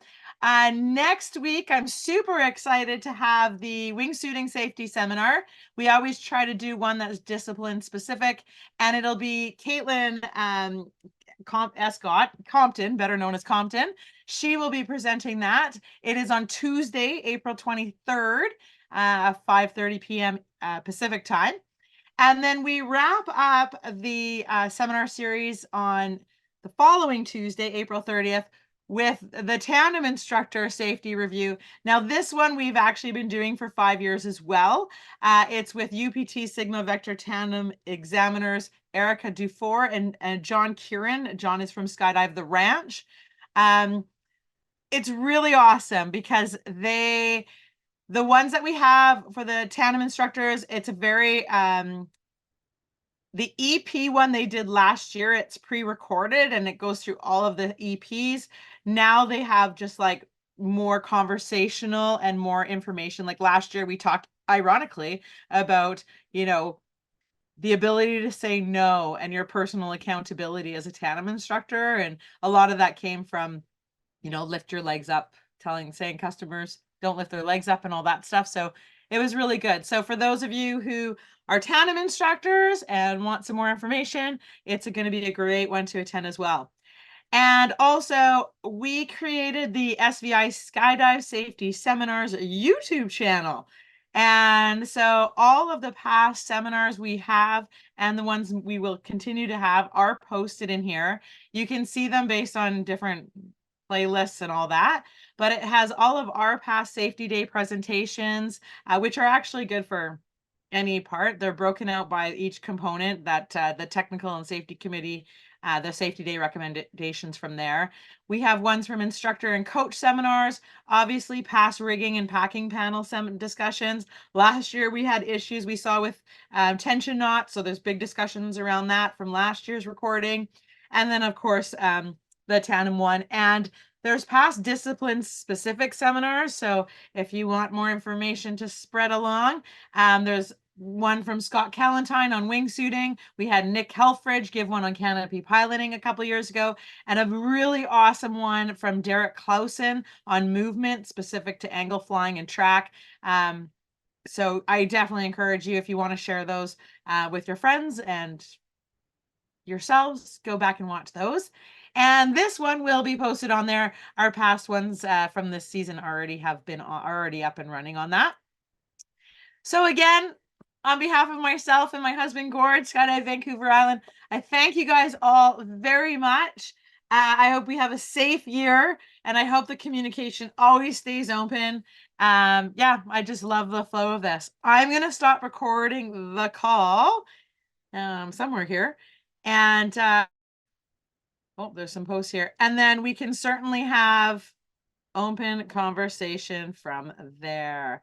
S1: Next week, I'm super excited to have the wingsuiting safety seminar. We always try to do one that's discipline specific, and it'll be Caitlin Escott, Compton, better known as Compton. She will be presenting that. It is on Tuesday, April 23rd, 5:30 p.m. Pacific time. And then we wrap up the seminar series on the following Tuesday, April 30th, with the tandem instructor safety review. Now, this one we've actually been doing for 5 years as well. It's with UPT Sigma Vector Tandem examiners Erica Dufour and John Kieran. John is from Skydive the Ranch. It's really awesome because the ones that we have for the tandem instructors, it's a very the EP one they did last year, it's pre-recorded and it goes through all of the EPs. Now they have just like more conversational and more information. Like last year we talked ironically about, the ability to say no and your personal accountability as a tandem instructor. And a lot of that came from, lift your legs up, saying customers don't lift their legs up and all that stuff. So it was really good. So for those of you who are tandem instructors and want some more information, it's going to be a great one to attend as well. And also, we created the SVI Skydive Safety Seminars YouTube channel. And so all of the past seminars we have and the ones we will continue to have are posted in here. You can see them based on different playlists and all that, but it has all of our past safety day presentations, which are actually good for any part. They're broken out by each component that the technical and safety committee, the safety day recommendations from there. We have ones from instructor and coach seminars, obviously past rigging and packing panel discussions. Last year we had issues we saw with tension knots, so there's big discussions around that from last year's recording. And then of course the tandem one, and there's past discipline specific seminars. So if you want more information to spread along, there's one from Scott Callentine on wingsuiting. We had Nick Helfridge give one on canopy piloting a couple years ago, and a really awesome one from Derek Clausen on movement specific to angle flying and track. So I definitely encourage you, if you want to share those with your friends and yourselves, go back and watch those. And this one will be posted on there. Our past ones from this season already have been already up and running on that. So again, on behalf of myself and my husband Gord, Skydive Vancouver Island, I thank you guys all very much. I hope we have a safe year, and I hope the communication always stays open. Yeah, I just love the flow of this. I'm going to stop recording the call somewhere here. And oh, there's some posts here. And then we can certainly have open conversation from there.